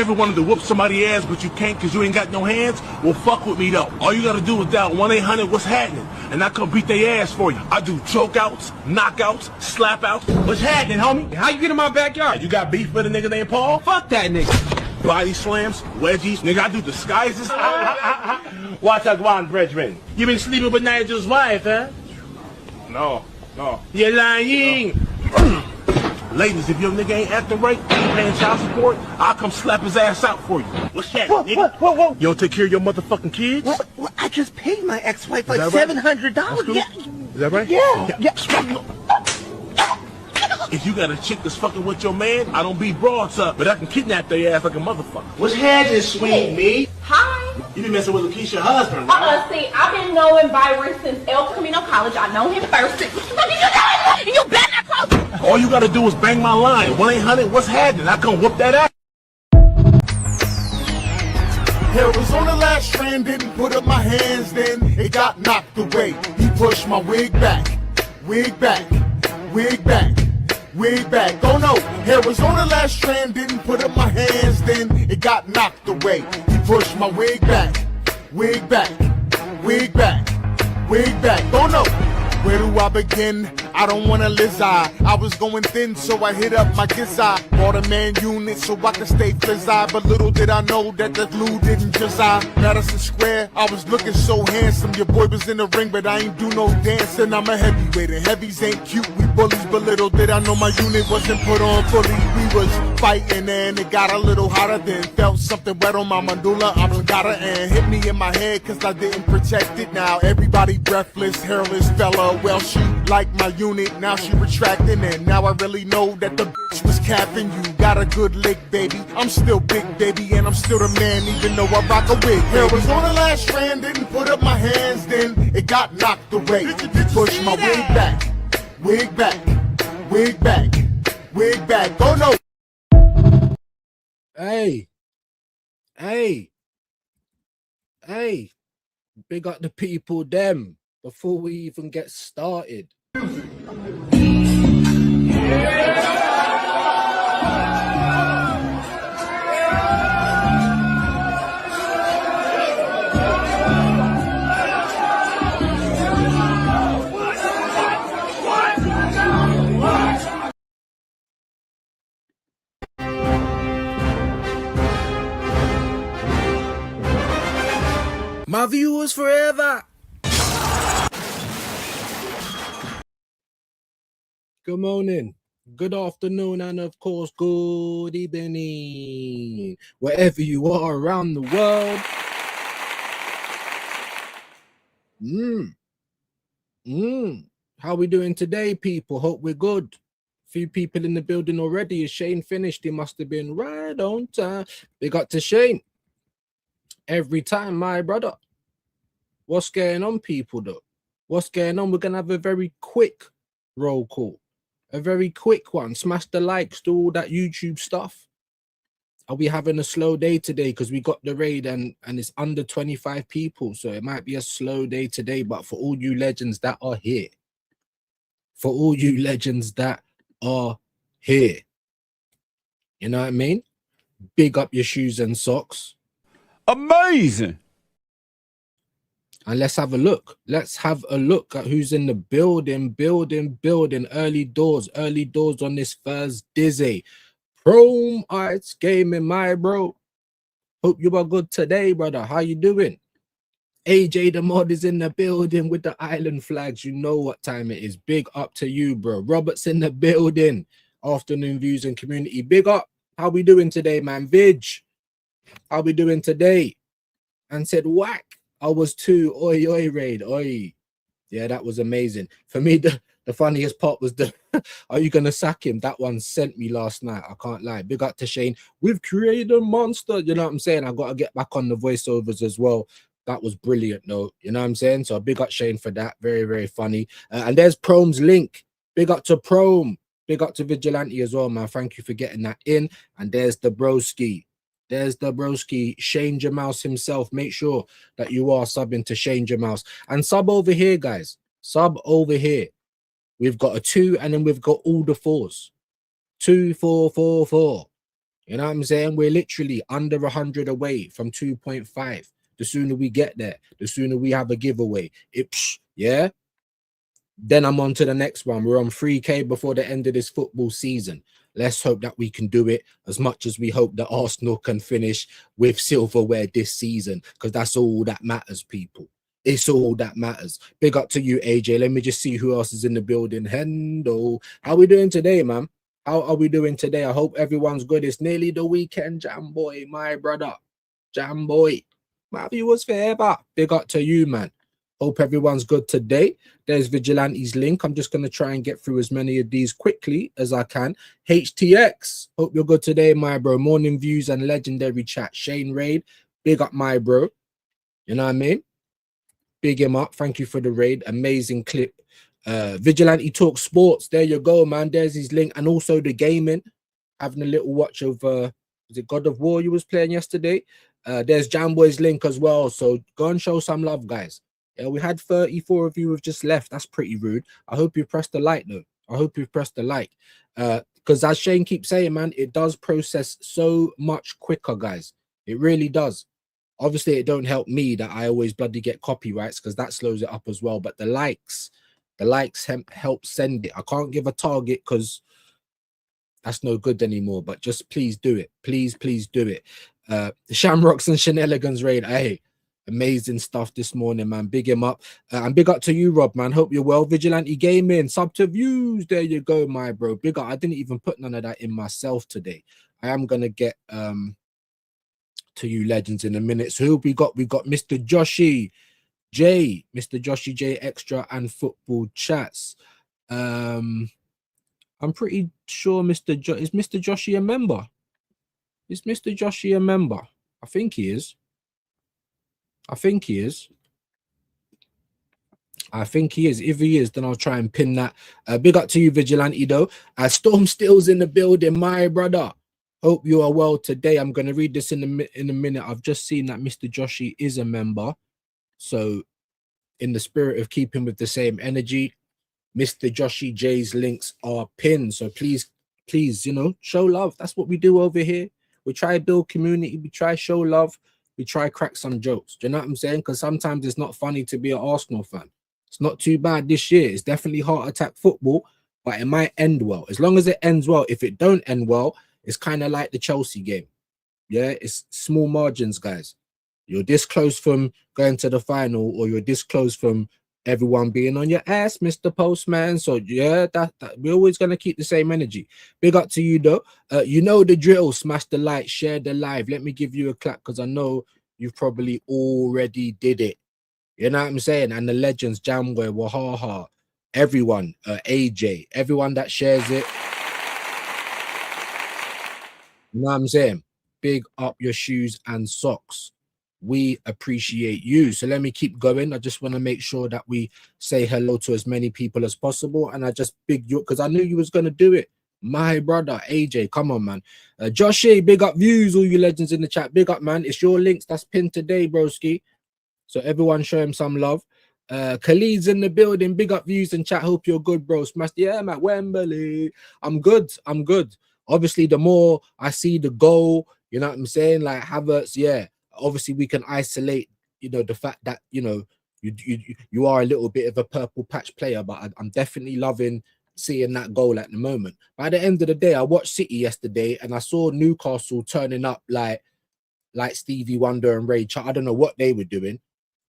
ever wanted to whoop somebody's ass, but you can't because you ain't got no hands? Well, fuck with me, though. All you gotta do is dial 1-800 what's happening, and I come beat their ass for you. I do chokeouts, knockouts, slapouts. What's happening, homie? How you get in my backyard? You got beef with a nigga named Paul? Fuck that nigga. Body slams, wedgies. Nigga, I do disguises. Watch out, one, brethren. You been sleeping with Nigel's wife, huh? No. You're lying. Ladies, if your nigga ain't acting right, ain't paying child support, I'll come slap his ass out for you. What's that, nigga? Whoa. You don't take care of your motherfucking kids? Well, I just paid my ex-wife like Is that right? $700. Cool. Yeah. Is that right? Yeah. If you got a chick that's fucking with your man, I don't beat broads up, but I can kidnap their ass like a motherfucker. What's happening, sweet me? Hi. You been messing with Lakeisha's husband, right? See, I've been knowing Byron since El Camino College. I know him first. You better not close. All you gotta do is bang my line. 1-800 what's happening? I come whoop that ass. Hair was on the last strand, didn't put up my hands, then it got knocked away. He pushed my wig back. Oh no, hair was on the last strand, didn't put up my hands, then it got knocked away. He pushed my wig back. Oh no. Where do I begin? I don't wanna lizard. I was going thin, so I hit up my gizzard. Bought a man unit so I could stay flizzard. But little did I know that the glue didn't just Madison Square, I was looking so handsome. Your boy was in the ring, but I ain't do no dancing. I'm a heavyweight, and heavies ain't cute, we bullies. But little did I know my unit wasn't put on fully. We was fighting and it got a little hotter than. Felt something wet on my medulla oblongata and hit me in my head cause I didn't protect it. Now everybody breathless, hairless fella. Well, she liked my unit, now she retracting, and now I really know that the bitch was capping. You got a good lick, baby. I'm still big, baby, and I'm still the man, even though I rock a wig. Hair was on the last strand, didn't put up my hands, then it got knocked away. Push my wig back. Oh no. Hey, big up the people, them. Before we even get started. My viewers forever. Good morning, good afternoon, and of course, good evening, wherever you are around the world. How we doing today, people? Hope we're good. Few people in the building already. Is Shane finished? He must have been right on time. Big up to Shane. Every time, my brother. What's going on, people, though? What's going on? We're going to have a very quick roll call. A very quick one. Smash the likes, do all that YouTube stuff. Are we having a slow day today? Because we got the raid and it's under 25 people. So it might be a slow day today. But for all you legends that are here. You know what I mean? Big up your shoes and socks. Amazing. And let's have a look. Let's have a look at who's in the building. Early doors on this Thursday. Chrome Arts Gaming, my bro. Hope you are good today, brother. How you doing? AJ the mod is in the building with the island flags. You know what time it is. Big up to you, bro. Robert's in the building. Afternoon views and community. Big up. How we doing today, man? Vidge. How we doing today? And said whack. I was too. Oi raid. Oi. Yeah, that was amazing. For me, the funniest part was the are you gonna sack him? That one sent me last night. I can't lie. Big up to Shane. We've created a monster. You know what I'm saying? I gotta get back on the voiceovers as well. That was brilliant, though. You know what I'm saying? So big up Shane for that. Very, very funny. And there's Prome's link. Big up to Prome. Big up to Vigilante as well, man. Thank you for getting that in. And there's the broski. Shane Jamouse himself. Make sure that you are subbing to Shane Jamouse. And sub over here, guys. Sub over here. We've got a 2 and then we've got all the 4s. 2, 4, 4, 4. You know what I'm saying? We're literally under 100 away from 2.5. The sooner we get there, the sooner we have a giveaway. Yeah. Then I'm on to the next one. We're on 3K before the end of this football season. Let's hope that we can do it as much as we hope that Arsenal can finish with silverware this season, because that's all that matters, people. It's all that matters. Big up to you, AJ. Let me just see who else is in the building. Hendo. How are we doing today, man? How are we doing today? I hope everyone's good. It's nearly the weekend, Jam Boy, my brother. Jam Boy. My viewers forever. Big up to you, man. Hope everyone's good today. There's Vigilante's link. I'm just going to try and get through as many of these quickly as I can. HTX. Hope you're good today, my bro. Morning views and legendary chat. Shane Raid. Big up, my bro. You know what I mean? Big him up. Thank you for the raid. Amazing clip. Vigilante Talk Sports. There you go, man. There's his link. And also the gaming. Having a little watch of, was it God of War you was playing yesterday? There's Jamboy's link as well. So go and show some love, guys. Yeah, we had 34 of you who have just left. That's pretty rude. I hope you pressed the like, though. I hope you pressed the like. Because as Shane keeps saying, man, it does process so much quicker, guys. It really does. Obviously, it don't help me that I always bloody get copyrights, because that slows it up as well. But the likes help send it. I can't give a target because that's no good anymore. But just please do it. Please do it. The Shamrocks and Shenanigans raid. Hey, amazing stuff this morning, man. Big him up. And big up to you, Rob, man. Hope you're well. Vigilante Gaming, sub to views. There you go, my bro. Big up. I didn't even put none of that in myself today. I am going to get to you legends in a minute. So who we got? We got Mr. Joshy J, Mr. Joshy J Extra and Football Chats. I'm pretty sure is Mr. Joshy a member? Is Mr. Joshy a member? I think he is. If he is, then I'll try and pin that. Big up to you, Vigilante, though. Storm Still's in the building, my brother. Hope you are well today. I'm going to read this in a minute. I've just seen that Mr. Joshy is a member. So in the spirit of keeping with the same energy, Mr. Joshy J's links are pinned. So please, you know, show love. That's what we do over here. We try to build community. We try to show love. We try to crack some jokes. Do you know what I'm saying? Because sometimes it's not funny to be an Arsenal fan. It's not too bad this year. It's definitely heart attack football, but it might end well. As long as it ends well. If it don't end well, it's kind of like the Chelsea game. Yeah, it's small margins, guys. You're this close from going to the final, or you're this close from everyone being on your ass, Mr. Postman. So yeah, that we're always gonna keep the same energy. Big up to you though. You know the drill. Smash the like, share the live. Let me give you a clap because I know you've probably already did it. You know what I'm saying? And the legends, Jamboy, Wahaha, everyone, AJ, everyone that shares it. You know what I'm saying? Big up your shoes and socks. We appreciate you. So let me keep going. I just want to make sure that we say hello to as many people as possible. And I just big you because I knew you was going to do it. My brother, AJ, come on, man. Joshy, big up views, all you legends in the chat. Big up, man. It's your links that's pinned today, broski. So everyone show him some love. Khalid's in the building. Big up views and chat. Hope you're good, bro. Smash the I'm at Wembley. I'm good. Obviously, the more I see the goal, you know what I'm saying? Like Havertz, yeah. Obviously, we can isolate, you know, the fact that, you know, you are a little bit of a purple patch player, but I'm definitely loving seeing that goal at the moment. By the end of the day, I watched City yesterday and I saw Newcastle turning up like Stevie Wonder and Ray Charles. I don't know what they were doing,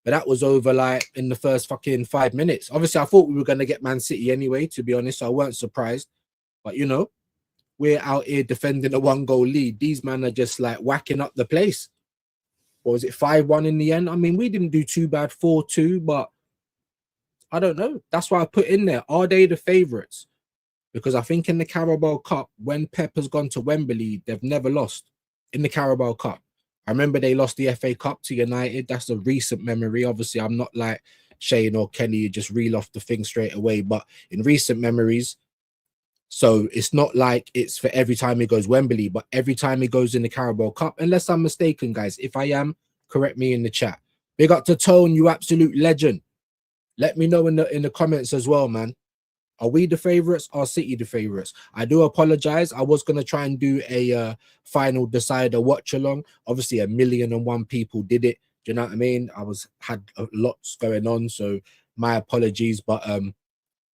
but that was over like in the first fucking 5 minutes. Obviously, I thought we were going to get Man City anyway, to be honest, so I weren't surprised. But, you know, we're out here defending a 1-goal lead. These men are just like whacking up the place. What was it, 5-1 in the end? I mean, we didn't do too bad, 4-2, but I don't know. That's why I put in there. Are they the favourites? Because I think in the Carabao Cup, when Pep has gone to Wembley, they've never lost in the Carabao Cup. I remember they lost the FA Cup to United. That's a recent memory. Obviously, I'm not like Shane or Kenny, you just reel off the thing straight away. But in recent memories, so it's not like it's for every time he goes Wembley, but every time he goes in the Carabao Cup, unless I'm mistaken, guys. If I am, correct me in the chat. Big up to Tone, you absolute legend. Let me know in the comments as well, man. Are we the favorites? Are City the favorites? I do apologize. I was gonna try and do a final decider watch along. Obviously, 1,000,001 people did it. Do you know what I mean? I had lots going on, so my apologies. But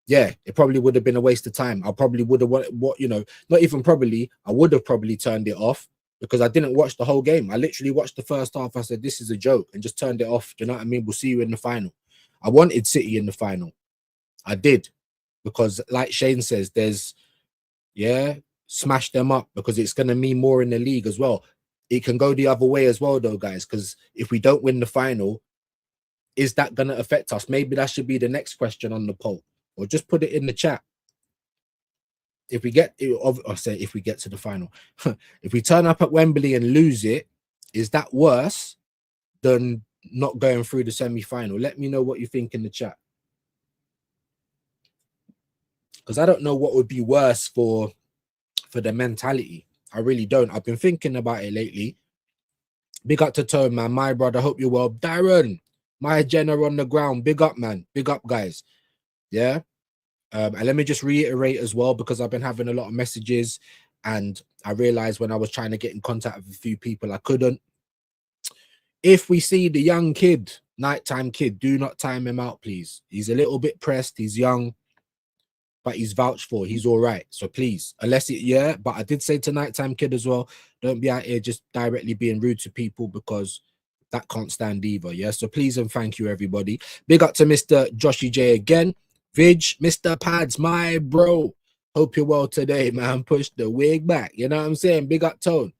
yeah, it probably would have been a waste of time. I probably would have what you know, not even probably. I would have probably turned it off because I didn't watch the whole game. I literally watched the first half. I said, "This is a joke," and just turned it off. Do you know what I mean? We'll see you in the final. I wanted City in the final. I did. Because like Shane says, smash them up because it's going to mean more in the league as well. It can go the other way as well though, guys, because if we don't win the final, is that going to affect us? Maybe that should be the next question on the poll, or just put it in the chat. If we get if we get to the final, if we turn up at Wembley and lose it, is that worse than not going through the semi-final? Let me know what you think in the chat. Because I don't know what would be worse for the mentality. I really don't. I've been thinking about it lately. Big up to Tone, man. My brother, hope you're well. Darren, my Jenna on the ground. Big up, man. Big up, guys. Yeah. And let me just reiterate as well, because I've been having a lot of messages and I realized when I was trying to get in contact with a few people, I couldn't. If we see the young kid, nighttime kid, do not time him out, please. He's a little bit pressed. He's young. But he's vouched for. He's all right. So please, but I did say to nighttime kid as well, don't be out here just directly being rude to people because that can't stand either. Yeah. So please and thank you, everybody. Big up to Mr. Joshy J again. Vig, Mr. Pads, my bro. Hope you're well today, man. Push the wig back. You know what I'm saying? Big up Tone.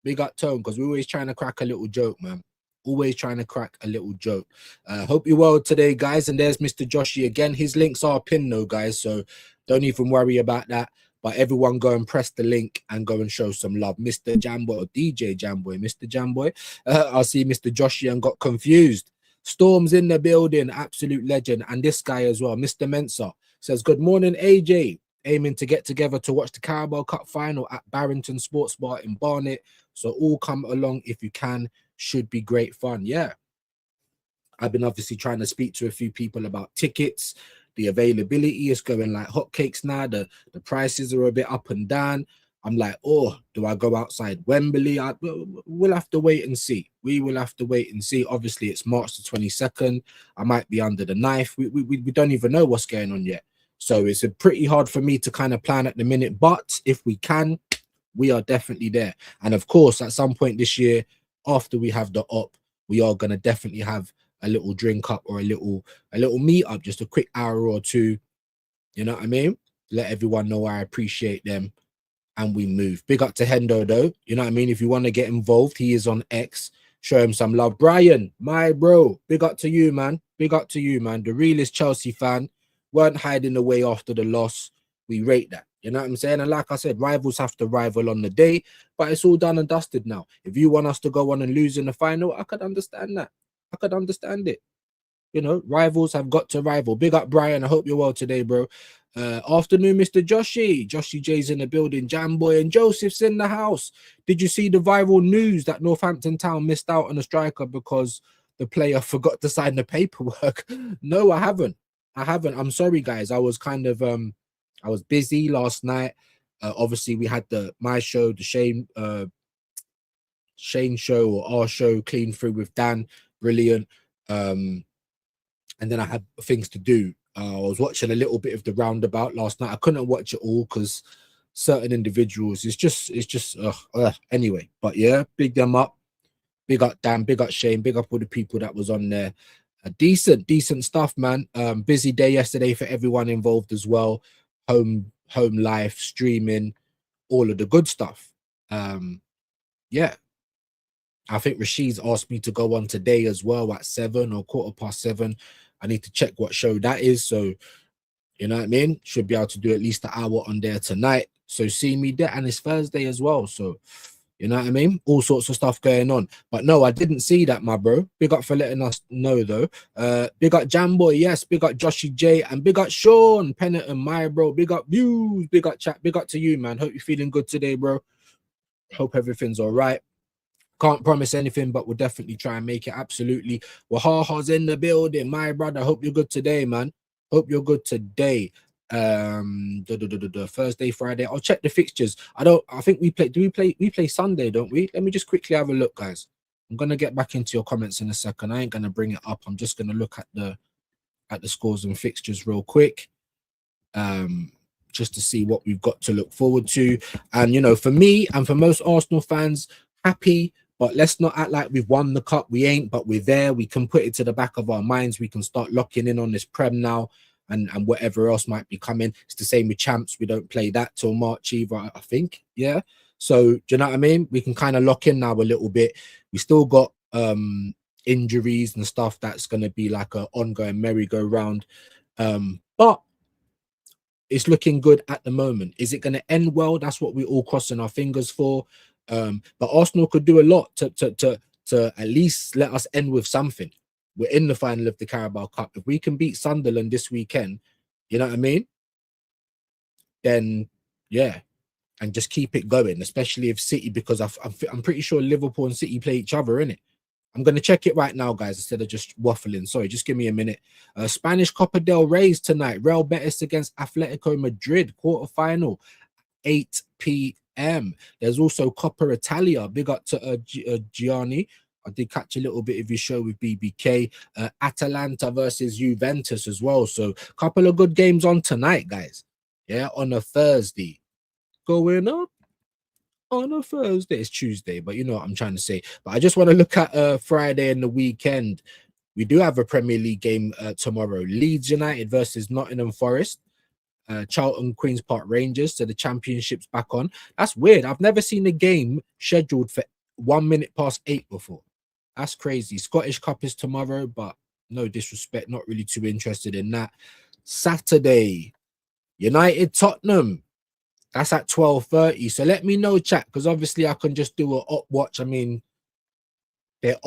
Big up Tone, because we're always trying to crack a little joke, man. Always trying to crack a little joke. Hope you're well today, guys. And there's Mr. Joshy again. His links are pinned though, guys. So don't even worry about that. But everyone go and press the link and go and show some love. Mr. Jamboy or DJ Jamboy. Mr. Jamboy. I see Mr. Joshy and got confused. Storm's in the building. Absolute legend. And this guy as well. Mr. Mensa says, good morning, AJ. Aiming to get together to watch the Carabao Cup final at Barrington Sports Bar in Barnet. So all come along if you can. Should be great fun. Yeah. I've been obviously trying to speak to a few people about tickets. The availability is going like hotcakes now. The prices are a bit up and down. I'm like, oh, do I go outside Wembley? We'll have to wait and see. We will have to wait and see. Obviously, it's March the 22nd. I might be under the knife. We don't even know what's going on yet. So it's pretty hard for me to kind of plan at the minute. But if we can, we are definitely there. And of course, at some point this year, after we have the op, we are going to definitely have a little drink up or a little meet up, just a quick hour or two. You know what I mean? Let everyone know I appreciate them. And we move. Big up to Hendo, though. You know what I mean? If you want to get involved, he is on X. Show him some love. Brian, my bro, big up to you, man. Big up to you, man. The realest Chelsea fan. Weren't hiding away after the loss. We rate that. You know what I'm saying? And like I said, rivals have to rival on the day, but it's all done and dusted now. If you want us to go on and lose in the final, I could understand that. I could understand it. You know, rivals have got to rival. Big up, Brian. I hope you're well today, bro. Afternoon, Mr. Joshy. Joshy J's in the building. Jamboy and Joseph's in the house. Did you see the viral news that Northampton Town missed out on a striker because the player forgot to sign the paperwork? No, I haven't. I'm sorry, guys. I was kind of I was busy last night. Obviously, we had my show, the Shane show or our show, Clean Through with Dan. Brilliant. And then I had things to do. I was watching a little bit of the roundabout last night. I couldn't watch it all because certain individuals, it's just anyway. But yeah, big them up. Big up Dan, big up Shane, big up all the people that was on there. Decent stuff, man. Busy day yesterday for everyone involved as well. Home life, streaming, all of the good stuff. Yeah. I think Rashid's asked me to go on today as well at 7 or 7:15. I need to check what show that is. So, you know what I mean? Should be able to do at least an hour on there tonight. So see me there. And it's Thursday as well. So, you know what I mean? All sorts of stuff going on. But no, I didn't see that, my bro. Big up for letting us know, though. Big up Jamboy, yes. Big up Joshy J. And big up Sean Pennant and my bro. Big up views. Big up chat. Big up to you, man. Hope you're feeling good today, bro. Hope everything's all right. Can't promise anything, but we'll definitely try and make it. Absolutely. Wahaha's in the building. My brother, hope you're good today, man. Hope you're good today. Thursday, Friday. I'll check the fixtures. I think we play Sunday, don't we? Let me just quickly have a look, guys. I'm gonna get back into your comments in a second. I ain't gonna bring it up. I'm just gonna look at the scores and fixtures real quick. Just to see what we've got to look forward to. And you know, for me and for most Arsenal fans, happy, but let's not act like we've won the cup. We ain't, but we're there. We can put it to the back of our minds. We can start locking in on this Prem now, and whatever else might be coming. It's the same with champs. We don't play that till March either, I think. Yeah. So do you know what I mean? We can kind of lock in now a little bit. We still got injuries and stuff that's going to be like an ongoing merry-go-round. But it's looking good at the moment. Is it going to end well? That's what we're all crossing our fingers for. But Arsenal could do a lot to at least let us end with something. We're in the final of the Carabao Cup. If we can beat Sunderland this weekend, you know what I mean? Then, yeah, and just keep it going, especially if City, because I'm pretty sure Liverpool and City play each other, innit? I'm going to check it right now, guys, instead of just waffling. Sorry, just give me a minute. Spanish Copa del Rey's tonight. Real Betis against Atletico Madrid, quarterfinal, 8 p.m. There's also Coppa Italia. Big up to Gianni. I did catch a little bit of your show with BBK. Atalanta versus Juventus as well. So a couple of good games on tonight, guys. Yeah, on a Thursday. Going up on a Thursday. It's Tuesday, but you know what I'm trying to say. But I just want to look at Friday and the weekend. We do have a Premier League game tomorrow. Leeds United versus Nottingham Forest. Charlton Queen's Park Rangers. So the championship's back on. That's weird. I've never seen a game scheduled for 1 minute past 8 before. That's crazy. Scottish Cup is tomorrow, but no disrespect, not really too interested in that. Saturday, United Tottenham. That's at 12:30. So let me know, chat, because obviously I can just do a op watch. I mean, they're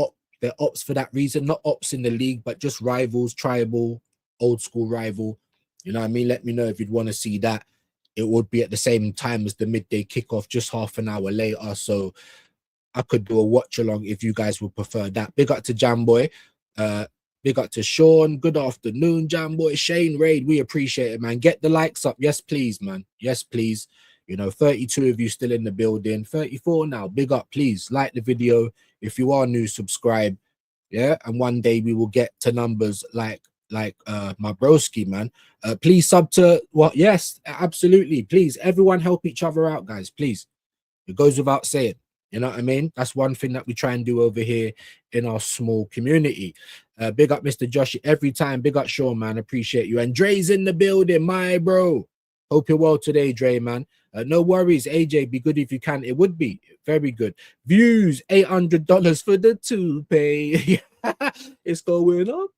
ops for that reason, not ops in the league, but just rivals, tribal, old school rival. You know what I mean? Let me know if you'd want to see that. It would be at the same time as the midday kickoff, just half an hour later. So I could do a watch along if you guys would prefer that. Big up to Jamboy. Big up to Sean. Good afternoon, Jamboy. Shane Raid, we appreciate it, man. Get the likes up. Yes, please, man. Yes, please. You know, 32 of you still in the building. 34 now. Big up, please. Like the video. If you are new, subscribe. Yeah, and one day we will get to numbers like my broski, man. Please sub to what? Yes, absolutely. Please, everyone help each other out, guys. Please. It goes without saying. You know what I mean? That's one thing that we try and do over here in our small community. Big up Mr. Josh every time. Big up Sean, man. Appreciate you. And Dre's in the building, my bro. Hope you're well today, Dre, man. No worries, AJ. Be good if you can. It would be very good. Views, $800 for the toupee. It's going up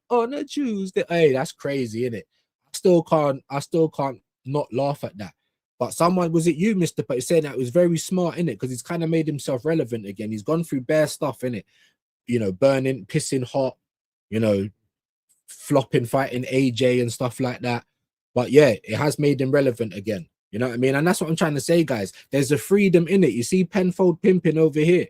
on a Tuesday. Hey, that's crazy, isn't it? I still can't not laugh at that. But someone, was it you, Mr. But saying that it was very smart, innit? Because he's kind of made himself relevant again. He's gone through bare stuff, innit? You know, burning, pissing hot, you know, flopping, fighting AJ and stuff like that. But yeah, it has made him relevant again. You know what I mean? And that's what I'm trying to say, guys. There's a freedom in it. You see Penfold pimping over here.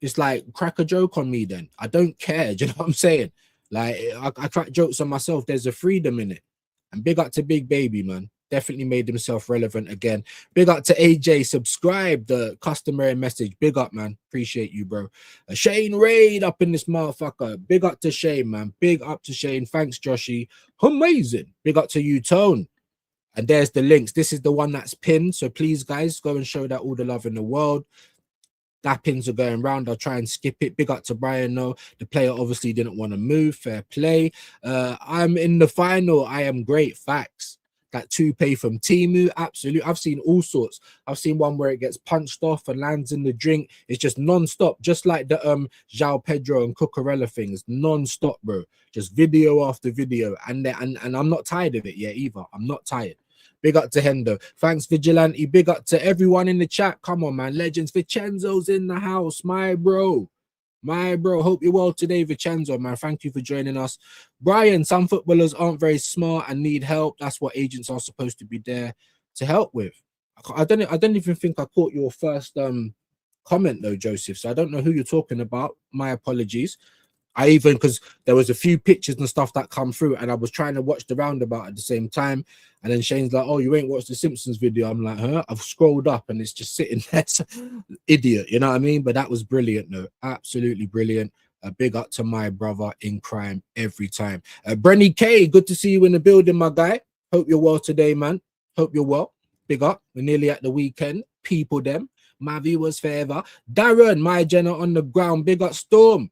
It's like, crack a joke on me then. I don't care. Do you know what I'm saying? Like, I crack jokes on myself. There's a freedom in it. And big up to Big Baby, man. Definitely made himself relevant again. Big up to AJ. Subscribe, the customary message. Big up, man. Appreciate you, bro. Shane Raid up in this motherfucker. Big up to Shane, man. Big up to Shane. Thanks, Joshy. Amazing. Big up to you, Tone. And there's the links. This is the one that's pinned. So please, guys, go and show that all the love in the world. That pins are going round. I'll try and skip it. Big up to Brian. No, the player obviously didn't want to move. Fair play. I'm in the final. I am great. Facts. That toupee from Timu, absolutely. I've seen all sorts. I've seen one where it gets punched off and lands in the drink. It's just non-stop, just like the João Pedro and Cucurella things. Non-stop, bro. Just video after video. And I'm not tired of it yet either. I'm not tired. Big up to Hendo. Thanks, Vigilante. Big up to everyone in the chat. Come on, man. Legends. Vincenzo's in the house, my bro. My bro, hope you're well today, Vincenzo, man. Thank you for joining us. Brian, some footballers aren't very smart and need help. That's what agents are supposed to be there to help with. I don't even think I caught your first comment though, Joseph. So I don't know who you're talking about. My apologies. I even, because there was a few pictures and stuff that come through, and I was trying to watch the roundabout at the same time. And then Shane's like, "Oh, you ain't watched the Simpsons video?" I'm like, "Huh?" I've scrolled up and it's just sitting there. Idiot, you know what I mean? But that was brilliant, though. Absolutely brilliant. A big up to my brother in crime every time. Brenny K, good to see you in the building, my guy. Hope you're well today, man. Hope you're well. Big up. We're nearly at the weekend. People, them. My viewers forever. Darren, my Jenna on the ground. Big up, Storm.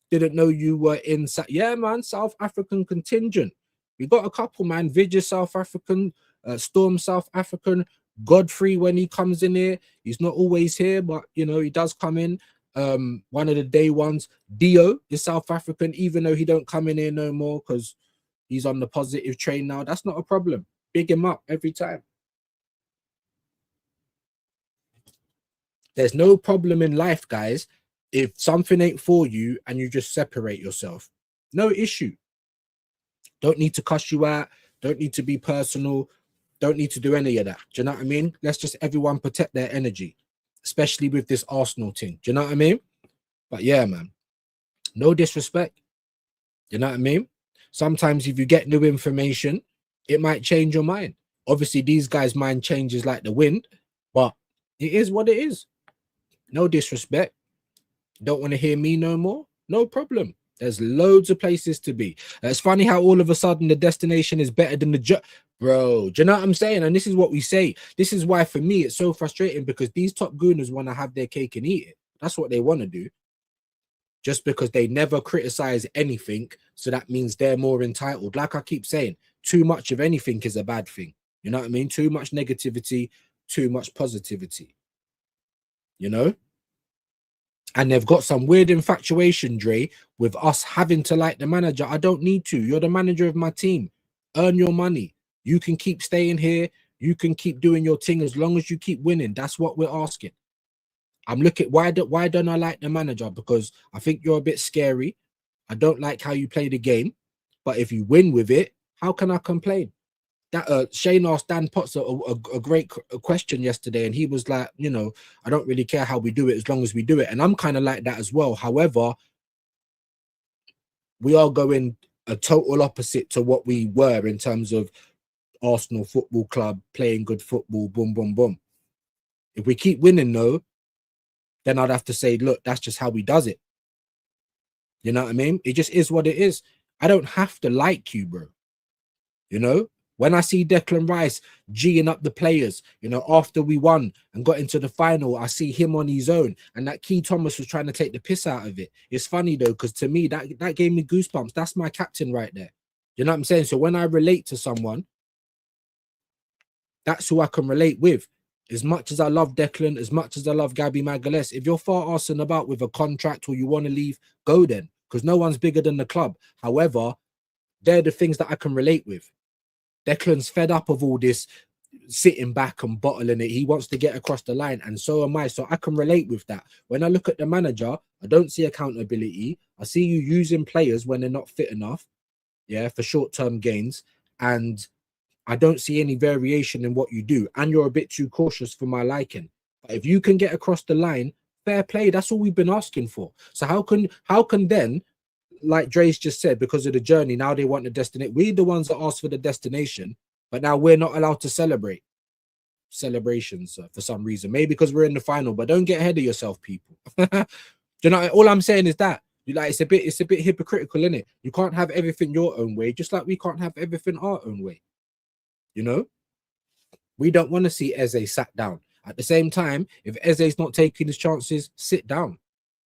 Didn't know you were in. Yeah, man. South African contingent. We got a couple, man. Vidya, South African. Storm, South African. Godfrey, when he comes in here, he's not always here, but you know, he does come in. One of the day ones. Dio is South African, even though he don't come in here no more because he's on the positive train now. That's not a problem. Big him up every time. There's no problem in life, guys, if something ain't for you and you just separate yourself. No issue. Don't need to cuss you out. Don't need to be personal. Don't need to do any of that. Do you know what I mean? Let's just everyone protect their energy, especially with this Arsenal thing. Do you know what I mean? But yeah, man, no disrespect. You know what I mean? Sometimes if you get new information, it might change your mind. Obviously, these guys' mind changes like the wind, but it is what it is. No disrespect. Don't want to hear me no more? No problem. There's loads of places to be. It's funny how all of a sudden the destination is better than the bro. Do you know what I'm saying? And this is what we say. This is why for me it's so frustrating, because these top gooners want to have their cake and eat it. That's what they want to do. Just because they never criticize anything, so that means they're more entitled. Like I keep saying, too much of anything is a bad thing. You know what I mean? Too much negativity, too much positivity. You know? And they've got some weird infatuation, Dre, with us having to like the manager. I don't need to. You're the manager of my team. Earn your money. You can keep staying here. You can keep doing your thing as long as you keep winning. That's what we're asking. I'm looking, why don't I like the manager? Because I think you're a bit scary. I don't like how you play the game. But if you win with it, how can I complain? That Shane asked Dan Potts a great question yesterday, and he was like, you know, I don't really care how we do it as long as we do it. And I'm kind of like that as well. However, we are going a total opposite to what we were in terms of Arsenal Football Club playing good football, boom, boom, boom. If we keep winning, though, then I'd have to say, look, that's just how we does it. You know what I mean? It just is what it is. I don't have to like you, bro. You know? When I see Declan Rice G'ing up the players, you know, after we won and got into the final, I see him on his own. And that Key Thomas was trying to take the piss out of it. It's funny, though, because to me, that gave me goosebumps. That's my captain right there. You know what I'm saying? So when I relate to someone, that's who I can relate with. As much as I love Declan, as much as I love Gabby Magalhaes, if you're far arsing about with a contract or you want to leave, go then. Because no one's bigger than the club. However, they're the things that I can relate with. Declan's fed up of all this sitting back and bottling it. He wants to get across the line, and so am I. So I can relate with that. When I look at the manager, I don't see accountability. I see you using players when they're not fit enough, yeah, for short-term gains, and I don't see any variation in what you do. And you're a bit too cautious for my liking. But if you can get across the line, fair play. That's all we've been asking for. So how can then, like Dre's just said, because of the journey, now they want the destination. We're the ones that asked for the destination, but now we're not allowed to celebrate celebrations for some reason. Maybe because we're in the final, but don't get ahead of yourself, people. You know, all I'm saying is that it's a bit hypocritical, isn't it? You can't have everything your own way, just like we can't have everything our own way. You know, we don't want to see Eze sat down. At the same time, if Eze's not taking his chances, sit down.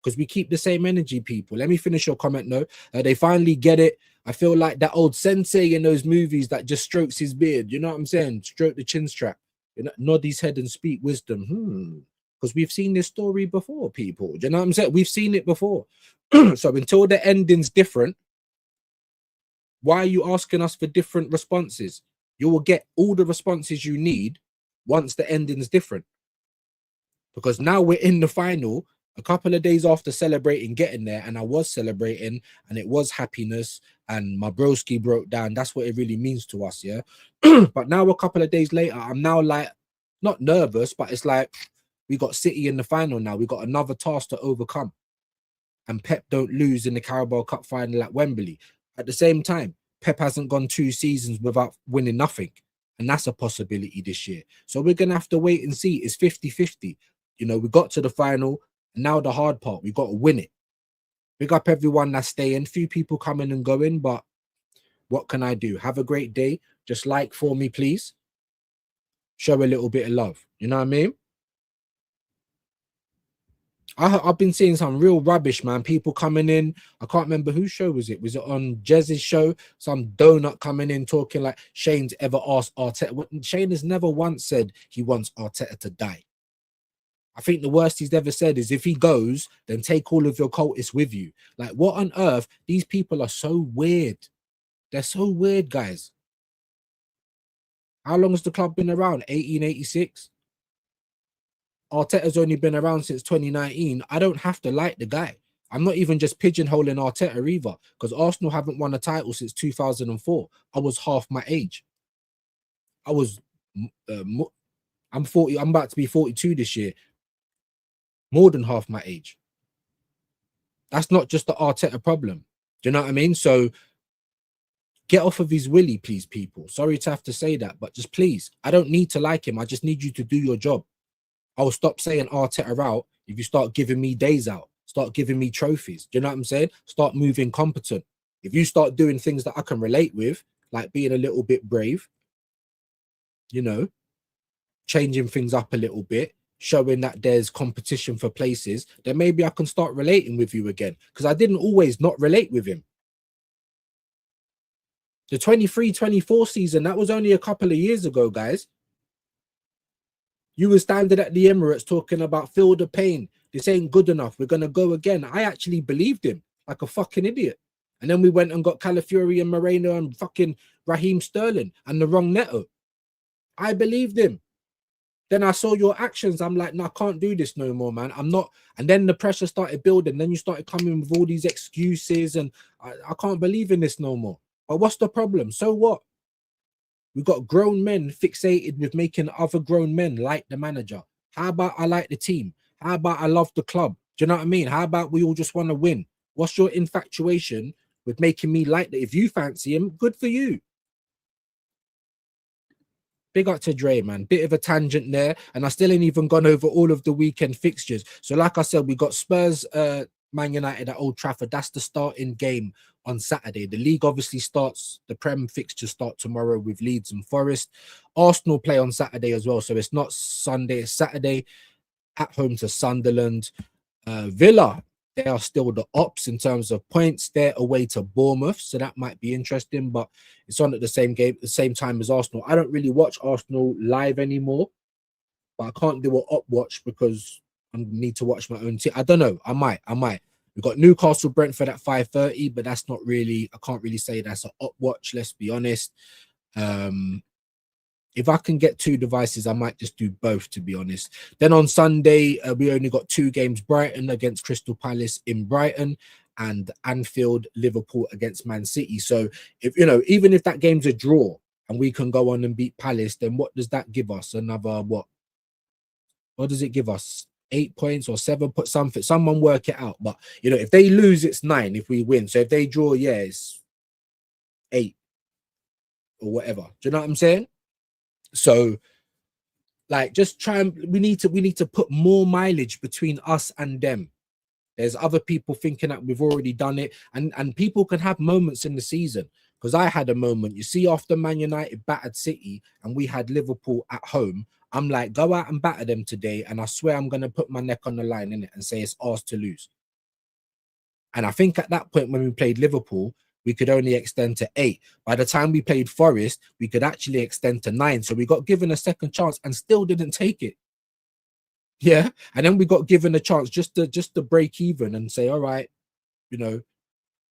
Because we keep the same energy, people. Let me finish your comment, no. They finally get it. I feel like that old sensei in those movies that just strokes his beard. You know what I'm saying? Stroke the chin strap. You know, nod his head and speak wisdom. Because we've seen this story before, people. Do you know what I'm saying? We've seen it before. So until the ending's different, why are you asking us for different responses? You will get all the responses you need once the ending's different. Because now we're in the final, a couple of days after celebrating getting there, and I was celebrating, and it was happiness, and my broski broke down. That's what it really means to us, yeah? But now a couple of days later, I'm now like, not nervous, but it's like, we got City in the final now. We got another task to overcome. and Pep don't lose in the Carabao Cup final at Wembley. At the same time, Pep hasn't gone 2 seasons without winning nothing. And that's a possibility this year. So we're going to have to wait and see. It's 50-50. You know, we got to the final. And now the hard part, we got to win it. Big up everyone that's staying. Few people coming and going, but what can I do? Have a great day. Just like for me, please. Show a little bit of love. You know what I mean? I've been seeing some real rubbish, man. People coming in. I can't remember whose show was it. Was it on Jez's show? Some donut coming in talking like Shane's ever asked Arteta. Shane has never once said he wants Arteta to die. I think the worst he's ever said is if he goes, then take all of your cultists with you. Like, what on earth? These people are so weird. They're so weird, guys. How long has the club been around? 1886? Arteta's only been around since 2019. I don't have to like the guy. I'm not even just pigeonholing Arteta either, because Arsenal haven't won a title since 2004. I was half my age. I was, I'm 40. I'm about to be 42 this year. More than half my age. That's not just the Arteta problem. Do you know what I mean? So get off of his willy, please, people. Sorry to have to say that, but just please. I don't need to like him. I just need you to do your job. I'll stop saying Arteta out if you start giving me days out, start giving me trophies. Do you know what I'm saying? Start moving competent. If you start doing things that I can relate with, like being a little bit brave, you know, changing things up a little bit, showing that there's competition for places, then maybe I can start relating with you again. Because I didn't always not relate with him. The 23-24 season, that was only a couple of years ago, guys. You were standing at the Emirates talking about feel the pain. This ain't good enough. We're going to go again. I actually believed him like a fucking idiot. And then we went and got Calafiori and Moreno and fucking Raheem Sterling and the wrong Neto. I believed him. Then I saw your actions. I'm like, no, I can't do this no more, man. I'm not. And then the pressure started building. Then you started coming with all these excuses. And I can't believe in this no more. But what's the problem? So what? We've got grown men fixated with making other grown men like the manager. How about I like the team? How about I love the club? Do you know what I mean? How about we all just want to win? What's your infatuation with making me like that? If you fancy him, good for you. Big up to Dre, man. Bit of a tangent there. And I still ain't even gone over all of the weekend fixtures. So like I said, we got Spurs, Man United at Old Trafford. That's the starting game on Saturday. The league obviously starts, the Prem fixtures start tomorrow with Leeds and Forest. Arsenal play on Saturday as well. So it's not Sunday, it's Saturday at home to Sunderland. Villa, they are still the ops in terms of points. They're away to Bournemouth. So that might be interesting, but it's on at the same same time as Arsenal. I don't really watch Arsenal live anymore, but I can't do an op watch because I need to watch my own team. I don't know. I might. We've got Newcastle Brentford at 5:30, but that's not really, I can't really say that's an up watch, let's be honest. If I can get 2 devices, I might just do both, to be honest. Then on Sunday, we only got 2 games. Brighton against Crystal Palace in Brighton and Anfield, Liverpool against Man City. So, if you know, even if that game's a draw and we can go on and beat Palace, then what does that give us? Another, what does it give us? 8 points or 7, put something, someone work it out. But you know, if they lose, it's 9 if we win. So if they draw, yeah, it's 8 or whatever. Do you know what I'm saying? So like, just try and we need to put more mileage between us and them. There's other people thinking that we've already done it, and people can have moments in the season. Because I had a moment, you see, after Man United battered City and we had Liverpool at home, I'm like, go out and batter them today, and I swear I'm going to put my neck on the line in it and say it's ours to lose. And I think at that point when we played Liverpool, we could only extend to 8. By the time we played Forest, we could actually extend to 9. So we got given a second chance and still didn't take it. Yeah. And then we got given a chance just to break even and say, all right, you know,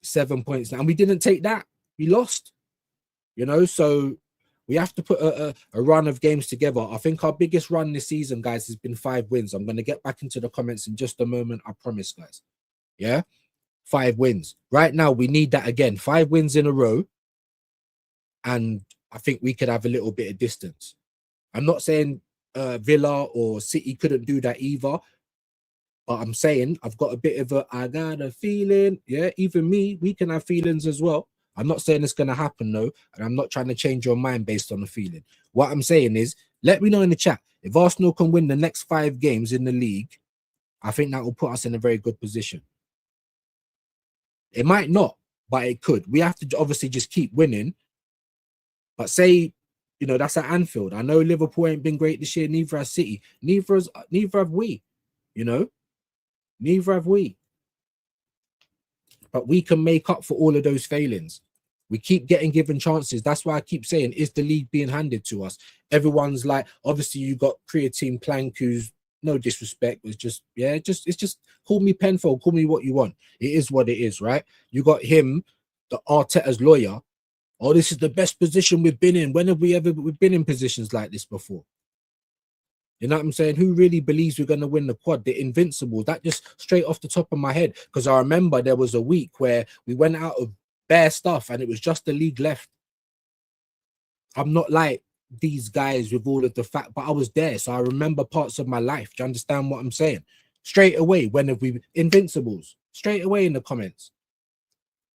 7 points now. And we didn't take that. We lost, you know, so we have to put a run of games together. I think our biggest run this season, guys, has been 5 wins. I'm going to get back into the comments in just a moment. I promise, guys. Yeah. 5 wins. Right now, we need that again. 5 wins in a row. And I think we could have a little bit of distance. I'm not saying Villa or City couldn't do that either. But I'm saying I've got a bit of I got a feeling. Yeah, even me, we can have feelings as well. I'm not saying it's gonna happen though, and I'm not trying to change your mind based on a feeling. What I'm saying is, let me know in the chat if Arsenal can win the next 5 games in the league. I think that will put us in a very good position. It might not, but it could. We have to obviously just keep winning. But say, you know, that's at Anfield. I know Liverpool ain't been great this year, neither has City. Neither have we, you know. Neither have we. But we can make up for all of those failings. We keep getting given chances. That's why I keep saying, is the league being handed to us? Everyone's like, obviously you got Creatine Plank, who's no disrespect, was just, yeah, it's just call me Penfold, call me what you want. It is what it is, right? You got him, the Arteta's lawyer. Oh, this is the best position we've been in. When have we've been in positions like this before? You know what I'm saying? Who really believes we're going to win the quad? The Invincibles. That just straight off the top of my head. Because I remember there was a week where we went out of bare stuff and it was just the league left. I'm not like these guys with all of the fact, but I was there. So I remember parts of my life. Do you understand what I'm saying? Straight away, when have we Invincibles? Straight away in the comments.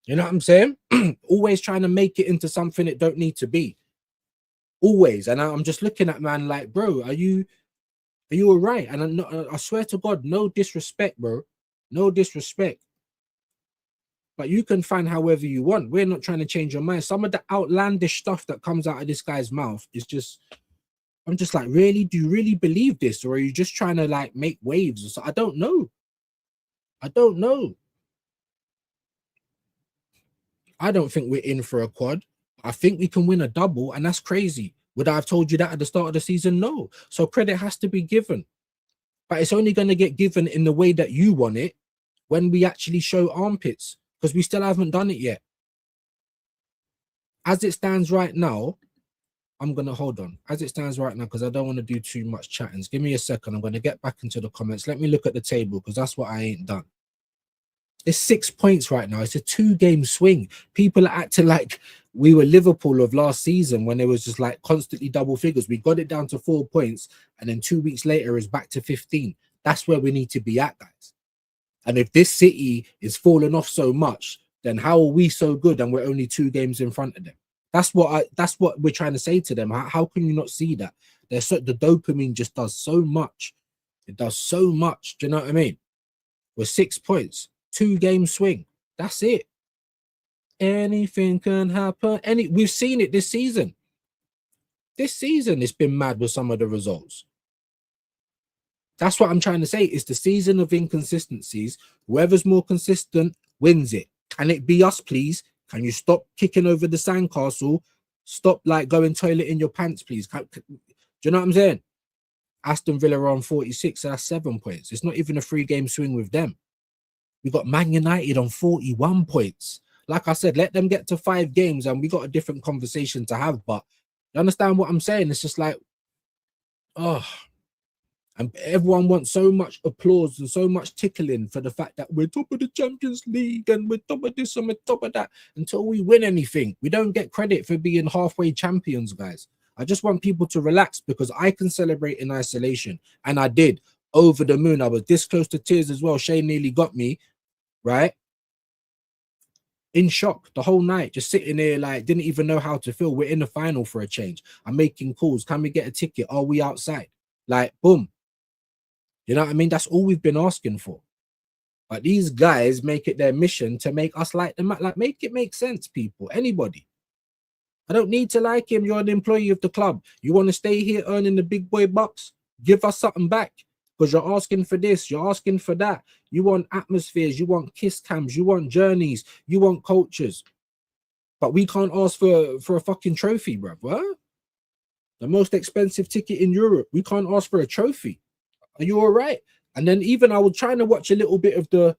You know what I'm saying? Always trying to make it into something it don't need to be. Always. And I'm just looking at man like, bro, are you all right? And I swear to God, no disrespect, bro. No disrespect. But you can find however you want. We're not trying to change your mind. Some of the outlandish stuff that comes out of this guy's mouth is just, I'm just like, really? Do you really believe this? Or are you just trying to like make waves or so? I don't know. I don't know. I don't think we're in for a quad. I think we can win a double, and that's crazy. Would I have told you that at the start of the season? No. So credit has to be given. But it's only going to get given in the way that you want it when we actually show armpits, because we still haven't done it yet. As it stands right now, I'm going to hold on. As it stands right now, because I don't want to do too much chatting. Give me a second. I'm going to get back into the comments. Let me look at the table, because that's what I ain't done. It's 6 points right now. It's a 2-game swing. People are acting like we were Liverpool of last season when it was just like constantly double figures. We got it down to 4 points, and then 2 weeks later is back to 15. That's where we need to be at, guys. And if this City is falling off so much, then how are we so good and we're only 2 games in front of them? That's what we're trying to say to them. How can you not see that? The dopamine just does so much. It does so much. Do you know what I mean? We're 6 points. 2-game swing. That's it. Anything can happen. We've seen it this season. This season, it's been mad with some of the results. That's what I'm trying to say. It's the season of inconsistencies. Whoever's more consistent wins it. Can it be us, please? Can you stop kicking over the sandcastle? Stop like going toilet in your pants, please. Do you know what I'm saying? Aston Villa are on 46, so that's 7 points. It's not even a 3-game swing with them. We got Man United on 41 points. Like I said, let them get to 5 games and we got a different conversation to have. But you understand what I'm saying? It's just like, oh, and everyone wants so much applause and so much tickling for the fact that we're top of the Champions League and we're top of this and we're top of that. Until we win anything, we don't get credit for being halfway champions, guys. I just want people to relax, because I can celebrate in isolation. And I did. Over the moon. I was this close to tears as well. Shane nearly got me. Right, in shock the whole night, just sitting there like didn't even know how to feel. We're in the final for a change. I'm making calls. Can we get a ticket? Are we outside? Like, boom. You know what I mean? That's all we've been asking for. But these guys make it their mission to make us like them. Like, make it make sense, people. Anybody. I don't need to like him. You're an employee of the club. You want to stay here earning the big boy bucks? Give us something back. Because you're asking for this, you're asking for that. You want atmospheres, you want kiss cams, you want journeys, you want cultures. But we can't ask for a fucking trophy, bruv. What? The most expensive ticket in Europe. We can't ask for a trophy. Are you all right? And then even I was trying to watch a little bit of the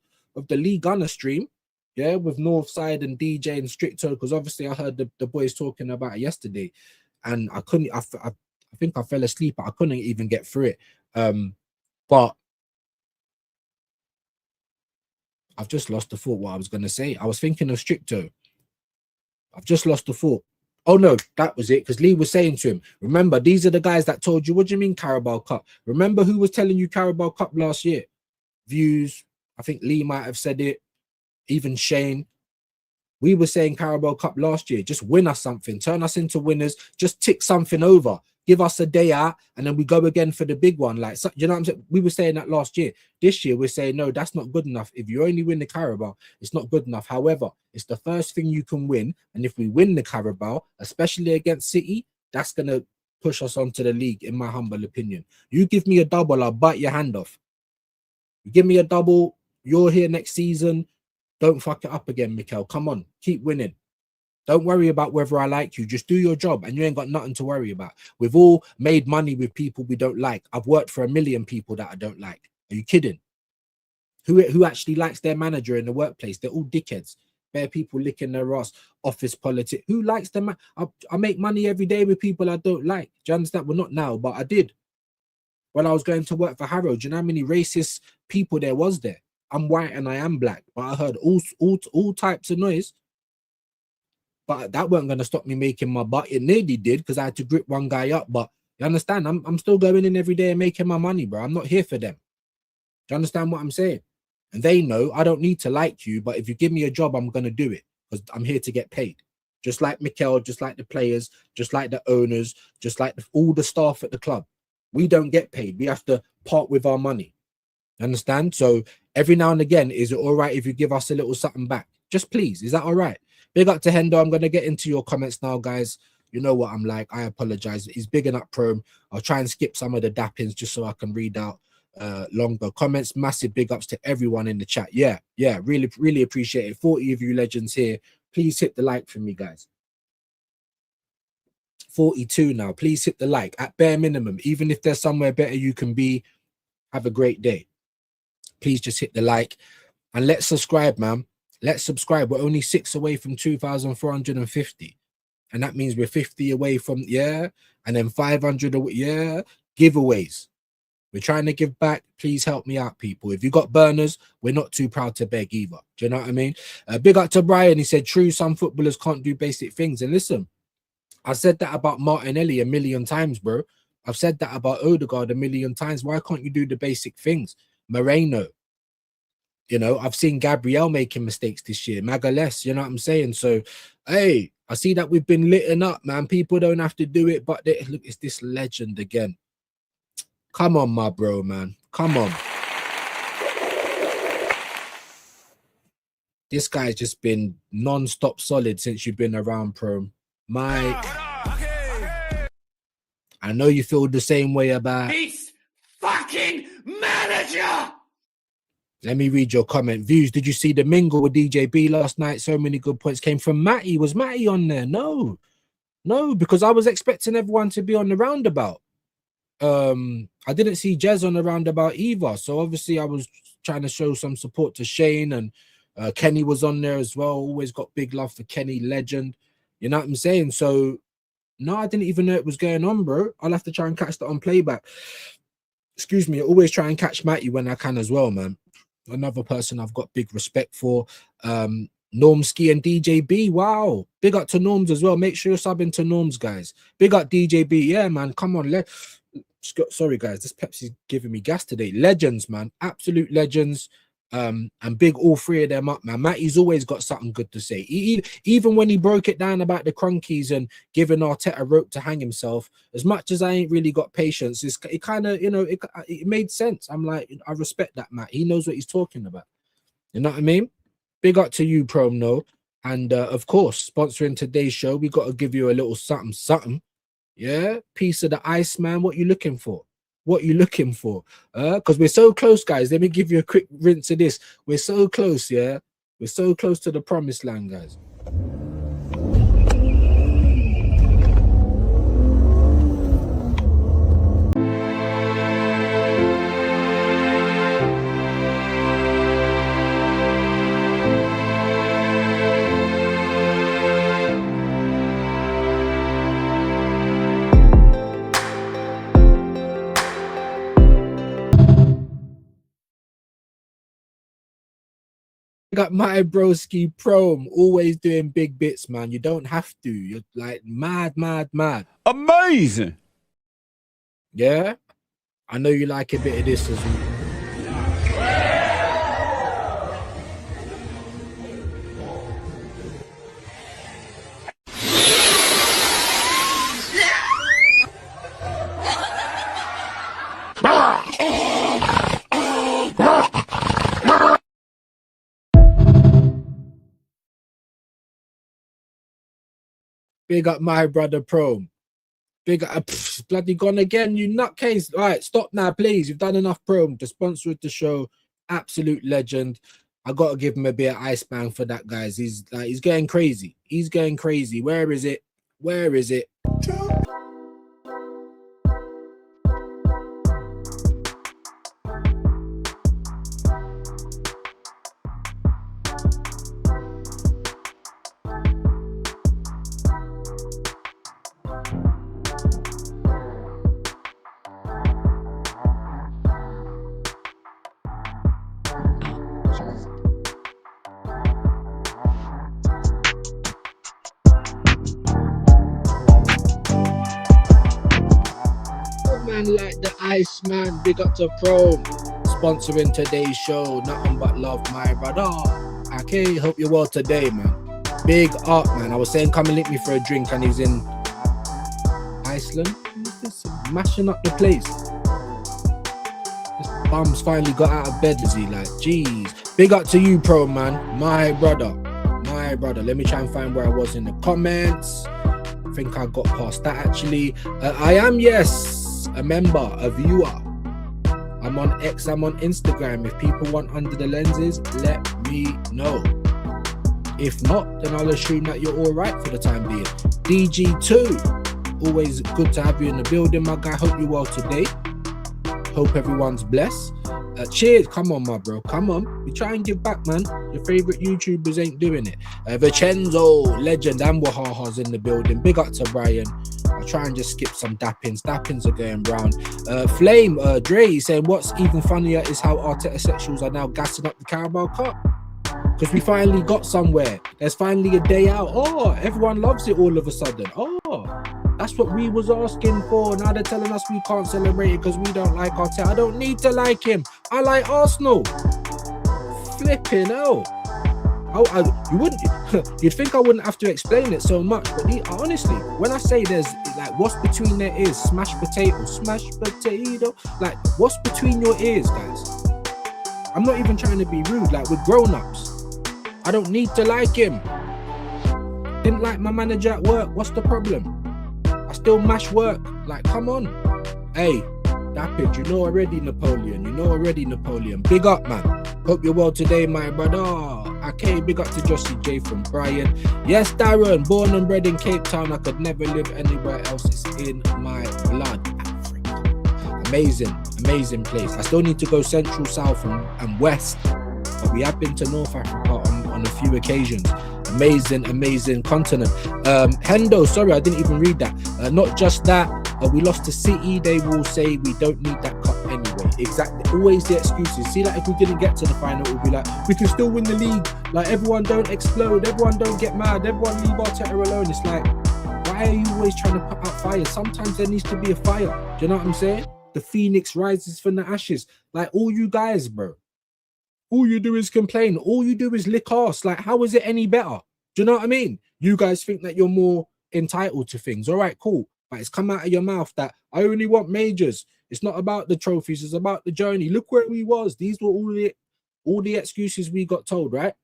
Lee Gunner stream, yeah, with Northside and DJ and Stricto, because obviously I heard the boys talking about it yesterday, and I couldn't. I think I fell asleep. I couldn't even get through it. But I've just lost the thought what I was going to say. I was thinking of Stricto. I've just lost the thought. Oh, no, that was it. Because Lee was saying to him, remember, these are the guys that told you, what do you mean Carabao Cup? Remember who was telling you Carabao Cup last year? Views. I think Lee might have said it. Even Shane. We were saying Carabao Cup last year. Just win us something. Turn us into winners. Just tick something over. Give us a day out, and then we go again for the big one. Like, so, you know what I'm saying? We were saying that last year. This year, we're saying, no, that's not good enough. If you only win the Carabao, it's not good enough. However, it's the first thing you can win. And if we win the Carabao, especially against City, that's going to push us onto the league, in my humble opinion. You give me a double, I'll bite your hand off. You give me a double, you're here next season. Don't fuck it up again, Mikel. Come on, keep winning. Don't worry about whether I like you. Just do your job and you ain't got nothing to worry about. We've all made money with people we don't like. I've worked for 1 million people that I don't like. Are you kidding? Who actually likes their manager in the workplace? They're all dickheads. Bare people licking their ass, office politics. Who likes them? I make money every day with people I don't like. Do you understand? Well, not now, but I did. When I was going to work for Harrow, do you know how many racist people there was there? I'm white and I am black, but I heard all types of noise. But that weren't going to stop me making my butt. It nearly did because I had to grip one guy up. But you understand? I'm still going in every day and making my money, bro. I'm not here for them. Do you understand what I'm saying? And they know I don't need to like you, but if you give me a job, I'm going to do it because I'm here to get paid. Just like Mikel, just like the players, just like the owners, just like all the staff at the club. We don't get paid. We have to part with our money. Understand? So every now and again, is it all right if you give us a little something back? Just please. Is that all right? Big up to Hendo. I'm going to get into your comments now, guys. You know what I'm like. I apologize. He's bigging up Prom. I'll try and skip some of the dappings just so I can read out longer comments. Massive big ups to everyone in the chat. Yeah, really appreciate it. 40 of you legends here. Please hit the like for me, guys. 42 now. Please hit the like at bare minimum. Even if there's somewhere better you can be, have a great day. Please just hit the like and let's subscribe, man. Let's subscribe. We're only 6 away from 2,450. And that means we're 50 away from, and then 500 away, giveaways. We're trying to give back. Please help me out, people. If you got burners, we're not too proud to beg either. Do you know what I mean? Big up to Brian. He said, true, some footballers can't do basic things. And listen, I said that about Martinelli 1 million times, bro. I've said that about Odegaard 1 million times. Why can't you do the basic things? Moreno. You know, I've seen Gabriel making mistakes this year. Magalhaes, you know what I'm saying? So, hey, I see that we've been litting up, man. People don't have to do it, but look, it's this legend again. Come on, my bro, man. Come on. This guy's just been non-stop solid since you've been around, Pro. I know you feel the same way about... Peace fucking manager! Let me read your comment. Views, did you see the mingle with DJB last night? So many good points came from Matty. Was Matty on there? No, because I was expecting everyone to be on the roundabout. I didn't see Jez on the roundabout either. So obviously I was trying to show some support to Shane, and Kenny was on there as well. Always got big love for Kenny, legend. You know what I'm saying? So no, I didn't even know it was going on, bro. I'll have to try and catch that on playback. Excuse me. I always try and catch Matty when I can as well, man. Another person I've got big respect for. Normski and DJB. Wow. Big up to Norms as well. Make sure you're subbing to Norms, guys. Big up DJB. Yeah, man. Come on. Sorry, guys. This Pepsi's giving me gas today. Legends, man. Absolute legends. And big all three of them up, man. Matty's always got something good to say. Even when he broke it down about the Cronkies and giving Arteta a rope to hang himself, as much as I ain't really got patience, it kind of, you know, it made sense. I'm like, I respect that, Matt. He knows what he's talking about. You know what I mean? Big up to you, Promo. And of course, sponsoring today's show, we got to give you a little something. Yeah, piece of the ice, man. What you looking for? What you looking for? Because we're so close, guys. Let me give you a quick rinse of this. We're so close, yeah. We're so close to the promised land, guys. Got my broski Prom, always doing big bits, man. You don't have to. You're like mad. Amazing. Yeah, I know you like a bit of this as well. Big up my brother Prom. Big up, bloody gone again, you nutcase. All right, stop now, please. You've done enough, Prom. The sponsor of the show, absolute legend. I gotta give him a bit of ice bang for that, guys. He's getting crazy. He's getting crazy. Where is it? Where is it? Man like the Iceman, big up to Pro, sponsoring today's show. Nothing but love, my brother. Okay, hope you're well today, man. Big up, man. I was saying, come and link me for a drink, and he's in Iceland. This mashing up the place. This bum's finally got out of bed. Is he like, geez? Big up to you, Pro, man. My brother. My brother. Let me try and find where I was in the comments. I think I got past that actually. I am, yes, a member, a viewer. I'm on X, I'm on Instagram. If people want Under the Lenses, let me know. If not, then I'll assume that you're all right for the time being. DG2, always good to have you in the building, my guy. Hope you're well today. Hope everyone's blessed. Cheers. Come on, my bro. Come on. We try and give back, man. Your favorite YouTubers ain't doing it. Vincenzo, legend, and Wahaha's in the building. Big up to Brian. I'll try and just skip some dappings. Dappings are going round. Flame, Dre saying what's even funnier is how Arteta sexuals are now gassing up the Carabao Cup. Because we finally got somewhere. There's finally a day out. Oh, everyone loves it all of a sudden. Oh, that's what we was asking for. Now they're telling us we can't celebrate it because we don't like Arteta. I don't need to like him. I like Arsenal. Flipping hell. You wouldn't. You'd think I wouldn't have to explain it so much, but honestly, when I say there's like what's between their ears, smashed potato, like what's between your ears, guys? I'm not even trying to be rude. Like we're grown-ups. I don't need to like him. Didn't like my manager at work. What's the problem? I still mash work. Like, come on. Hey, that pitch, you know already, Napoleon. You know already, Napoleon. Big up, man. Hope you're well today, my brother. Okay, big up to Jossie J from Brian. Yes, Darren, born and bred in Cape Town. I could never live anywhere else. It's in my blood. Africa. Amazing, amazing place. I still need to go central, south, and west. But we have been to North Africa on a few occasions. Amazing continent. Hendo, sorry, I didn't even read that. Not just that, we lost to City. They will say we don't need that cup anyway. Exactly. Always the excuses. See that if we didn't get to the final, it would be like, we can still win the league. Like, everyone don't explode. Everyone don't get mad. Everyone leave Arteta alone. It's like, why are you always trying to put out fires? Sometimes there needs to be a fire. Do you know what I'm saying? The phoenix rises from the ashes. Like, all you guys, bro. All you do is complain. All you do is lick arse. Like, how is it any better? Do you know what I mean? You guys think that you're more entitled to things. All right, cool. But it's come out of your mouth that I only want majors. It's not about the trophies. It's about the journey. Look where we was. These were all the excuses we got told, right?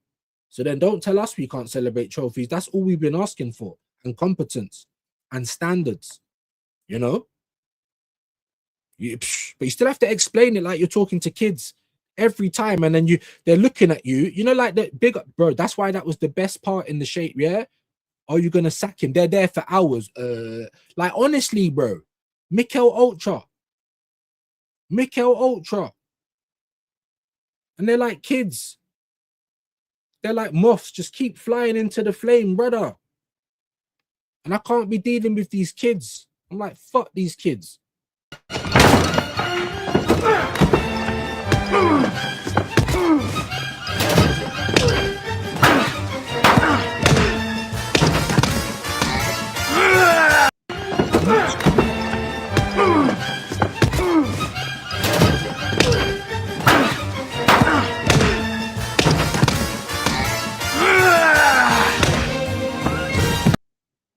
So then don't tell us we can't celebrate trophies. That's all we've been asking for. And competence and standards, you know? But you still have to explain it like you're talking to kids every time, and then they're looking at you, like the big up, bro. That's why that was the best part in the shape. Yeah, are you gonna sack him? They're there for hours. Like honestly, bro, Mikel Ultra, and they're like kids. They're like moths, just keep flying into the flame, brother. And I can't be dealing with these kids. I'm like, fuck these kids.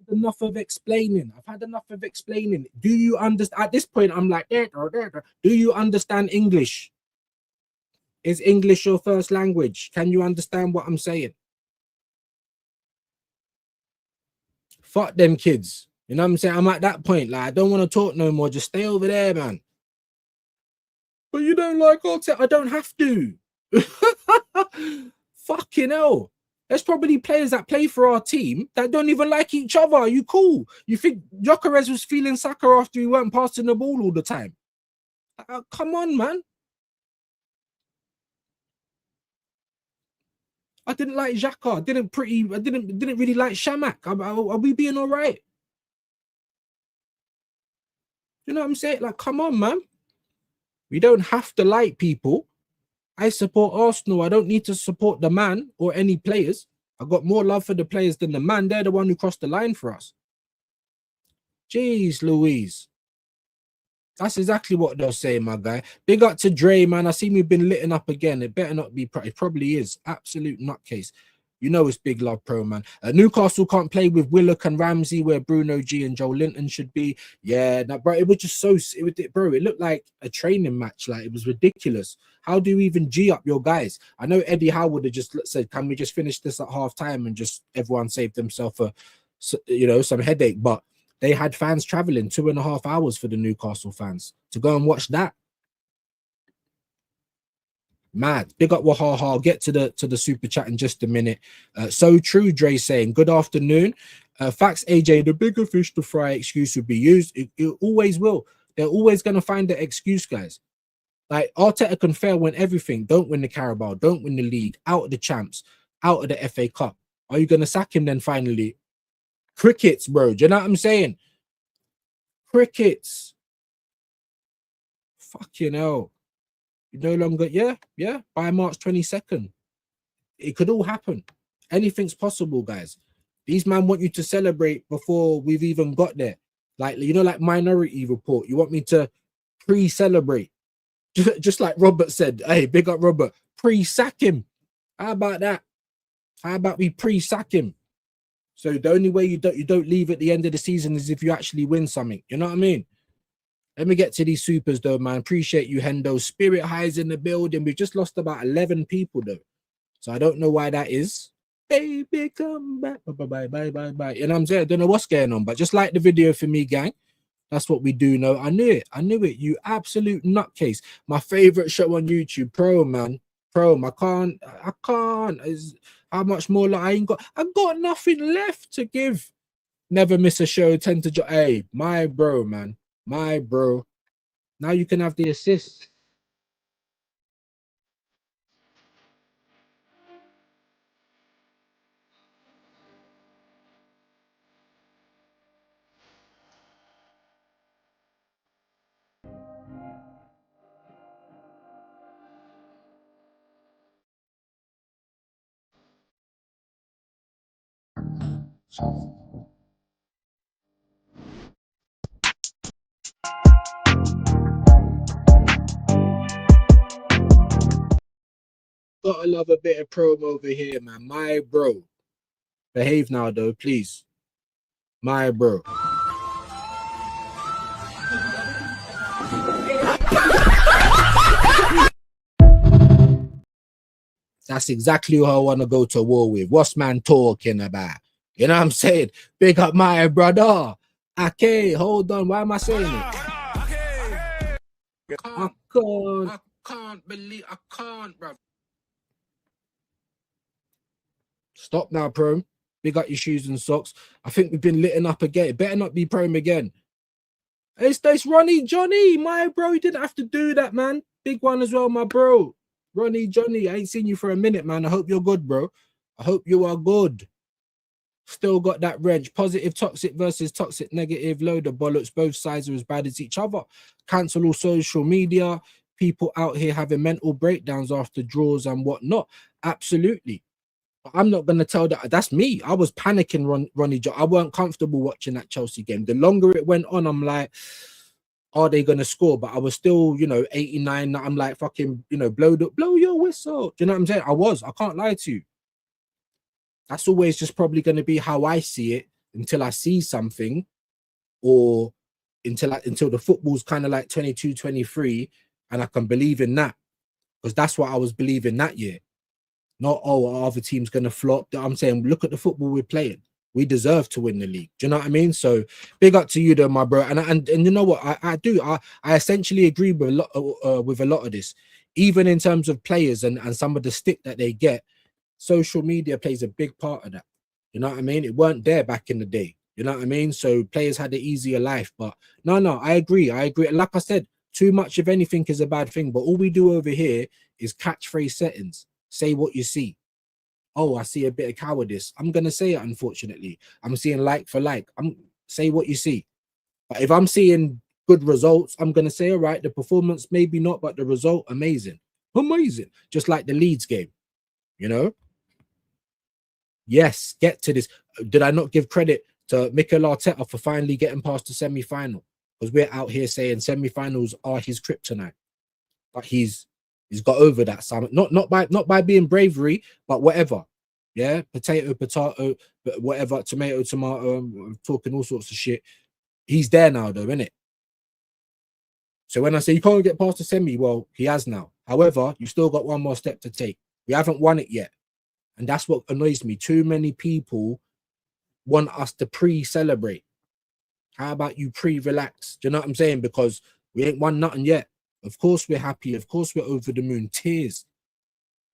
Enough of explaining. I've had enough of explaining. Do you understand? At this point, I'm like, do you understand English? Is English your first language? Can you understand what I'm saying? Fuck them kids. You know what I'm saying? I'm at that point. Like, I don't want to talk no more. Just stay over there, man. But you don't like Arteta. I don't have to. Fucking hell. There's probably players that play for our team that don't even like each other. Are you cool? You think Gyökeres was feeling Saka after he weren't passing the ball all the time? Come on, man. I didn't like Xhaka. I didn't really like Shamak. Are we being all right? You know what I'm saying? Like, come on, man. We don't have to like people. I support Arsenal. I don't need to support the man or any players. I got more love for the players than the man. They're the one who crossed the line for us. Jeez Louise. That's exactly what they'll say, my guy. Big up to Dre, man. I see me been litting up again. It better not be. It probably is. Absolute nutcase. You know it's Big Love Pro, man. Newcastle can't play with Willock and Ramsey where Bruno G and Joe Linton should be. Yeah, no, bro, it was just so... Bro, it looked like a training match. Like, it was ridiculous. How do you even G up your guys? I know Eddie Howe would have just said, can we just finish this at half time and just everyone saved themselves some headache? But they had fans traveling 2.5 hours for the Newcastle fans to go and watch that. Mad. Big up Wahaha. I'll get to the super chat in just a minute. So true, Dre saying, good afternoon. Facts, AJ, the bigger fish to fry excuse will be used. It always will. They're always going to find the excuse, guys. Like, Arteta can fail win everything. Don't win the Carabao. Don't win the league. Out of the champs. Out of the FA Cup. Are you going to sack him then finally? Crickets, bro. Do you know what I'm saying? Crickets. Fucking hell. You no longer, yeah, by March 22nd. It could all happen. Anything's possible, guys. These men want you to celebrate before we've even got there. Like, you know, like Minority Report. You want me to pre-celebrate. Just like Robert said, hey, big up Robert, pre-sack him. How about that? How about we pre-sack him? So the only way you don't leave at the end of the season is if you actually win something. You know what I mean? Let me get to these supers though, man. Appreciate you, Hendo. Spirit Highs in the building. We've just lost about 11 people though. So I don't know why that is. Baby, come back. Bye. You know what I'm saying? I don't know what's going on, but just like the video for me, gang. That's what we do know. I knew it. You absolute nutcase. My favorite show on YouTube, Pro, man. Pro, I can't. How much more? I've got nothing left to give. Never miss a show. Hey, my bro, man. My bro. Now you can have the assist. Gotta love a bit of promo over here, man. My bro. Behave now, though, please. My bro. That's exactly who I want to go to war with. What's man talking about? You know what I'm saying? Big up my brother. Okay, hold on. Why am I saying it? I can't, bro. Stop now, Pro. Big up your shoes and socks. I think we've been litting up again. It better not be Prome again. It's Ronnie Johnny, my bro. You didn't have to do that, man. Big one as well, my bro. Ronnie Johnny, I ain't seen you for a minute, man. I hope you're good, bro. I hope you are good. Still got that wrench. Positive toxic versus toxic negative. Load of bollocks. Both sides are as bad as each other. Cancel all social media. People out here having mental breakdowns after draws and whatnot. Absolutely. I'm not going to tell that. That's me. I was panicking, Ronnie. I weren't comfortable watching that Chelsea game. The longer it went on, I'm like, are they going to score? But I was still, 89. I'm like, fucking, blow your whistle. Do you know what I'm saying? I can't lie to you. That's always just probably going to be how I see it until I see something, or until the football's kind of like 22, 23, and I can believe in that, because that's what I was believing that year. Not, oh, our other team's going to flop. I'm saying, look at the football we're playing. We deserve to win the league. Do you know what I mean? So big up to you, though, my bro. And you know what? I essentially agree with a lot of this, even in terms of players and some of the stick that they get. Social media plays a big part of that. You know what I mean? It weren't there back in the day. You know what I mean? So players had an easier life. But no, I agree. Like I said, too much of anything is a bad thing. But all we do over here is catchphrase settings. Say what you see. Oh, I see a bit of cowardice. I'm gonna say it, unfortunately. I'm seeing like for like. I'm say what you see. But if I'm seeing good results, I'm gonna say, all right, the performance maybe not, but the result amazing. Amazing. Just like the Leeds game, you know. Yes, get to this. Did I not give credit to Mikel Arteta for finally getting past the semi-final? Because we're out here saying semi-finals are his kryptonite. But he's got over that, Simon. Not by being bravery, but whatever. Yeah, potato, but whatever, tomato, tomato. I'm talking all sorts of shit. He's there now, though, isn't it? So when I say you can't get past the semi, well, he has now. However, you still got one more step to take. We haven't won it yet, and that's what annoys me. Too many people want us to pre-celebrate. How about you pre-relax? Do you know what I'm saying? Because we ain't won nothing yet. Of course we're happy. Of course we're over the moon. Tears.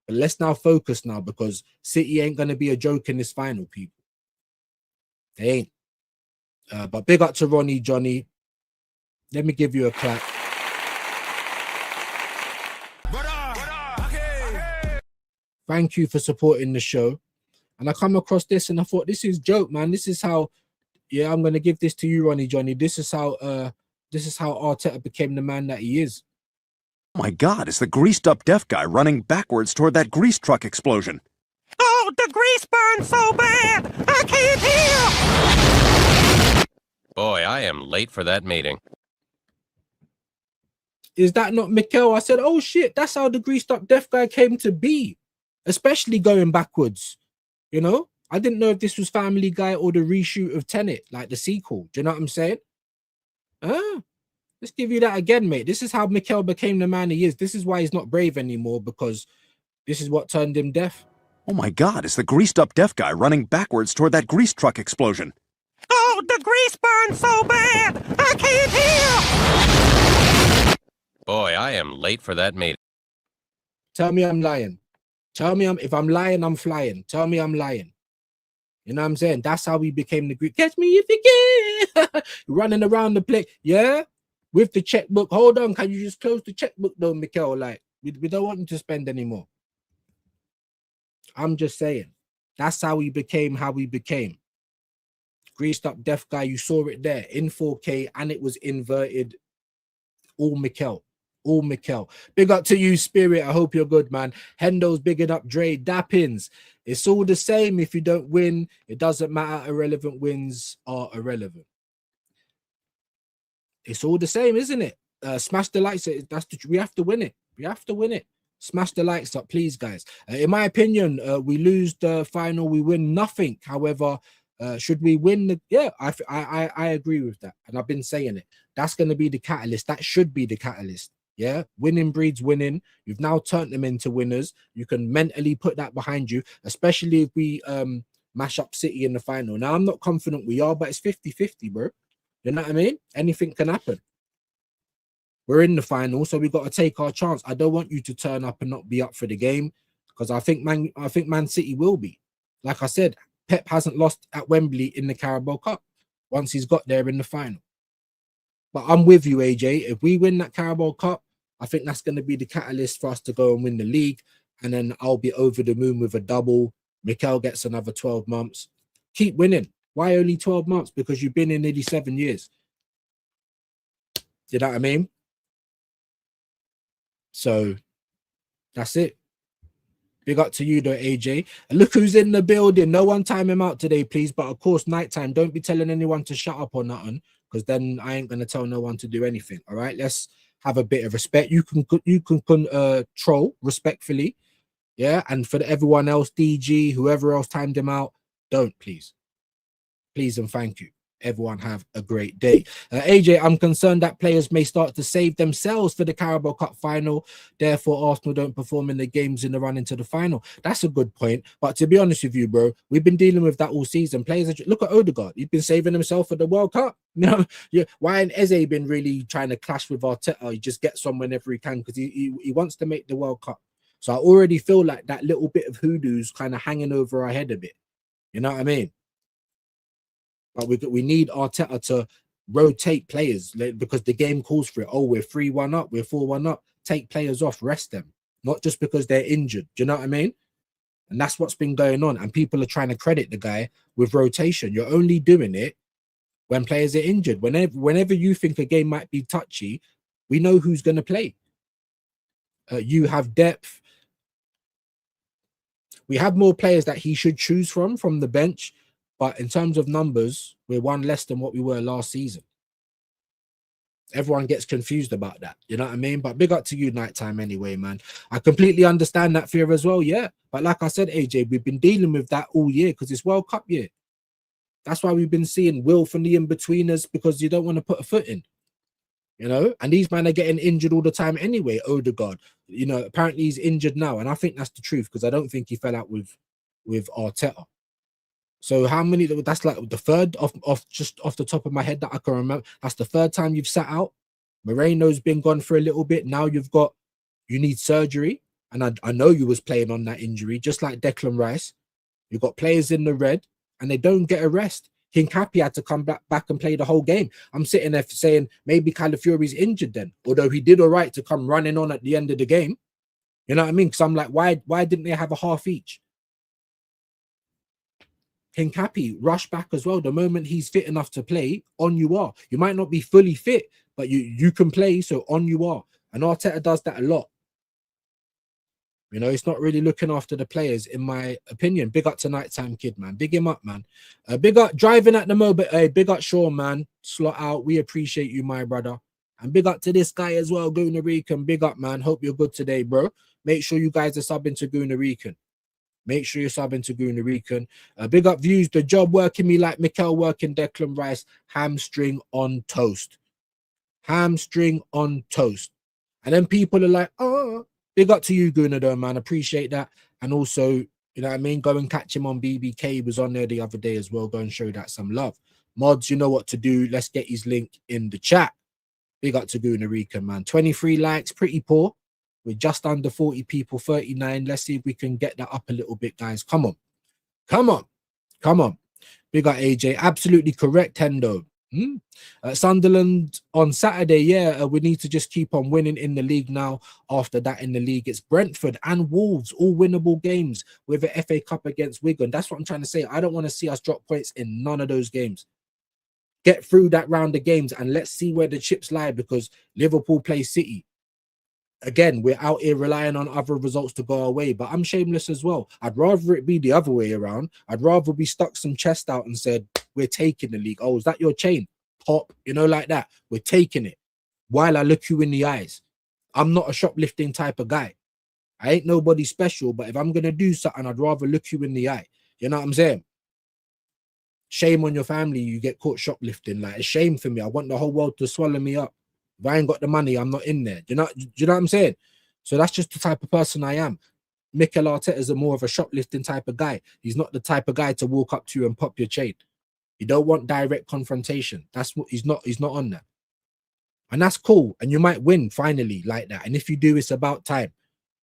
But let's now focus now, because City ain't going to be a joke in this final, people. They ain't. But big up to Ronnie, Johnny. Let me give you a clap. Thank you for supporting the show. And I come across this and I thought, this is joke, man. This is how, yeah, I'm going to give this to you, Ronnie, Johnny. This is how Arteta became the man that he is. Oh my God, it's the greased up deaf guy running backwards toward that grease truck explosion. Oh, the grease burns so bad! I can't hear! Boy, I am late for that meeting. Is that not Mikel? I said, oh shit, that's how the greased up deaf guy came to be. Especially going backwards. You know? I didn't know if this was Family Guy or the reshoot of Tenet, like the sequel. Do you know what I'm saying? Let's give you that again, mate. This is how Mikel became the man he is. This is why he's not brave anymore, because this is what turned him deaf. Oh my God, it's the greased up deaf guy running backwards toward that grease truck explosion. Oh, the grease burns so bad! I can't hear! Boy, I am late for that meeting. Tell me I'm lying. Tell me if I'm lying, I'm flying. Tell me I'm lying. You know what I'm saying? That's how we became the Greek. Catch me if you can. Running around the place. Yeah? With the checkbook. Hold on. Can you just close the checkbook though, Mikel? Like, we don't want him to spend anymore. I'm just saying. That's how we became how we became. Greased up deaf guy. You saw it there in 4K and it was inverted. All Mikel. All Mikel. Big up to you, Spirit. I hope you're good, man. Hendo's bigging up Dre. Dappins. It's all the same if you don't win. It doesn't matter. Irrelevant wins are irrelevant. It's all the same, isn't it? Smash the likes. We have to win it. We have to win it. Smash the likes up, please, guys. In my opinion, we lose the final. We win nothing. However, should we win the? Yeah, I agree with that, and I've been saying it. That's going to be the catalyst. That should be the catalyst. Yeah, winning breeds winning. You've now turned them into winners. You can mentally put that behind you, especially if we mash up City in the final. Now, I'm not confident we are, but it's 50-50, bro. You know what I mean? Anything can happen. We're in the final, so we've got to take our chance. I don't want you to turn up and not be up for the game, because I think Man City will be. Like I said, Pep hasn't lost at Wembley in the Carabao Cup once he's got there in the final. But I'm with you, AJ. If we win that Carabao Cup, I think that's going to be the catalyst for us to go and win the league. And then I'll be over the moon with a double. Mikel gets another 12 months. Keep winning. Why only 12 months? Because you've been in nearly 7 years. You know what I mean? So that's it. Big up to you though, AJ. And look who's in the building. No one time him out today, please. But of course, nighttime. Don't be telling anyone to shut up or nothing, because then I ain't gonna tell no one to do anything. All right, let's have a bit of respect. You can troll respectfully, yeah. And for everyone else, DG, whoever else timed him out, don't, please and thank you. Everyone have a great day. AJ, I'm concerned that players may start to save themselves for the Carabao Cup final. Therefore, Arsenal don't perform in the games in the run into the final. That's a good point. But to be honest with you, bro, we've been dealing with that all season. Players, look at Odegaard. He's been saving himself for the World Cup. You know, yeah. Why ain't Eze been really trying to clash with Arteta? He just gets on whenever he can because he wants to make the World Cup. So I already feel like that little bit of hoodoo's kind of hanging over our head a bit. You know what I mean? But we need Arteta to rotate players because the game calls for it. Oh, we're 3-1 up, we're 4-1 up. Take players off, rest them. Not just because they're injured. Do you know what I mean? And that's what's been going on. And people are trying to credit the guy with rotation. You're only doing it when players are injured. Whenever you think a game might be touchy, we know who's going to play. You have depth. We have more players that he should choose from the bench. But in terms of numbers, we're one less than what we were last season. Everyone gets confused about that. You know what I mean? But big up to you, Nighttime, anyway, man. I completely understand that fear as well, yeah. But like I said, AJ, we've been dealing with that all year because it's World Cup year. That's why we've been seeing Will from the in-betweeners because you don't want to put a foot in. You know? And these men are getting injured all the time anyway, Odegaard. You know, apparently he's injured now. And I think that's the truth because I don't think he fell out with Arteta. So how many? That's like the third just off the top of my head that I can remember. That's the third time you've sat out. Moreno's been gone for a little bit. Now you need surgery, and I know you was playing on that injury, just like Declan Rice. You've got players in the red, and they don't get a rest. Hincapie had to come back and play the whole game. I'm sitting there saying maybe Calafiori's injured then, although he did all right to come running on at the end of the game. You know what I mean? Because I'm like, why didn't they have a half each? Hincapie, rush back as well. The moment he's fit enough to play, on you are. You might not be fully fit, but you can play, so on you are. And Arteta does that a lot. You know, it's not really looking after the players, in my opinion. Big up to Nighttime Kid, man. Big him up, man. Big up driving at the moment. Big up Sean, man. Slot out. We appreciate you, my brother. And big up to this guy as well, Guna Rican. Big up, man. Hope you're good today, bro. Make sure you guys are subbing to Guna Rican. Make sure you're subbing to Guna Rican. Big up Views. The job working me like Mikel working Declan Rice. Hamstring on toast. Hamstring on toast. And then people are like, oh, big up to you, Guna, though, man. Appreciate that. And also, you know what I mean? Go and catch him on BBK. He was on there the other day as well. Go and show that some love. Mods, you know what to do. Let's get his link in the chat. Big up to Guna Rican, man. 23 likes, pretty poor. We're just under 40 people, 39. Let's see if we can get that up a little bit, guys. Come on. Come on. Come on. Big up AJ. Absolutely correct, Hendo. Sunderland on Saturday, yeah. We need to just keep on winning in the league now. After that in the league, it's Brentford and Wolves, all winnable games with an FA Cup against Wigan. That's what I'm trying to say. I don't want to see us drop points in none of those games. Get through that round of games and let's see where the chips lie because Liverpool play City. Again, we're out here relying on other results to go away, but I'm shameless as well. I'd rather it be the other way around. I'd rather we stuck some chest out and said, we're taking the league. Oh, is that your chain? Pop, you know, like that. We're taking it while I look you in the eyes. I'm not a shoplifting type of guy. I ain't nobody special, but if I'm going to do something, I'd rather look you in the eye. You know what I'm saying? Shame on your family. You get caught shoplifting. Like, it's shame for me. I want the whole world to swallow me up. If I ain't got the money, I'm not in there. Do you know what I'm saying? So that's just the type of person I am. Mikel Arteta is more of a shoplifting type of guy. He's not the type of guy to walk up to you and pop your chain. You don't want direct confrontation. That's what he's not on that. And that's cool. And you might win finally like that. And if you do, it's about time.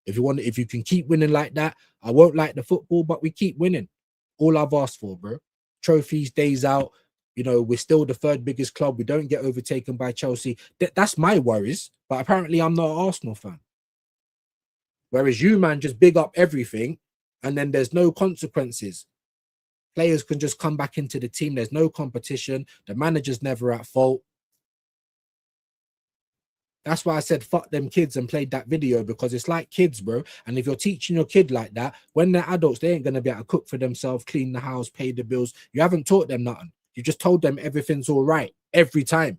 If you can keep winning like that, I won't like the football, but we keep winning. All I've asked for, bro. Trophies, days out. You know, we're still the third biggest club. We don't get overtaken by Chelsea. That's my worries. But apparently I'm not an Arsenal fan. Whereas you, man, just big up everything. And then there's no consequences. Players can just come back into the team. There's no competition. The manager's never at fault. That's why I said, fuck them kids and played that video because it's like kids, bro. And if you're teaching your kid like that, when they're adults, they ain't going to be able to cook for themselves, clean the house, pay the bills. You haven't taught them nothing. You just told them everything's all right every time.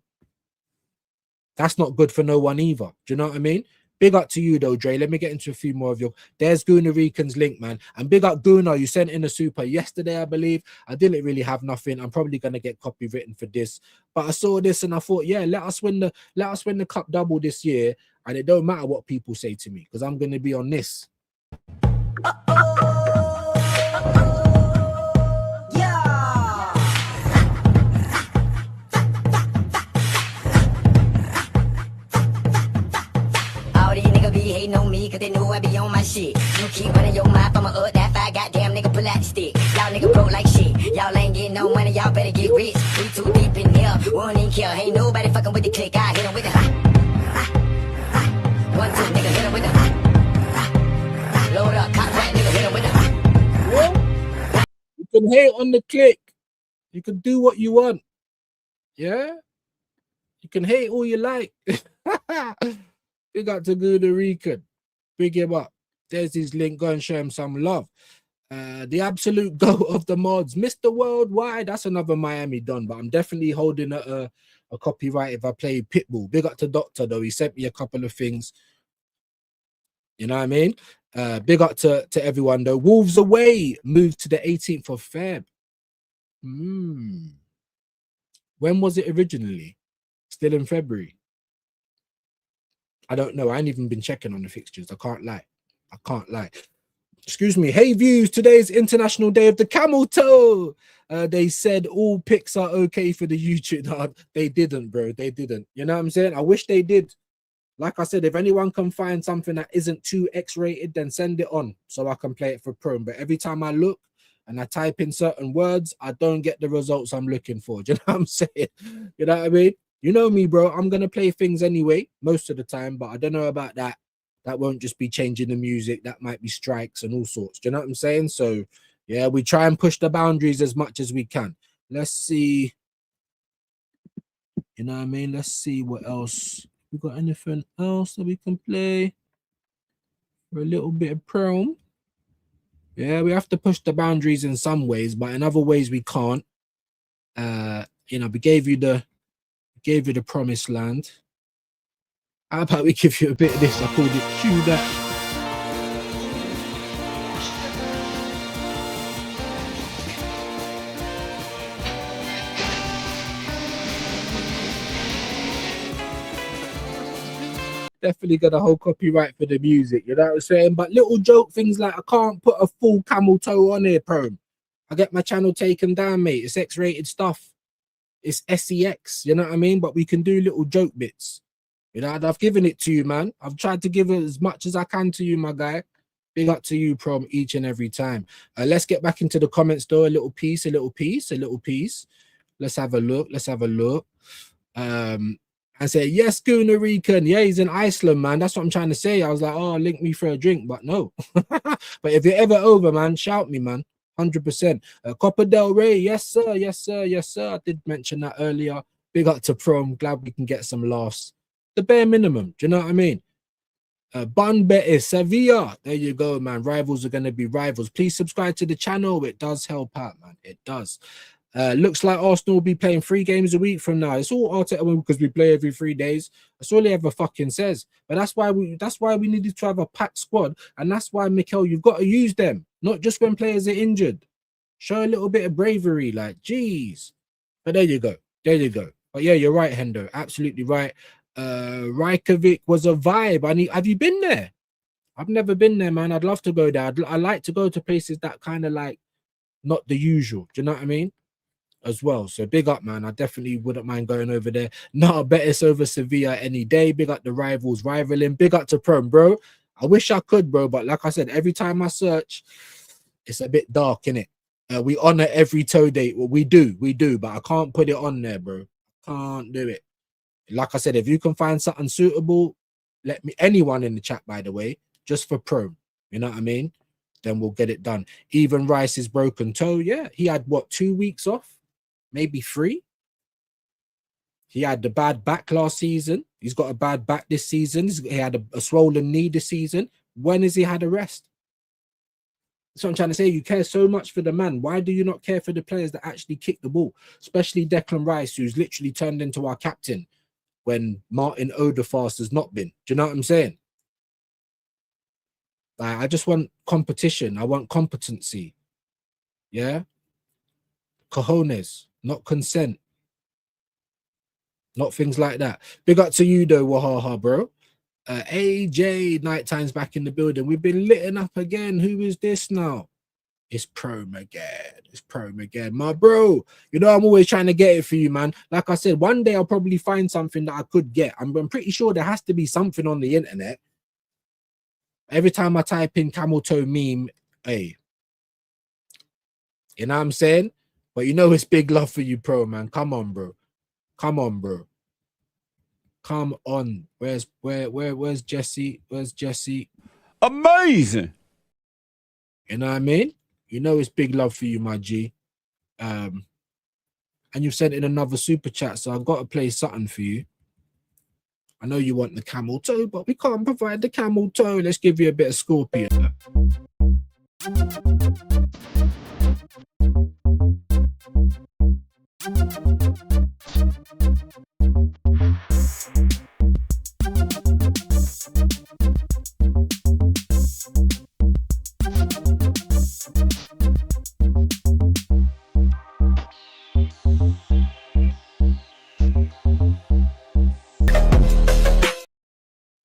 That's not good for no one either. Do you know what I mean? Big up to you though, Dre. Let me get into a few more of your. There's Guna Rican's link, man. And big up Guna. You sent in a super yesterday, I believe. I didn't really have nothing. I'm probably gonna get copywritten for this, but I saw this and I thought, yeah, let us win the cup double this year, and it don't matter what people say to me because I'm gonna be on this. Hating on me cause they know I be on my shit. You keep running your mouth, I'ma up that fire, goddamn nigga, pull out the stick. Y'all nigga broke like shit. Y'all ain't getting no money, y'all better get rich. We too deep in here, we don't even care. Ain't nobody fucking with the click. I hit him with the 1, 2, nigga, hit him with the load up, cock that nigga, hit him with the You can hate on the click. You can do what you want. Yeah? You can hate all you like. Big up to Guna Rican. Big him up. There's his link. Go and show him some love. The absolute goat of the mods, Mr. Worldwide. That's another Miami Don, but I'm definitely holding a copyright if I play Pitbull. Big up to Doctor though. He sent me a couple of things. You know what I mean? Big up to everyone though. Wolves away moved to the 18th of Feb. When was it originally? Still in February. I don't know. I ain't even been checking on the fixtures. I can't lie. Excuse me. Hey views, today's International Day of the Camel Toe. They said all pics are okay for the YouTube. No, they didn't, bro. They didn't. You know what I'm saying? I wish they did. Like I said, if anyone can find something that isn't too X-rated, then send it on so I can play it for Chrome. But every time I look and I type in certain words, I don't get the results I'm looking for. Do you know what I'm saying? You know what I mean? You know me, bro. I'm going to play things anyway, most of the time, but I don't know about that. That won't just be changing the music. That might be strikes and all sorts. Do you know what I'm saying? So, yeah, we try and push the boundaries as much as we can. Let's see. You know what I mean? Let's see what else. We got anything else that we can play? For a little bit of Chrome. Yeah, we have to push the boundaries in some ways, but in other ways we can't. You know, we gave you the promised land. How about we give you a bit of this? I called it Chew That. Definitely got a whole copyright for the music, you know what I'm saying? But little joke things like I can't put a full camel toe on here, Prom. I get my channel taken down, mate. It's X-rated stuff. It's SEX, you know what I mean? But we can do little joke bits. You know, I've given it to you, man. I've tried to give it as much as I can to you, my guy. Big up to you, Prom, each and every time. Let's get back into the comments, though. A little piece. Let's have a look. I say, yes, Guna Rican. Yeah, he's in Iceland, man. That's what I'm trying to say. I was like, oh, link me for a drink, but no. But if you're ever over, man, shout me, man. 100%. Copper Del Rey, yes, sir. I did mention that earlier. Big up to Prom. Glad we can get some laughs. The bare minimum. Do you know what I mean? Bun Betis, Sevilla. There you go, man. Rivals are going to be rivals. Please subscribe to the channel. It does help out, man. It does. Looks like Arsenal will be playing 3 games a week from now. It's all Arteta because we play every 3 days. That's all he ever fucking says. But that's why we needed to have a packed squad, and that's why, Mikel, you've got to use them, not just when players are injured. Show a little bit of bravery, like, geez. But there you go. But yeah, you're right, Hendo. Absolutely right. Reykjavik was a vibe. Have you been there? I've never been there, man. I'd love to go there. I like to go to places that kind of like not the usual. Do you know what I mean? As well. So big up, man. I definitely wouldn't mind going over there. No, Betis over Sevilla any day. Big up the rivals rivaling. Big up to Prom, bro. I wish I could, bro, but like I said, every time I search, it's a bit dark, innit? We honor every toe date. Well, we do, but I can't put it on there, bro. Can't do it. Like I said, if you can find something suitable, let me, anyone in the chat, by the way, just for Prom. You know what I mean? Then we'll get it done. Even Rice's broken toe, yeah. He had, what, 2 weeks off? Maybe 3. He had the bad back last season. He's got a bad back this season. He had a swollen knee this season. When has he had a rest? That's what I'm trying to say. You care so much for the man. Why do you not care for the players that actually kick the ball? Especially Declan Rice, who's literally turned into our captain when Martin Odegaard has not been. Do you know what I'm saying? Like, I just want competition. I want competency. Yeah? Cojones, not consent. Not things like that. Big up to you though, Wahaha, bro. AJ, Nighttime's back in the building. We've been litting up again. Who is this now? It's Prom again. It's Prom again. My bro, you know I'm always trying to get it for you, man. Like I said, one day I'll probably find something that I could get. I'm pretty sure there has to be something on the internet. Every time I type in camel toe meme, hey. You know what I'm saying? But you know it's big love for you, Pro, man. Come on, bro. Come on, bro. Come on. Where's Jesse? Where's Jesse? Amazing. You know what I mean? You know it's big love for you, my G. And you've sent in another super chat, so I've got to play something for you. I know you want the camel toe, but we can't provide the camel toe. Let's give you a bit of Scorpion.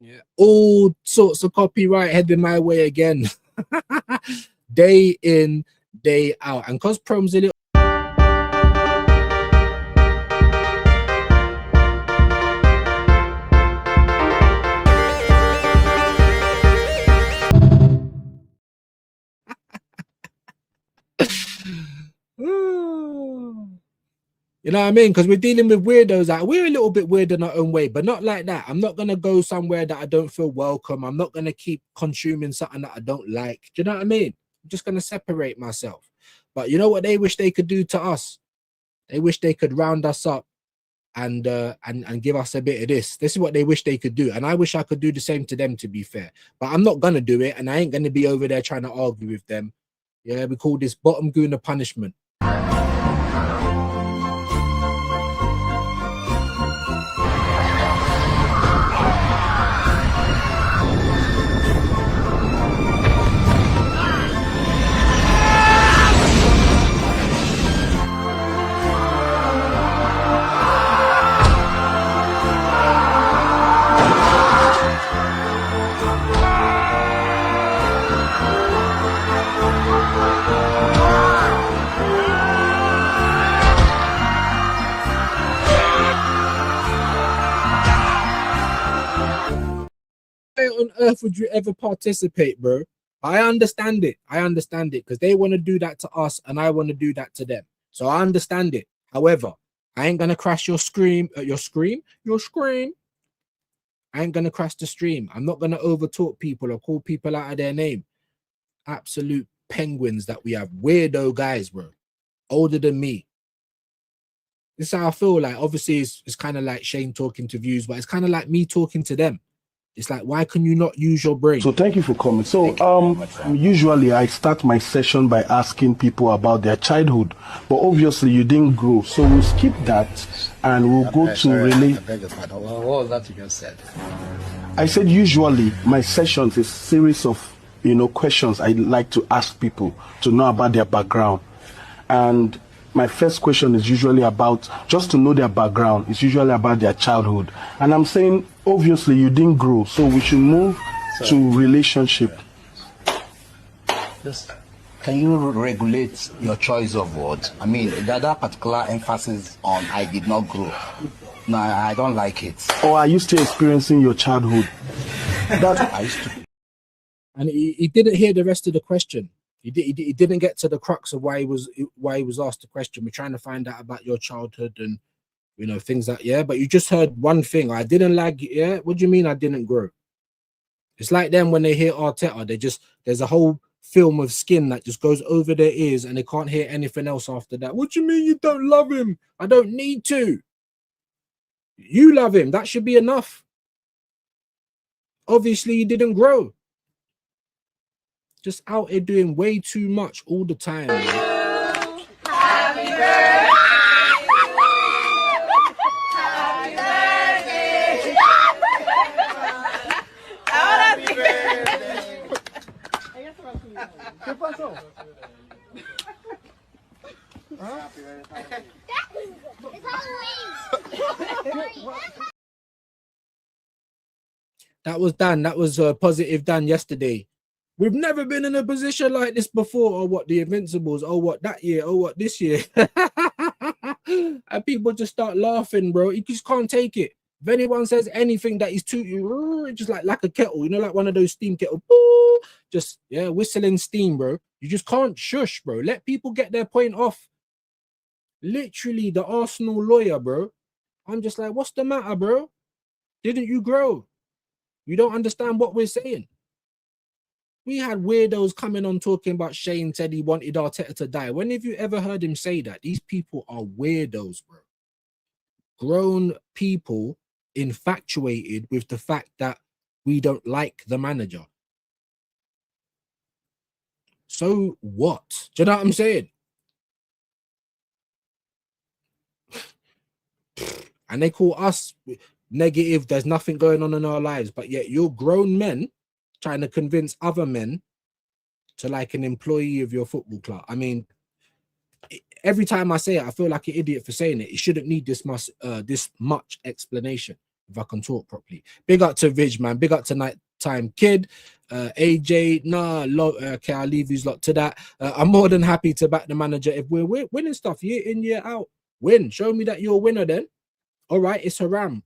Yeah, all sorts of copyright heading my way again. Day in, day out. And because Prom's a little you know what I mean? Because we're dealing with weirdos. Like, we're a little bit weird in our own way, but not like that. I'm not going to go somewhere that I don't feel welcome. I'm not going to keep consuming something that I don't like. Do you know what I mean? I'm just going to separate myself. But you know what they wish they could do to us? They wish they could round us up and give us a bit of this. This is what they wish they could do. And I wish I could do the same to them, to be fair. But I'm not going to do it. And I ain't going to be over there trying to argue with them. Yeah, we call this bottom gooner punishment. On earth would you ever participate, bro? I understand it. I understand it because they want to do that to us and I want to do that to them. So I understand it. However, I ain't gonna crash your scream. Your scream. I ain't gonna crash the stream. I'm not gonna overtalk people or call people out of their name. Absolute penguins that we have. Weirdo guys, bro. Older than me. This is how I feel. Like, obviously it's kind of like Shane talking to views, but it's kind of like me talking to them. It's like, why can you not use your brain? So thank you for coming. So usually I start my session by asking people about their childhood, but obviously you didn't grow. So we'll skip that and we'll go to relate. What was that you just said? I said usually my sessions is a series of questions I like to ask people to know about their background. And my first question is usually about, just to know their background, it's usually about their childhood. And I'm saying, obviously, you didn't grow, so we should move to relationship. Just, can you regulate your choice of words? I mean, that particular emphasis on I did not grow. No, I don't like it. Or are you still experiencing your childhood? That I used to. And he didn't hear the rest of the question. He didn't get to the crux of why he was asked the question. We're trying to find out about your childhood and things like, yeah. But you just heard one thing. I didn't like, yeah. What do you mean I didn't grow? It's like them when they hear Arteta. There's a whole film of skin that just goes over their ears and they can't hear anything else after that. What do you mean you don't love him? I don't need to. You love him. That should be enough. Obviously, you didn't grow. Just out here doing way too much all the time. Man. Happy birthday! Happy birthday! ¿Qué pasó? That was Dan. That was positive Dan yesterday. We've never been in a position like this before. Or what, the Invincibles? Oh, what, that year? Oh, what, this year? And people just start laughing, bro. You just can't take it. If anyone says anything that is too, just like a kettle, you know, like one of those steam kettles, just, yeah, whistling steam, bro. You just can't shush, bro. Let people get their point off. Literally, the Arsenal lawyer, bro. I'm just like, what's the matter, bro? Didn't you grow? You don't understand what we're saying. We had weirdos coming on talking about Shane said he wanted Arteta to die. When have you ever heard him say that? These people are weirdos, bro. Grown people infatuated with the fact that we don't like the manager. So what? Do you know what I'm saying? And they call us negative. There's nothing going on in our lives, but yet you're grown men trying to convince other men to like an employee of your football club. I mean, every time I say it, I feel like an idiot for saying it. It shouldn't need this much explanation if I can talk properly. Big up to Ridge, man. Big up to Nighttime Kid. AJ, okay, I'll leave you lot to that. I'm more than happy to back the manager if we're winning stuff year in, year out. Win. Show me that you're a winner then. All right, it's Haram.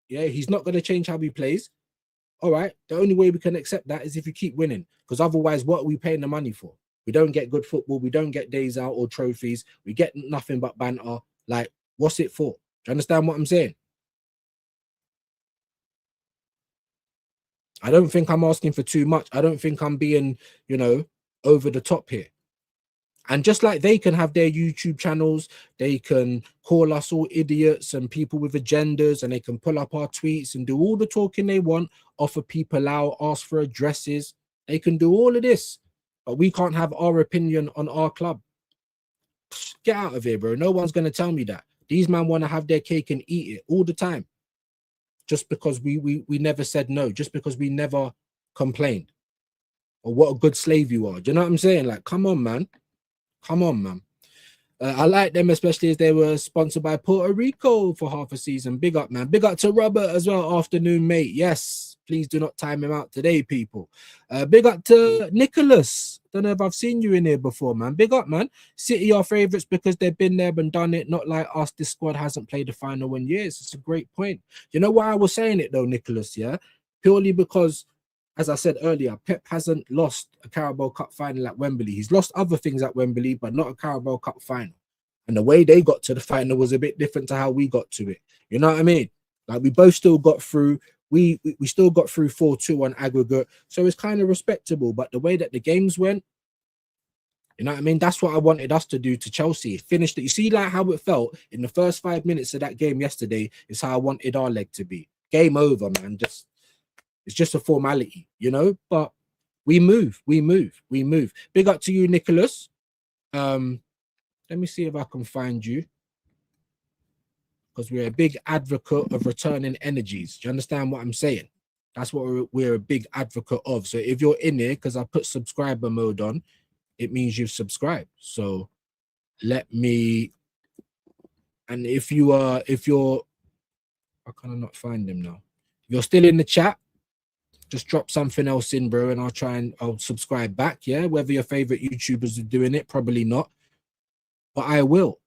Yeah, he's not going to change how he plays. All right, the only way we can accept that is if you keep winning, because otherwise, what are we paying the money for? We don't get good football. We don't get days out or trophies. We get nothing but banter. Like, what's it for? Do you understand what I'm saying? I don't think I'm asking for too much. I don't think I'm being, you know, over the top here. And just like they can have their YouTube channels, they can call us all idiots and people with agendas, and they can pull up our tweets and do all the talking they want, offer people out, ask for addresses. They can do all of this, but we can't have our opinion on our club. Get out of here, bro. No one's going to tell me that. These men want to have their cake and eat it all the time. Just because we never said no, just because we never complained. Or what a good slave you are. Do you know what I'm saying? Like, come on, man. Come on, man. I like them, especially as they were sponsored by Puerto Rico for half a season. Big up, man. Big up to Robert as well. Afternoon, mate. Yes. Please do not time him out today, people. Big up to Nicholas. Don't know if I've seen you in here before, man. Big up, man. City are favourites because they've been there and done it. Not like us. This squad hasn't played the final in years. It's a great point. You know why I was saying it, though, Nicholas? Yeah? Purely because, as I said earlier, Pep hasn't lost a Carabao Cup final at Wembley. He's lost other things at Wembley, but not a Carabao Cup final. And the way they got to the final was a bit different to how we got to it. You know what I mean? Like, we both still got through. We still got through 4-2 on aggregate. So it's kind of respectable. But the way that the games went, you know what I mean? That's what I wanted us to do to Chelsea. Finished it. You see, like, how it felt in the first 5 minutes of that game yesterday is how I wanted our leg to be. Game over, man. It's just a formality, you know, but we move. Big up to you, Nicholas. Let me see if I can find you, because we're a big advocate of returning energies. Do you understand what I'm saying? That's what we're a big advocate of. So if you're in here, because I put subscriber mode on, it means you've subscribed. So let me, and if you're, how can I not find him now? If you're still in the chat, just drop something else in, bro, and I'll subscribe back. Yeah, whether your favorite YouTubers are doing it, probably not, but I will.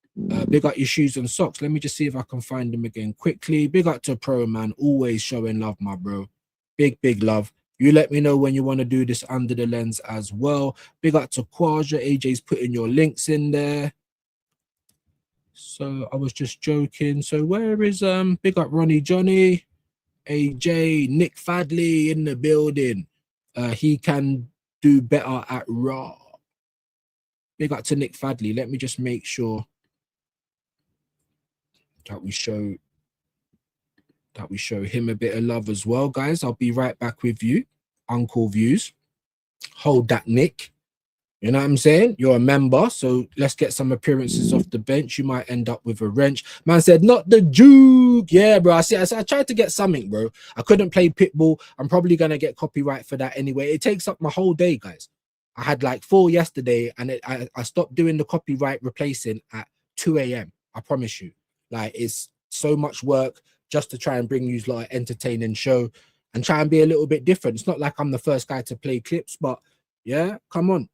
Big up your shoes and socks. Let me just see if I can find them again quickly. Big up to Pro, man. Always showing love, my bro. Big love. You let me know when you want to do this under the lens as well. Big up to Quaja. AJ's putting your links in there. So I was just joking. So where is big up Ronnie Johnny? AJ, Nick Fadley in the building. He can do better at Raw. Big up to Nick Fadley. Let me just make sure that we show him a bit of love as well, guys. I'll be right back with you. Uncle Views. Hold that, Nick. You know what I'm saying? You're a member, so let's get some appearances off the bench. You might end up with a wrench. Man said, not the Juke. Yeah, bro. I tried to get something, bro. I couldn't play Pitbull. I'm probably going to get copyright for that anyway. It takes up my whole day, guys. I had like 4 yesterday, and I stopped doing the copyright replacing at 2 a.m. I promise you. Like, it's so much work just to try and bring you like an entertaining show and try and be a little bit different. It's not like I'm the first guy to play clips, but yeah, come on.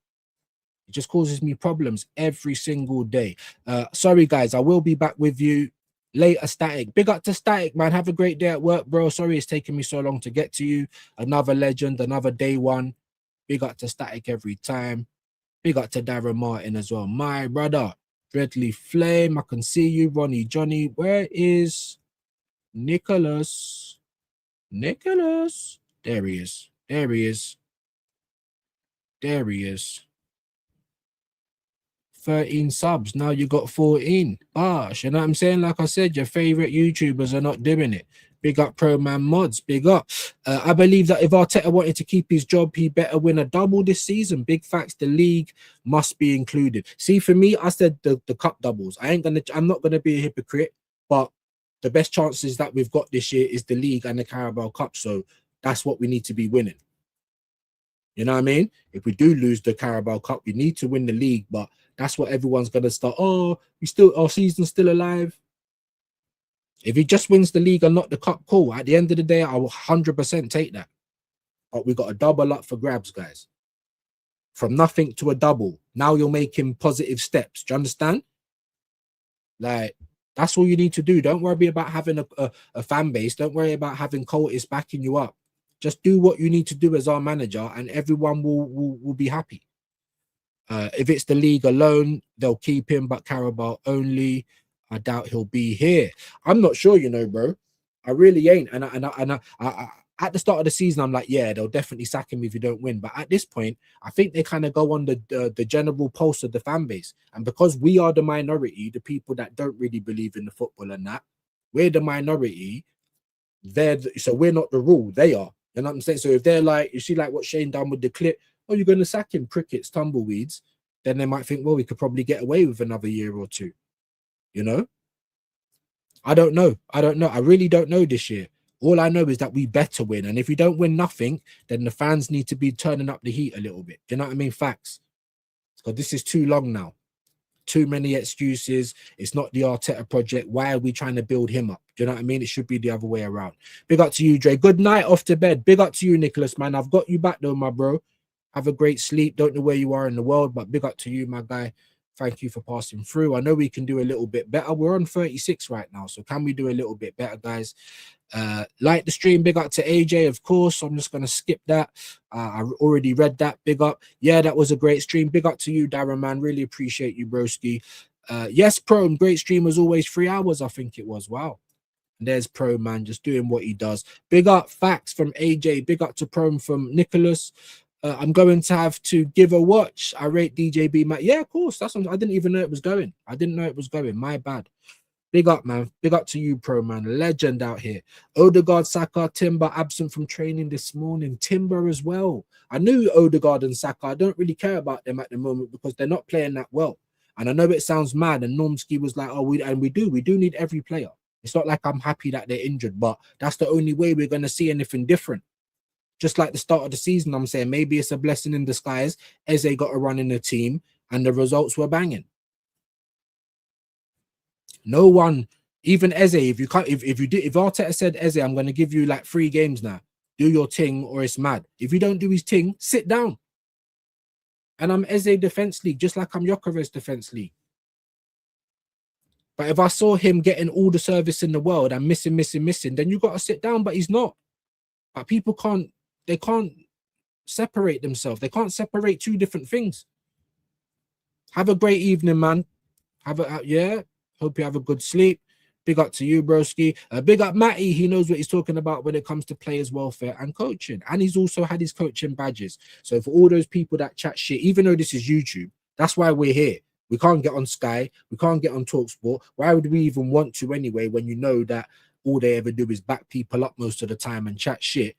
It just causes me problems every single day. Sorry, guys. I will be back with you later, Static. Big up to Static, man. Have a great day at work, bro. Sorry it's taking me so long to get to you. Another legend, another day one. Big up to Static every time. Big up to Darren Martin as well. My brother, Dreadly Flame. I can see you, Ronnie Johnny. Where is Nicholas? Nicholas. There he is. There he is. There he is. 13 subs. Now you got 14. Gosh, you know what I'm saying? Like I said, your favorite YouTubers are not doing it. Big up Pro Man Mods. Big up. I believe that if Arteta wanted to keep his job, he better win a double this season. Big facts. The league must be included. See, for me, I said the cup doubles. I'm not gonna be a hypocrite, but the best chances that we've got this year is the league and the Carabao Cup. So that's what we need to be winning. You know what I mean? If we do lose the Carabao Cup, we need to win the league, but that's what everyone's gonna start. Oh, our season's still alive. If he just wins the league and not the cup, cool. At the end of the day, I will 100% take that. But we got a double up for grabs, guys. From nothing to a double. Now you're making positive steps. Do you understand? Like, that's all you need to do. Don't worry about having a fan base. Don't worry about having Coltis backing you up. Just do what you need to do as our manager, and everyone will be happy. If it's the league alone, they'll keep him, but Carabao only, I doubt he'll be here. I'm not sure, you know, bro. I really ain't. And I at the start of the season, I'm like, yeah, they'll definitely sack him if you don't win. But at this point, I think they kind of go on the general pulse of the fan base. And because we are the minority, the people that don't really believe in the football and that, we're the minority. So we're not the rule. They are. You know what I'm saying? So if they're like, you see, like what Shane done with the clip, oh, you're going to sack him, crickets, tumbleweeds, then they might think, well, we could probably get away with another year or two. You know? I don't know. I really don't know this year. All I know is that we better win. And if we don't win nothing, then the fans need to be turning up the heat a little bit. Do you know what I mean? Facts. Because this is too long now. Too many excuses. It's not the Arteta project. Why are we trying to build him up? Do you know what I mean? It should be the other way around. Big up to you, Dre. Good night off to bed. Big up to you, Nicholas, man. I've got you back though, my bro. Have a great sleep. Don't know where you are in the world, but big up to you, my guy. Thank you for passing through. I know we can do a little bit better. We're on 36 right now, so can we do a little bit better, guys? Like the stream. Big up to AJ, of course. I'm just going to skip that. I already read that. Big up. Yeah, that was a great stream. Big up to you, Darren, man. Really appreciate you, broski. Yes, Pro, great stream was always 3 hours, I think it was. Wow. And there's Pro, man, just doing what he does. Big up facts from AJ. Big up to Pro from Nicholas. I'm going to have to give a watch. I rate DJB, man. Yeah, of course. That's what, I didn't even know it was going. I didn't know it was going. My bad. Big up, man. Big up to you, Pro, man. Legend out here. Odegaard, Saka, Timber absent from training this morning. Timber as well. I knew Odegaard and Saka. I don't really care about them at the moment because they're not playing that well. And I know it sounds mad. And Normski was like, oh, we do need every player. It's not like I'm happy that they're injured, but that's the only way we're going to see anything different. Just like the start of the season, I'm saying maybe it's a blessing in disguise. Eze got a run in the team and the results were banging. No one, even Eze, if Arteta said, Eze, I'm going to give you like 3 games now, do your thing or it's mad. If you don't do his thing, sit down. And I'm Eze Defense League, just like I'm Yokeres Defense League. But if I saw him getting all the service in the world and missing, then you got to sit down, but he's not. But people can't separate themselves. They can't separate 2 different things. Have a great evening, man. Hope you have a good sleep. Big up to you, broski. Big up Matty. He knows what he's talking about when it comes to players' welfare and coaching. And he's also had his coaching badges. So for all those people that chat shit, even though this is YouTube, that's why we're here. We can't get on Sky. We can't get on TalkSport. Why would we even want to anyway when you know that all they ever do is back people up most of the time and chat shit?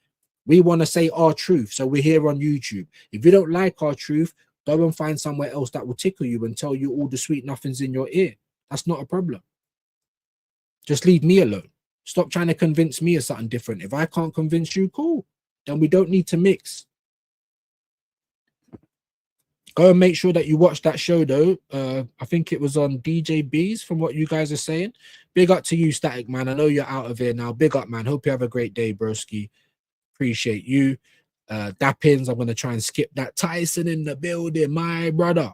We want to say our truth. So we're here on YouTube. If you don't like our truth, go and find somewhere else that will tickle you and tell you all the sweet nothings in your ear. That's not a problem. Just leave me alone. Stop trying to convince me of something different. If I can't convince you, cool. Then we don't need to mix. Go and make sure that you watch that show though. I think it was on DJB's from what you guys are saying. Big up to you, Static man. I know you're out of here now. Big up, man. Hope you have a great day, broski. Appreciate you. Dappins, I'm gonna try and skip that. Tyson in the building, my brother.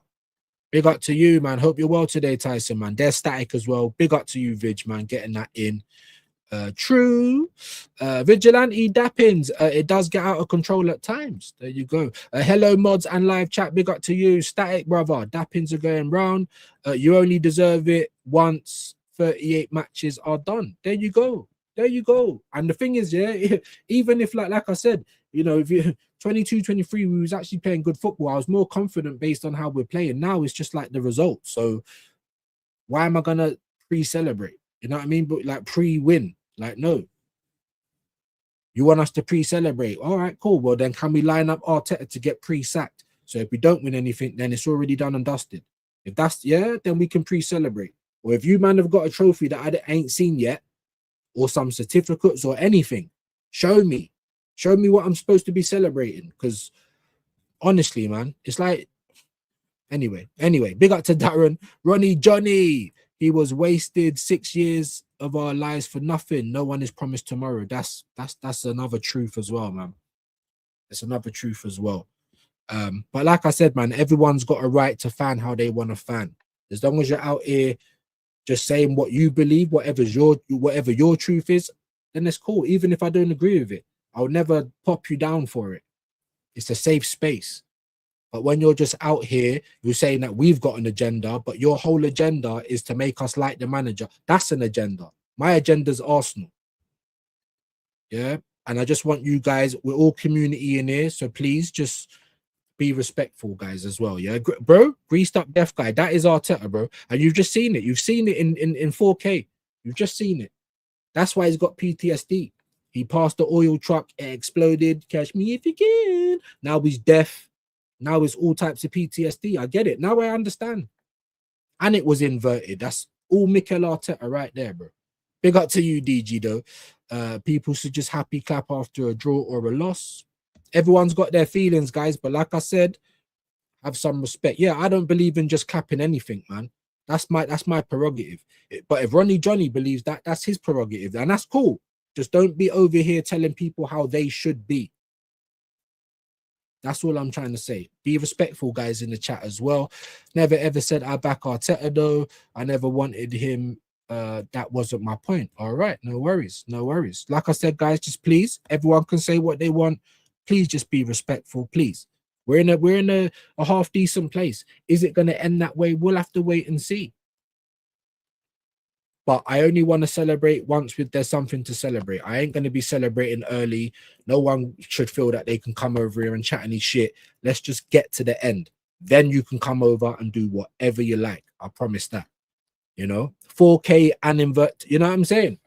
Big up to you, man. Hope you're well today, Tyson, man. They're Static as well. Big up to you, Vidge, man. Getting that in. True. Vigilante Dappins. It does get out of control at times. There you go. Hello, mods and live chat. Big up to you, Static brother. Dappins are going round. You only deserve it once 38 matches are done. There you go. There you go. And the thing is, yeah, even if like I said, you know, if you 22, 23, we was actually playing good football. I was more confident based on how we're playing. Now it's just like the results. So why am I gonna pre-celebrate? You know what I mean? But like pre-win. Like, no. You want us to pre-celebrate. All right, cool. Well, then can we line up Arteta to get pre-sacked? So if we don't win anything, then it's already done and dusted. If that's, yeah, then we can pre-celebrate. Or if you, man, have got a trophy that I ain't seen yet, or some certificates or anything, show me. Show me what I'm supposed to be celebrating. Because honestly, man, it's like, anyway, big up to Darren. Ronnie Johnny. He was wasted 6 years of our lives for nothing. No one is promised tomorrow. That's another truth as well, man. It's another truth as well. But like I said, man, everyone's got a right to fan how they want to fan. As long as you're out here just saying what you believe, whatever your truth is, then it's cool. Even if I don't agree with it, I'll never pop you down for it. It's a safe space. But when you're just out here, you're saying that we've got an agenda, but your whole agenda is to make us like the manager. That's an agenda. My agenda's Arsenal. Yeah. And I just want you guys, we're all community in here. So please just be respectful, guys, as well. Yeah. Bro, greased up deaf guy. That is Arteta, bro. And you've just seen it. You've seen it in 4K. You've just seen it. That's why he's got PTSD. He passed the oil truck. It exploded. Catch me if you can. Now he's deaf. Now it's all types of PTSD. I get it. Now I understand. And it was inverted. That's all Mikel Arteta right there, bro. Big up to you, DG, though. People should just happy clap after a draw or a loss. Everyone's got their feelings, guys. But like I said, have some respect. Yeah, I don't believe in just clapping anything, man. That's my prerogative. But if Ronnie Johnny believes that, that's his prerogative. And that's cool. Just don't be over here telling people how they should be. That's all I'm trying to say. Be respectful, guys, in the chat as well. Never ever said I back Arteta, though. I never wanted him. That wasn't my point. All right, no worries, no worries. Like I said, guys, just please, everyone can say what they want. Please just be respectful, please. We're in a half decent place. Is it going to end that way? We'll have to wait and see. But I only want to celebrate once there's something to celebrate. I ain't going to be celebrating early. No one should feel that they can come over here and chat any shit. Let's just get to the end. Then you can come over and do whatever you like. I promise that. You know, 4K and invert. You know what I'm saying?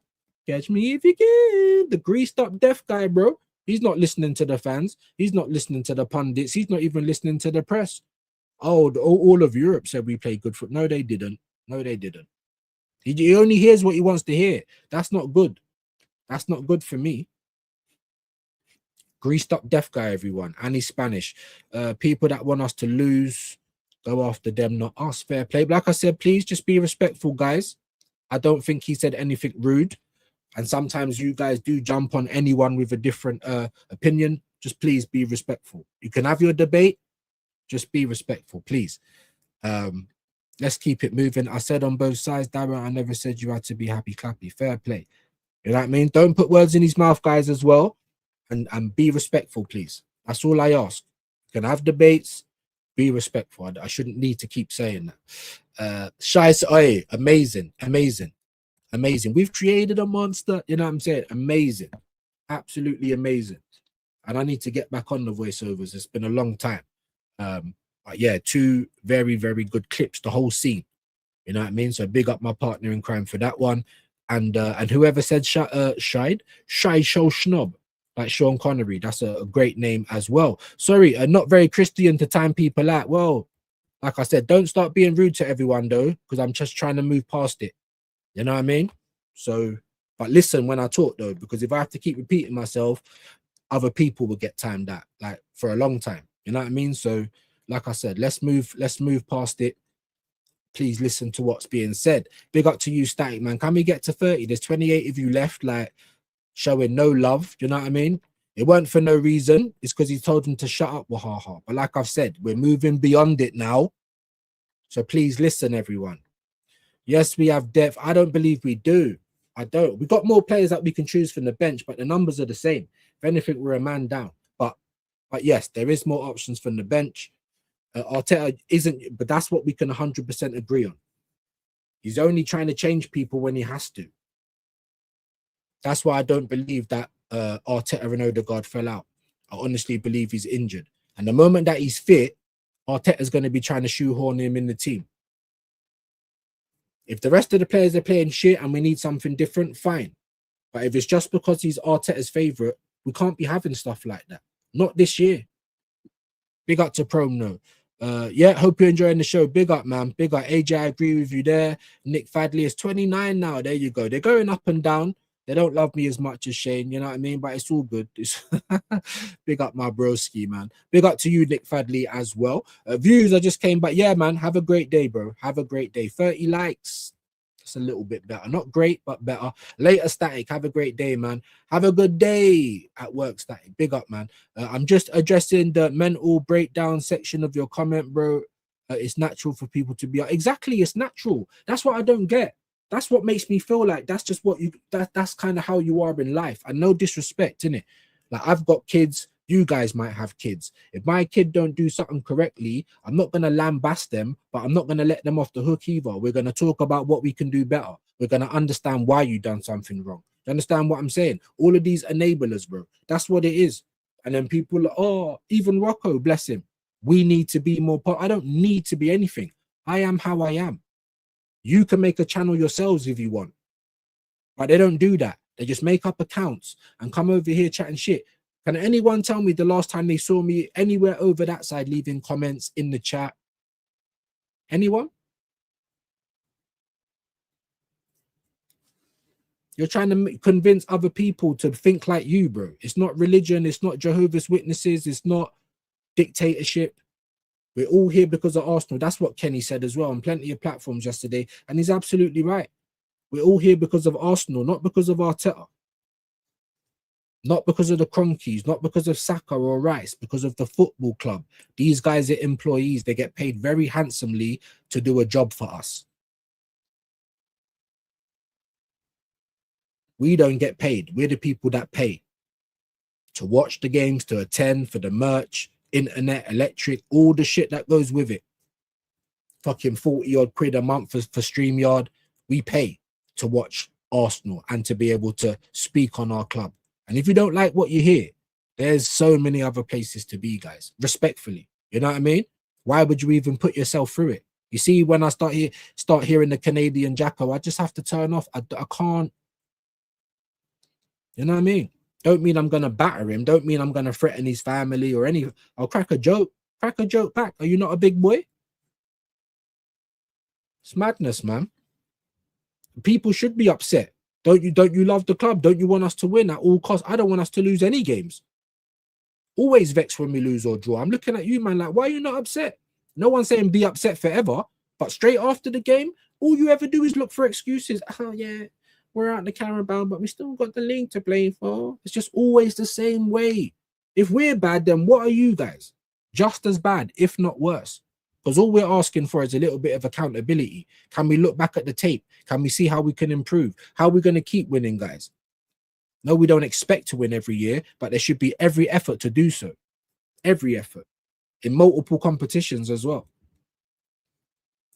Catch me if you can. The greased up deaf guy, bro. He's not listening to the fans. He's not listening to the pundits. He's not even listening to the press. Oh, all of Europe said we played good football. No, they didn't. No, they didn't. He only hears what he wants to hear. That's not good. That's not good for me. Greased up deaf guy, everyone. And he's Spanish. People that want us to lose, go after them, not us. Fair play. But like I said, please just be respectful, guys. I don't think he said anything rude. And sometimes you guys do jump on anyone with a different opinion. Just please be respectful. You can have your debate. Just be respectful, please. Let's keep it moving. I said on both sides, Darren, I never said you had to be happy clappy. Fair play. You know what I mean? Don't put words in his mouth, guys, as well. And be respectful, please. That's all I ask. You can have debates. Be respectful. I shouldn't need to keep saying that. Shai, amazing. We've created a monster. You know what I'm saying? Amazing. Absolutely amazing. And I need to get back on the voiceovers. It's been a long time. But yeah, 2 very, very good clips, the whole scene. You know what I mean? So big up my partner in crime for that one. And whoever said Shy Show Schnob, like Sean Connery, that's a great name as well. Sorry, not very Christian to time people out. Well, like I said, don't start being rude to everyone though, because I'm just trying to move past it. You know what I mean? So, but listen when I talk though, because if I have to keep repeating myself, other people will get timed out like for a long time. You know what I mean? So like I said, let's move past it. Please listen to what's being said. Big up to you, Static, man. Can we get to 30? There's 28 of you left, like showing no love. You know what I mean? It weren't for no reason. It's because he told them to shut up, wahaha. But like I've said, we're moving beyond it now. So please listen, everyone. Yes, we have depth. I don't believe we do. I don't. We got more players that we can choose from the bench, but the numbers are the same. If anything, we're a man down. But yes, there is more options from the bench. Arteta isn't, but that's what we can 100% agree on. He's only trying to change people when he has to. That's why I don't believe that Arteta and Odegaard fell out. I honestly believe he's injured. And the moment that he's fit, Arteta's going to be trying to shoehorn him in the team. If the rest of the players are playing shit and we need something different, fine. But if it's just because he's Arteta's favourite, we can't be having stuff like that. Not this year. Big up to Promo. Yeah, hope you're enjoying the show. Big up, man. Big up. AJ, I agree with you there. Nick Fadley is 29 now. There you go. They're going up and down. They don't love me as much as Shane, you know what I mean? But it's all good. Big up my broski, man. Big up to you, Nick Fadley, as well. Views, I just came back. Yeah, man. Have a great day, bro. Have a great day. 30 likes. It's a little bit better. Not great, but better. Later, Static. Have a great day, man. Have a good day at work, Static. Big up, man. I'm just addressing the mental breakdown section of your comment, bro. It's natural for people to be... Exactly, it's natural. That's what I don't get. That's what makes me feel like that's just what you... That's kind of how you are in life. And no disrespect, innit? Like, I've got kids... You guys might have kids. If my kid don't do something correctly, I'm not going to lambast them, but I'm not going to let them off the hook either. We're going to talk about what we can do better. We're going to understand why you done something wrong. You understand what I'm saying? All of these enablers, bro. That's what it is. And then people are, oh, even Rocco, bless him. We need to be more... I don't need to be anything. I am how I am. You can make a channel yourselves if you want. But they don't do that. They just make up accounts and come over here chatting shit. Can anyone tell me the last time they saw me anywhere over that side leaving comments in the chat? Anyone? You're trying to convince other people to think like you, bro. It's not religion. It's not Jehovah's Witnesses. It's not dictatorship. We're all here because of Arsenal. That's what Kenny said as well on plenty of platforms yesterday. And he's absolutely right. We're all here because of Arsenal, not because of Arteta. Not because of the Cronkies, not because of Saka or Rice, because of the football club. These guys are employees. They get paid very handsomely to do a job for us. We don't get paid. We're the people that pay to watch the games, to attend, for the merch, internet, electric, all the shit that goes with it. Fucking 40 odd quid a month for StreamYard. We pay to watch Arsenal and to be able to speak on our club. And if you don't like what you hear, there's so many other places to be, guys. Respectfully. You know what I mean? Why would you even put yourself through it? You see, when I start hearing the Canadian Jacko, I just have to turn off. I can't. You know what I mean? Don't mean I'm going to batter him. Don't mean I'm going to threaten his family or any... I'll crack a joke. Crack a joke back. Are you not a big boy? It's madness, man. People should be upset. Don't you love the club? Don't you want us to win at all costs? I don't want us to lose any games. Always vexed when we lose or draw. I'm looking at you, man, like, why are you not upset? No one's saying be upset forever, but straight after the game, all you ever do is look for excuses. Oh, yeah, we're out in the Carabao, but we still got the league to play for. It's just always the same way. If we're bad, then what are you guys? Just as bad, if not worse. Because all we're asking for is a little bit of accountability. Can we look back at the tape? Can we see how we can improve? How are we going to keep winning, guys? No, we don't expect to win every year, but there should be every effort to do so. Every effort. In multiple competitions as well.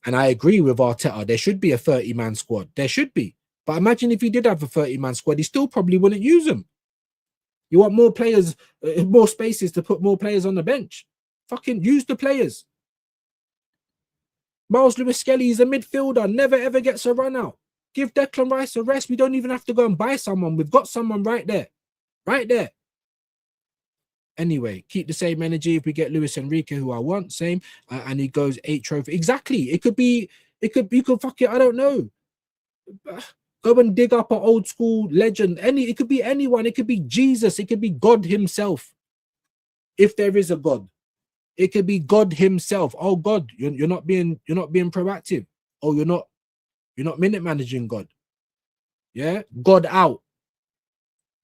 And I agree with Arteta. There should be a 30-man squad. There should be. But imagine if he did have a 30-man squad, he still probably wouldn't use them. You want more players, more spaces to put more players on the bench. Fucking use the players. Miles Lewis-Skelly is a midfielder, never ever gets a run out. Give Declan Rice a rest. We don't even have to go and buy someone. We've got someone right there. Right there. Anyway, keep the same energy. If we get Luis Enrique, who I want, same. And he goes 8 trophies. Exactly. You could fuck it, I don't know. Go and dig up an old school legend. It could be anyone. It could be Jesus. It could be God himself. If there is a God. It could be God himself. Oh God, you're not being proactive. Oh, you're not minute managing God. Yeah, God out.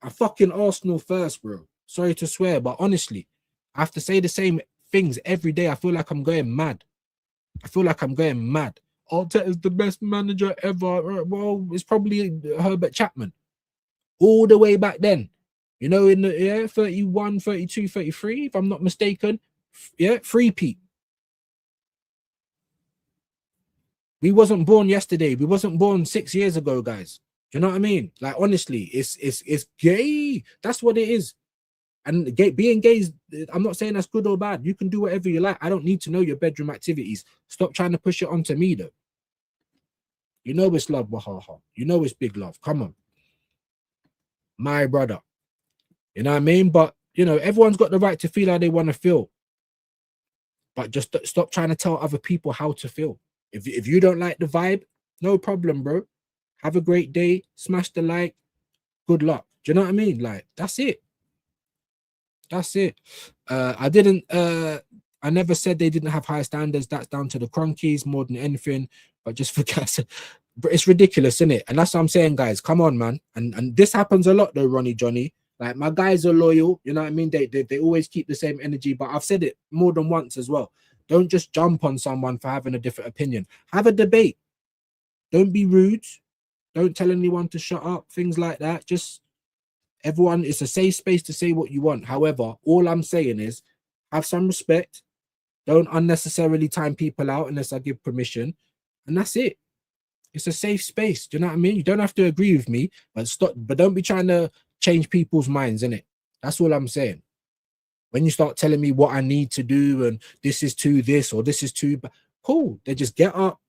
I fucking Arsenal first, bro. Sorry to swear, but honestly, I have to say the same things every day. I feel like I'm going mad. Arteta is the best manager ever. Well, it's probably Herbert Chapman. All the way back then. You know, in the 31, 32, 33, if I'm not mistaken. Yeah, three-peat. We wasn't born yesterday. We wasn't born 6 years ago, guys. Do you know what I mean? Like, honestly, it's gay. That's what it is. And being gay is, I'm not saying that's good or bad. You can do whatever you like. I don't need to know your bedroom activities. Stop trying to push it onto me, though. You know it's love, Wahaha. You know it's big love. Come on. My brother. You know what I mean? But, you know, everyone's got the right to feel how they want to feel. But just stop trying to tell other people how to feel. If you don't like the vibe, no problem, bro. Have a great day. Smash the like. Good luck. Do you know what I mean? Like, that's it. That's it. I never said they didn't have high standards. That's down to the Cronkies more than anything. But just for guys, it's ridiculous, isn't it? And that's what I'm saying, guys. Come on, man. And this happens a lot, though, Ronnie Johnny. Like, my guys are loyal. You know what I mean? They always keep the same energy. But I've said it more than once as well. Don't just jump on someone for having a different opinion. Have a debate. Don't be rude. Don't tell anyone to shut up. Things like that. Just everyone, it's a safe space to say what you want. However, all I'm saying is have some respect. Don't unnecessarily time people out unless I give permission. And that's it. It's a safe space. Do you know what I mean? You don't have to agree with me, but don't be trying to change people's minds, innit? That's all I'm saying. When you start telling me what I need to do and this is too this or this is too bad, cool. They just get up,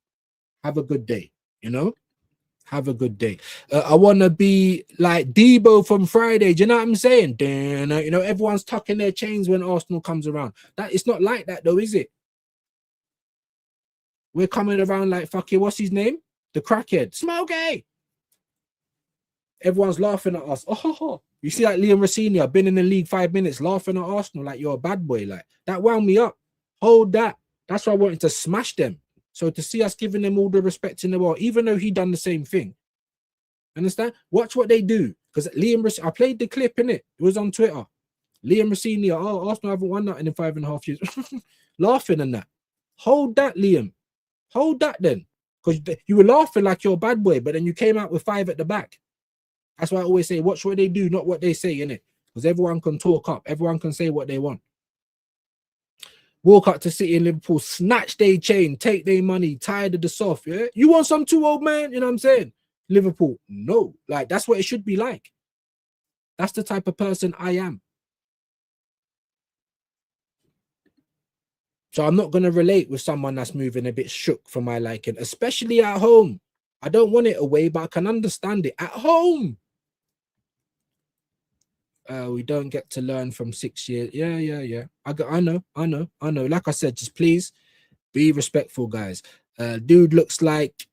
have a good day, you know? Have a good day. I want to be like Debo from Friday. Do you know what I'm saying? You know, everyone's tucking their chains when Arsenal comes around. That it's not like that though, is it? We're coming around like fucking what's his name? The crackhead. Smokey. Everyone's laughing at us. Oh, you see like Liam Rossini, I've been in the league 5 minutes laughing at Arsenal like you're a bad boy. Like that wound me up. Hold that. That's why I wanted to smash them. So to see us giving them all the respect in the world, even though he done the same thing. Understand? Watch what they do. Because Liam Rossini, I played the clip, innit? It was on Twitter. Liam Rossini, oh, Arsenal haven't won that in 5.5 years. Laughing and that. Hold that, Liam. Hold that then. Because you were laughing like you're a bad boy, but then you came out with 5 at the back. That's why I always say, watch what they do, not what they say, innit? Because everyone can talk up. Everyone can say what they want. Walk up to City and Liverpool, snatch their chain, take their money, tired of the soft, yeah? You want some too, old man? You know what I'm saying? Liverpool, no. Like, that's what it should be like. That's the type of person I am. So I'm not going to relate with someone that's moving a bit shook for my liking, especially at home. I don't want it away, but I can understand it at home. We don't get to learn from 6 years. Yeah. I know. Like I said, just please be respectful, guys. Dude looks like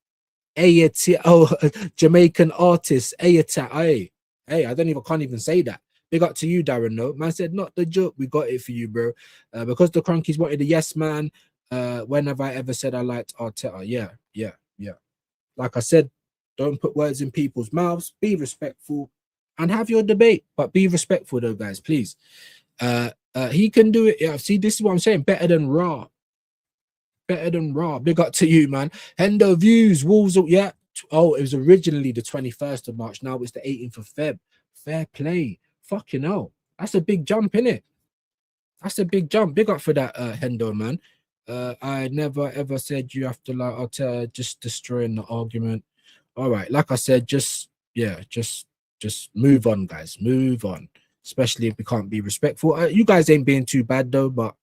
Jamaican artist Ayata. Hey, I can't even say that. Big up to you, Darren. No, man said not the joke. We got it for you, bro. Because the Cronkies wanted a yes man. When have I ever said I liked Arteta? Yeah. Like I said, don't put words in people's mouths. Be respectful. And have your debate, but be respectful though, guys, please. He can do it. Yeah, see, this is what I'm saying. Better than Raw. Big up to you, man. Hendo views, Wolves. Yeah. Oh, it was originally the 21st of March. Now it's the 18th of Feb. Fair play. Fucking hell. That's a big jump, innit? That's a big jump. Big up for that, Hendo, man. I never ever said you have to like Arteta, just destroying the argument. All right, like I said, just move on, guys. Move on. Especially if we can't be respectful. You guys ain't being too bad though, but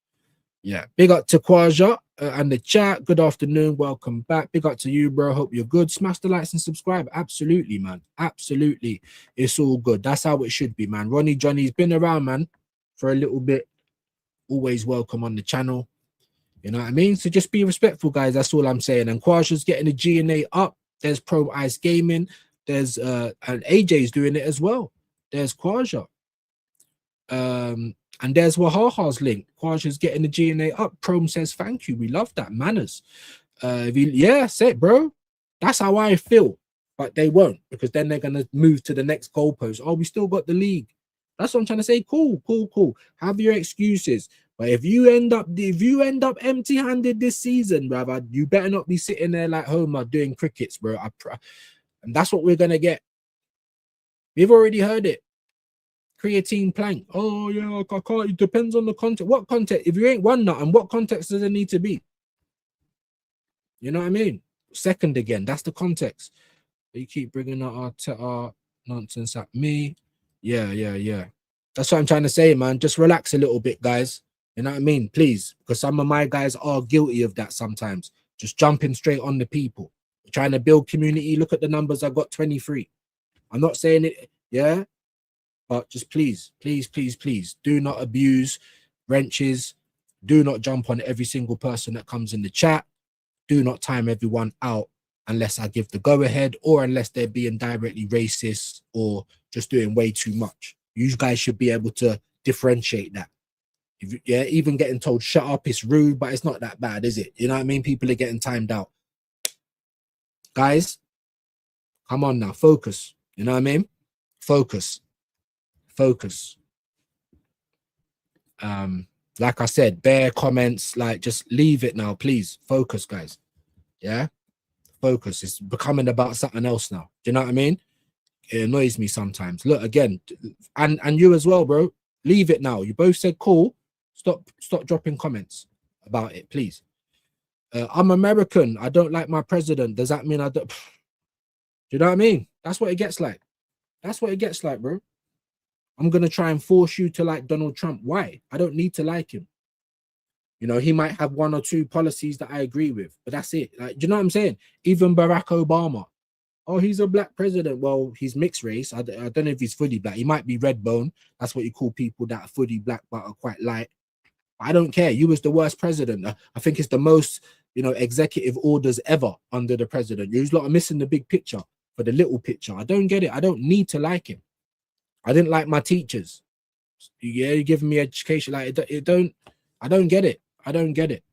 yeah. Big up to Kwaja and the chat. Good afternoon. Welcome back. Big up to you, bro. Hope you're good. Smash the likes and subscribe. Absolutely, man. Absolutely. It's all good. That's how it should be, man. Ronnie Johnny's been around, man, for a little bit. Always welcome on the channel. You know what I mean? So just be respectful, guys. That's all I'm saying. And Kwaja's getting the G&A up. There's Pro Ice Gaming. There's and AJ's doing it as well. There's Kwaja. And there's Wahaha's link. Kwaja's getting the GNA up. Chrome says thank you. We love that. Manners. Yeah, say it, bro. That's how I feel. But they won't, because then they're gonna move to the next goalpost. Oh, we still got the league. That's what I'm trying to say. Cool, cool, cool. Have your excuses. But if you end up empty-handed this season, brother, you better not be sitting there like Homer doing crickets, bro. And that's what we're gonna get. We've already heard it. Creatine plank. Oh yeah, I can't. It depends on the context. What context? If you ain't won nothing, what context does it need to be? You know what I mean? Second again. That's the context. You keep bringing our nonsense at me. Yeah. That's what I'm trying to say, man. Just relax a little bit, guys. You know what I mean? Please, because some of my guys are guilty of that sometimes. Just jumping straight on the people. Trying to build community. Look at the numbers. I got 23. I'm not saying it, yeah, but just please, do not abuse wrenches. Do not jump on every single person that comes in the chat. Do not time everyone out unless I give the go-ahead, or unless they're being directly racist or just doing way too much. You guys should be able to differentiate that. Even getting told shut up is rude, but it's not that bad, is it? You know what I mean? People are getting timed out. Guys, come on now, focus. You know what I mean? Focus. Like I said, bare comments, like just leave it now, please. Focus, guys. Yeah, focus. It's becoming about something else now. Do you know what I mean? It annoys me sometimes. Look again, and you as well, bro. Leave it now. You both said cool. Stop dropping comments about it, please. I'm American. I don't like my president. Does that mean I don't? Do you know what I mean? That's what it gets like. That's what it gets like, bro. I'm gonna try and force you to like Donald Trump. Why? I don't need to like him. You know, he might have one or two policies that I agree with, but that's it. Like, do you know what I'm saying? Even Barack Obama. Oh, he's a black president. Well, he's mixed race. I don't know if he's fully black. He might be red bone. That's what you call people that are fully black but are quite light. I don't care. You was the worst president. I think it's the most, executive orders ever under the president. You're lot are missing the big picture for the little picture. I don't get it. I don't need to like him. I didn't like my teachers. Yeah, you're giving me education. Like I don't get it. I don't get it.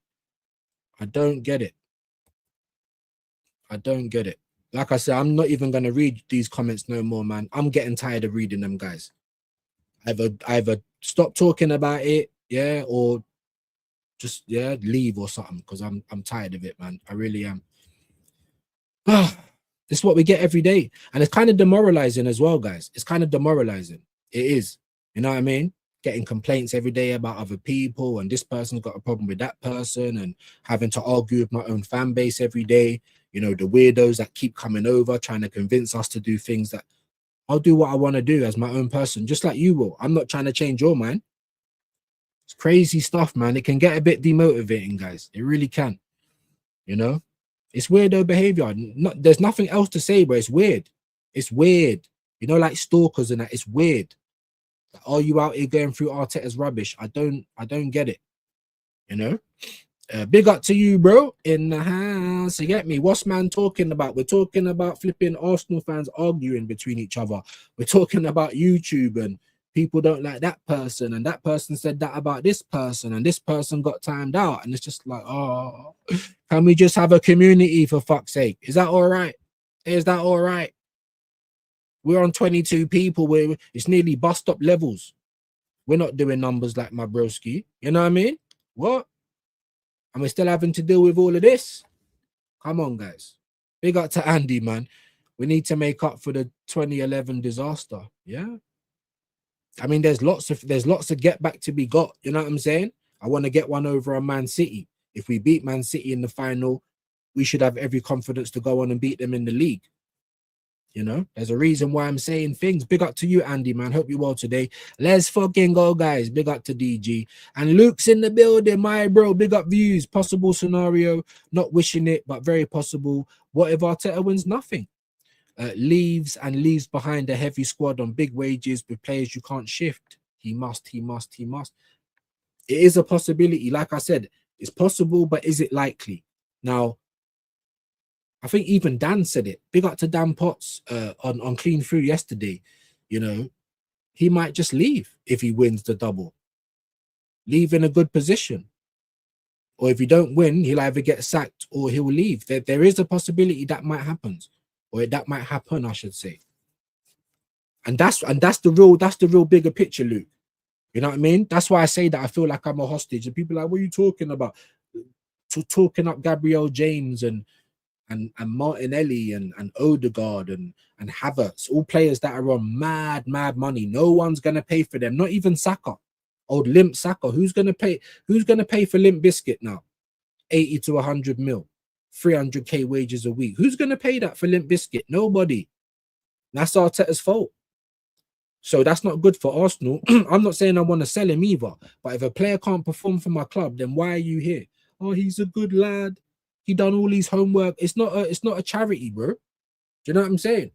Like I said, I'm not even gonna read these comments no more, man. I'm getting tired of reading them, guys. Either stop talking about it, yeah, or just leave or something, because I'm tired of it, man. I really am. This is what we get every day, and it's kind of demoralizing as well, guys. It's kind of demoralizing. It is. You know what I mean? Getting complaints every day about other people, and this person's got a problem with that person, and having to argue with my own fan base every day. You know, the weirdos that keep coming over trying to convince us to do things that I'll do what I want to do as my own person, just like you will. I'm not trying to change your mind. It's crazy stuff, man. It can get a bit demotivating, guys. It really can. You know, it's weirdo behavior. There's nothing else to say, but it's weird. It's weird. You know, like stalkers and that. It's weird. Like, are you out here going through Arteta's rubbish? I don't get it. You know. Big up to you, bro, in the house. You get me? What's man talking about? We're talking about flipping Arsenal fans arguing between each other. We're talking about YouTube and people don't like that person, and that person said that about this person, and this person got timed out, and it's just like, oh, can we just have a community for fuck's sake? Is that all right? Is that all right? We're on 22 people. It's nearly bus stop levels. We're not doing numbers like my broski. You know what I mean? What? And we're still having to deal with all of this. Come on, guys. Big up to Andy, man. We need to make up for the 2011 disaster. Yeah. I mean, there's lots of get back to be got. You know what I'm saying? I want to get one over on Man City. If we beat Man City in the final, we should have every confidence to go on and beat them in the league. You know, there's a reason why I'm saying things. Big up to you, Andy, man. Hope you well today. Let's fucking go, guys. Big up to DG. And Luke's in the building, my bro. Big up views. Possible scenario. Not wishing it, but very possible. What if Arteta wins nothing? Leaves behind a heavy squad on big wages with players you can't shift. He must. It is a possibility. Like I said, it's possible, but is it likely? Now, I think even Dan said it. Big up to Dan Potts on Clean Through yesterday. You know, he might just leave if he wins the double. leave in a good position. Or if you don't win, he'll either get sacked or he'll leave. There is a possibility that might happen, or that might happen, I should say. And that's the real bigger picture, Luke. You know what I mean? That's why I say that I feel like I'm a hostage. And people are like, what are you talking about? Talking up Gabriel James and Martinelli and Odegaard and Havertz, all players that are on mad money. No one's gonna pay for them, not even Saka. Old Limp Saka. Who's gonna pay for Limp Biscuit now? 80 to 100 mil, 300k wages a week. Who's gonna pay that for Limp Biscuit? Nobody. That's Arteta's fault. So that's not good for Arsenal. I'm not saying I want to sell him either, but if a player can't perform for my club, then why are you here? Oh, he's a good lad. He done all his homework. It's not a charity, bro. Do you know what I'm saying?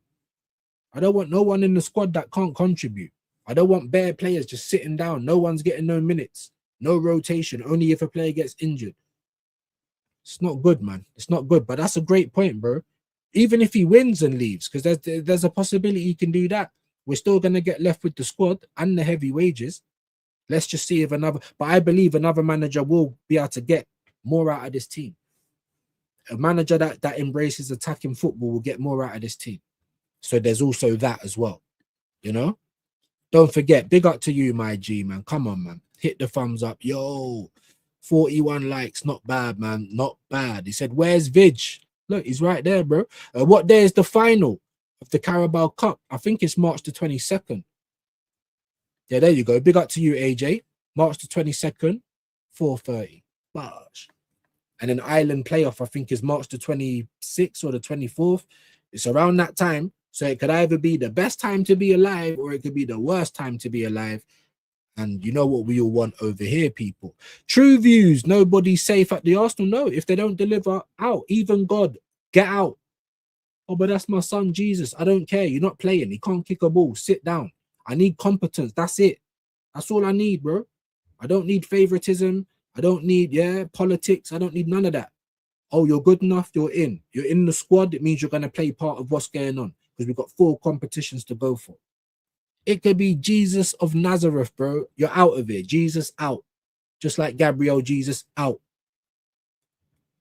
I don't want no one in the squad that can't contribute. I don't want bare players just sitting down. No one's getting no minutes, no rotation, only if a player gets injured. It's not good, man. It's not good, but that's a great point, bro. Even if he wins and leaves, because there's a possibility he can do that, we're still going to get left with the squad and the heavy wages. Let's just see if but I believe another manager will be able to get more out of this team. A manager that embraces attacking football will get more out of this team. So there's also that as well, you know? Don't forget, big up to you, my G, man. Come on, man. Hit the thumbs up. Yo, 41 likes. Not bad, man. Not bad. He said, where's Vig? Look, he's right there, bro. What day is the final of the Carabao Cup? I think it's March the 22nd. Yeah, there you go. Big up to you, AJ. March the 22nd, 4:30. Bosh. And an Ireland playoff, I think, is March the 26th or the 24th. It's around that time. So it could either be the best time to be alive or it could be the worst time to be alive. And you know what we all want over here, people. True views. Nobody's safe at the Arsenal. No, if they don't deliver, out. Even God, get out. Oh, but that's my son, Jesus. I don't care. You're not playing. He can't kick a ball. Sit down. I need competence. That's it. That's all I need, bro. I don't need favoritism. I don't need, politics. I don't need none of that. Oh, you're good enough. You're in. You're in the squad. It means you're going to play part of what's going on because we've got 4 competitions to go for. It could be Jesus of Nazareth, bro. You're out of it. Jesus out. Just like Gabriel Jesus out.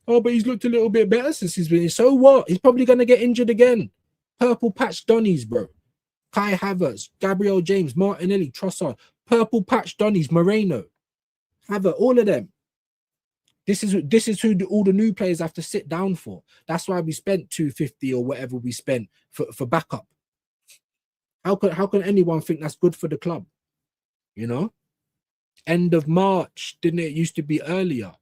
Oh, but he's looked a little bit better since he's been. So what? He's probably going to get injured again. Purple patch Donnies, bro. Kai Havertz, Gabriel James, Martinelli, Trossard, purple patch Donnies, Moreno, Havertz, all of them. This is who all the new players have to sit down for. That's why we spent 250 or whatever we spent for backup. How can anyone think that's good for the club? You know, end of March, didn't it used to be earlier?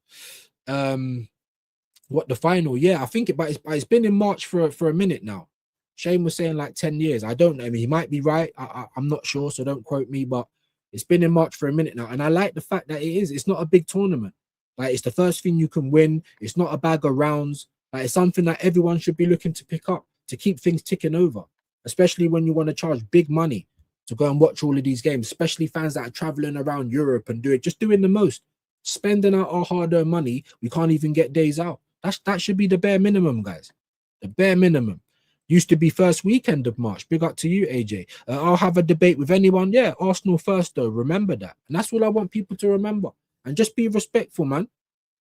What the final? Yeah, I think it's been in March for a minute now. Shane was saying like 10 years. I don't know. I mean, he might be right. I'm not sure, so don't quote me. But it's been in March for a minute now, and I like the fact that it's not a big tournament. Like, it's the first thing you can win. It's not a bag of rounds. Like, it's something that everyone should be looking to pick up to keep things ticking over, especially when you want to charge big money to go and watch all of these games, especially fans that are traveling around Europe and doing the most, spending out our hard-earned money. We can't even get days out. That should be the bare minimum, guys. The bare minimum. Used to be first weekend of March. Big up to you, AJ. I'll have a debate with anyone. Yeah, Arsenal first, though. Remember that. And that's all I want people to remember. And just be respectful, man.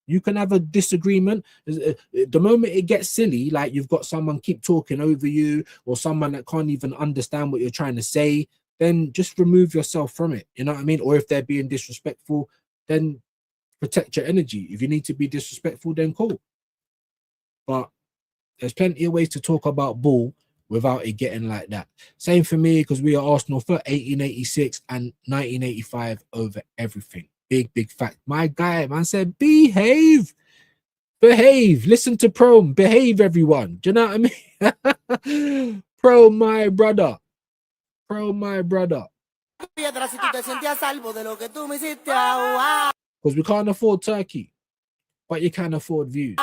You can have a disagreement. The moment it gets silly, like you've got someone keep talking over you or someone that can't even understand what you're trying to say, then just remove yourself from it. You know what I mean? Or if they're being disrespectful, then protect your energy. If you need to be disrespectful, then cool. But there's plenty of ways to talk about ball without it getting like that. Same for me, because we are Arsenal for 1886 and 1985 over everything. Big fact. My guy, man, said behave. Listen to Prome. Behave, everyone. Do you know what I mean? Pro, my brother. Because we can't afford Turkey, but you can afford views.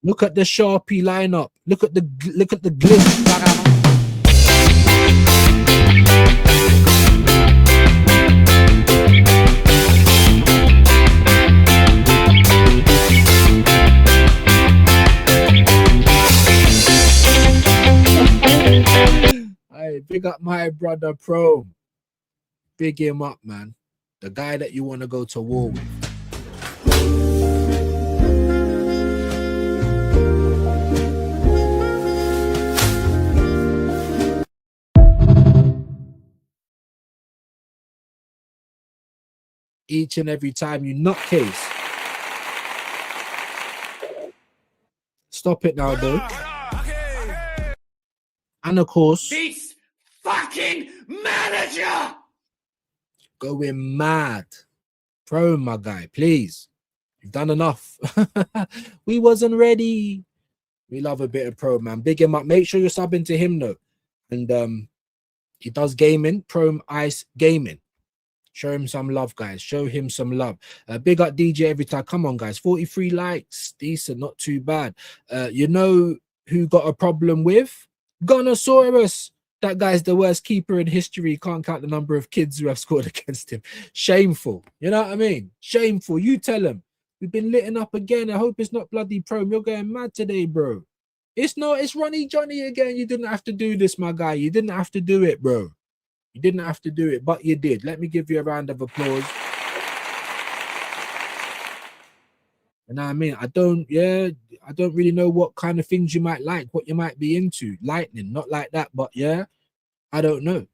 Look at the Sharpie lineup. Look at the glitch. Hey, big Big up my brother Pro. Big him up, man. The guy that you want to go to war with. Each and every time you nutcase. Stop it now, though. And of course, This fucking manager! Going mad. Pro, my guy, please. You've done enough. We wasn't ready. We love a bit of Pro, man. Big him up. Make sure you're subbing to him, though. And he does gaming. Pro Ice Gaming. Show him some love, guys. Show him some love. Big up DJ every time. Come on, guys. 43 likes. Decent. Not too bad. You know who got a problem with? Gonosaurus. That guy's the worst keeper in history. Can't count the number of kids who have scored against him. Shameful. You know what I mean? Shameful. You tell him. We've been litting up again. I hope it's not bloody Pro. You're going mad today, bro. It's not. It's Ronnie Johnny again. You didn't have to do this, my guy. You didn't have to do it, bro. You didn't have to do it, but you did. Let me give you a round of applause. You know what I mean? I don't really know what kind of things you might like, what you might be into. Lightning, not like that, but yeah, I don't know.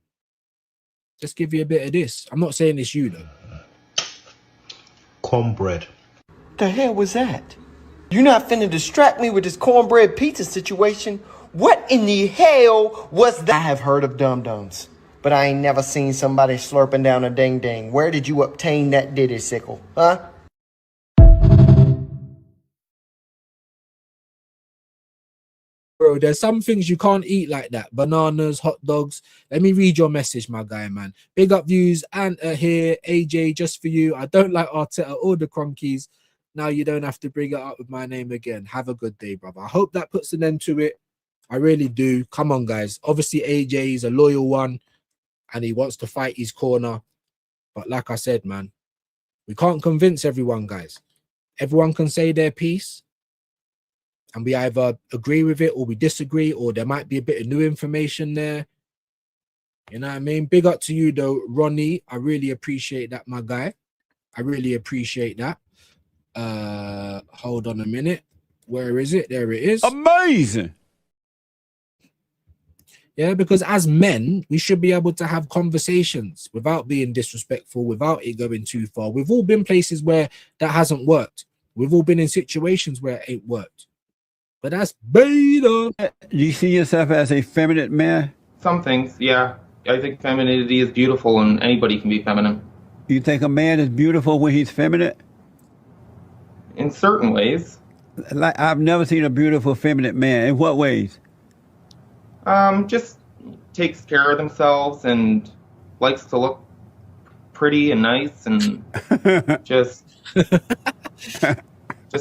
Just give you a bit of this. I'm not saying it's you, though. Cornbread. The hell was that? You're not finna distract me with this cornbread pizza situation. What in the hell was that? I have heard of dum-dums, but I ain't never seen somebody slurping down a ding-ding. Where did you obtain that diddy sickle, huh? Bro, there's some things you can't eat like that. Bananas, hot dogs. Let me read your message, my guy, man. Big up views and here, AJ, just for you. I don't like Arteta or the Cronkies. Now you don't have to bring it up with my name again. Have a good day, brother. I hope that puts an end to it. I really do. Come on, guys. Obviously, AJ is a loyal one and he wants to fight his corner. But like I said, man, we can't convince everyone, guys. Everyone can say their piece. And we either agree with it or we disagree, or there might be a bit of new information there. You know what I mean? Big up to you, though, Ronnie. I really appreciate that, my guy. I really appreciate that. Hold on a minute. Where is it? There it is. Amazing. Yeah, because as men, we should be able to have conversations without being disrespectful, without it going too far. We've all been places where that hasn't worked. We've all been in situations where it ain't worked. But that's beta. Do you see yourself as a feminine man? Some things, yeah. I think femininity is beautiful and anybody can be feminine. You think a man is beautiful when he's feminine? In certain ways. Like, I've never seen a beautiful feminine man. In what ways? Just takes care of themselves and likes to look pretty and nice and just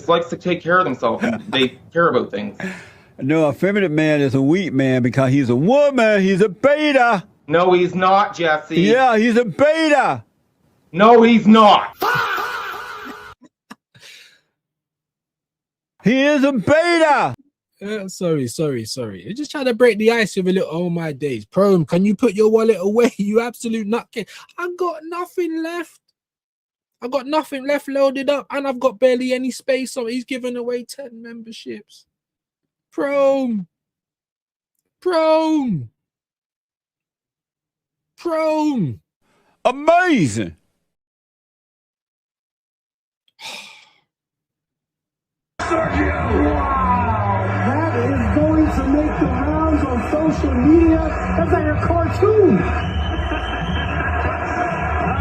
likes to take care of themselves. And they care about things. No, a feminine man is a weak man because he's a woman. He's a beta. No, he's not, Jesse. Yeah, he's a beta. No, he's not. He is a beta. Sorry. You're just trying to break the ice with a little, oh my days. Prom, can you put your wallet away? You absolute nutcase. I got nothing left. I got nothing left loaded up, and I've got barely any space on. He's giving away 10 memberships. Prom. Amazing. That is going to make the rounds on social media. That's like a cartoon.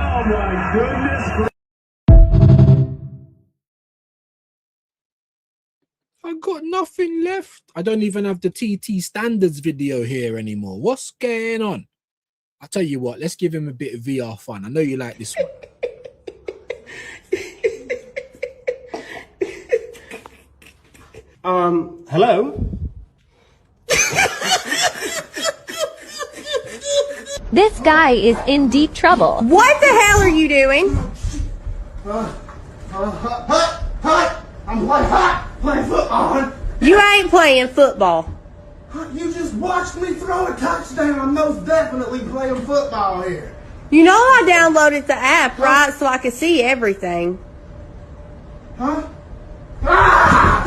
Oh my goodness. I got nothing left. I don't even have the TT standards video here anymore. What's going on? I'll tell you what, let's give him a bit of VR fun. I know you like this one. Hello? This guy is in deep trouble. What the hell are you doing? I'm playing football. You ain't playing football. You just watched me throw a touchdown. I'm most definitely playing football here. You know I downloaded the app, right? So I can see everything. Huh? Ah!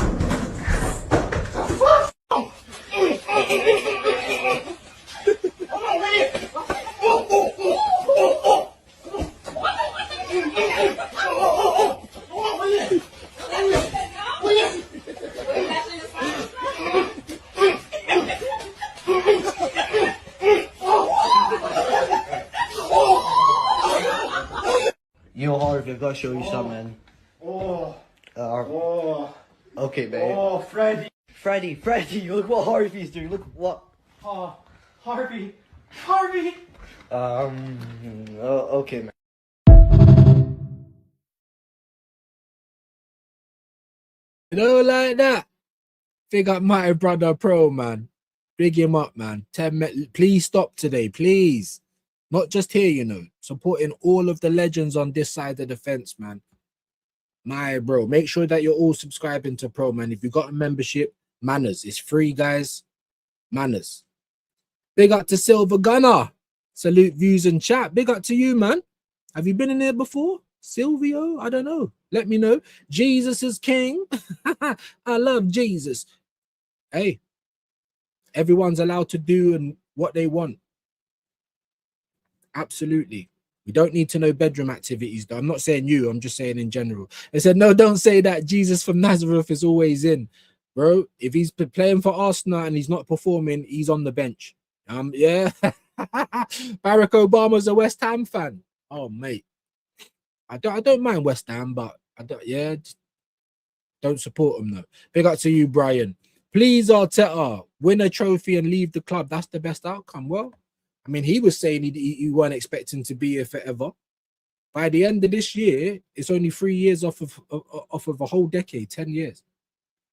The fuck? Yo, Harvey, I've got to show you something. Okay, babe. Oh, Freddie. Freddie, look what Harvey's doing. Look what. Oh, Harvey. Okay, man. You know, like that. Big up my brother Pro, man. Big him up, man. Please stop today, please. Not just here, you know. Supporting all of the legends on this side of the fence, man. My bro, make sure that you're all subscribing to Pro, man. If you got a membership, manners. It's free, guys. Manners. Big up to Silver Gunner. Salute views and chat. Big up to you, man. Have you been in there before? Silvio? I don't know. Let me know. Jesus is king. I love Jesus. Hey, everyone's allowed to do what they want. Absolutely. We don't need to know bedroom activities, though. I'm not saying you, I'm just saying in general. They said, no, don't say that Jesus from Nazareth is always in. Bro, if he's playing for Arsenal and he's not performing, he's on the bench. Yeah. Barack Obama's a West Ham fan. Oh, mate. I don't mind West Ham, but don't support them though. Big up to you, Brian. Please, Arteta, win a trophy and leave the club. That's the best outcome. Well, I mean, he was saying he weren't expecting to be here forever. By the end of this year, it's only 3 years off of a whole decade, 10 years.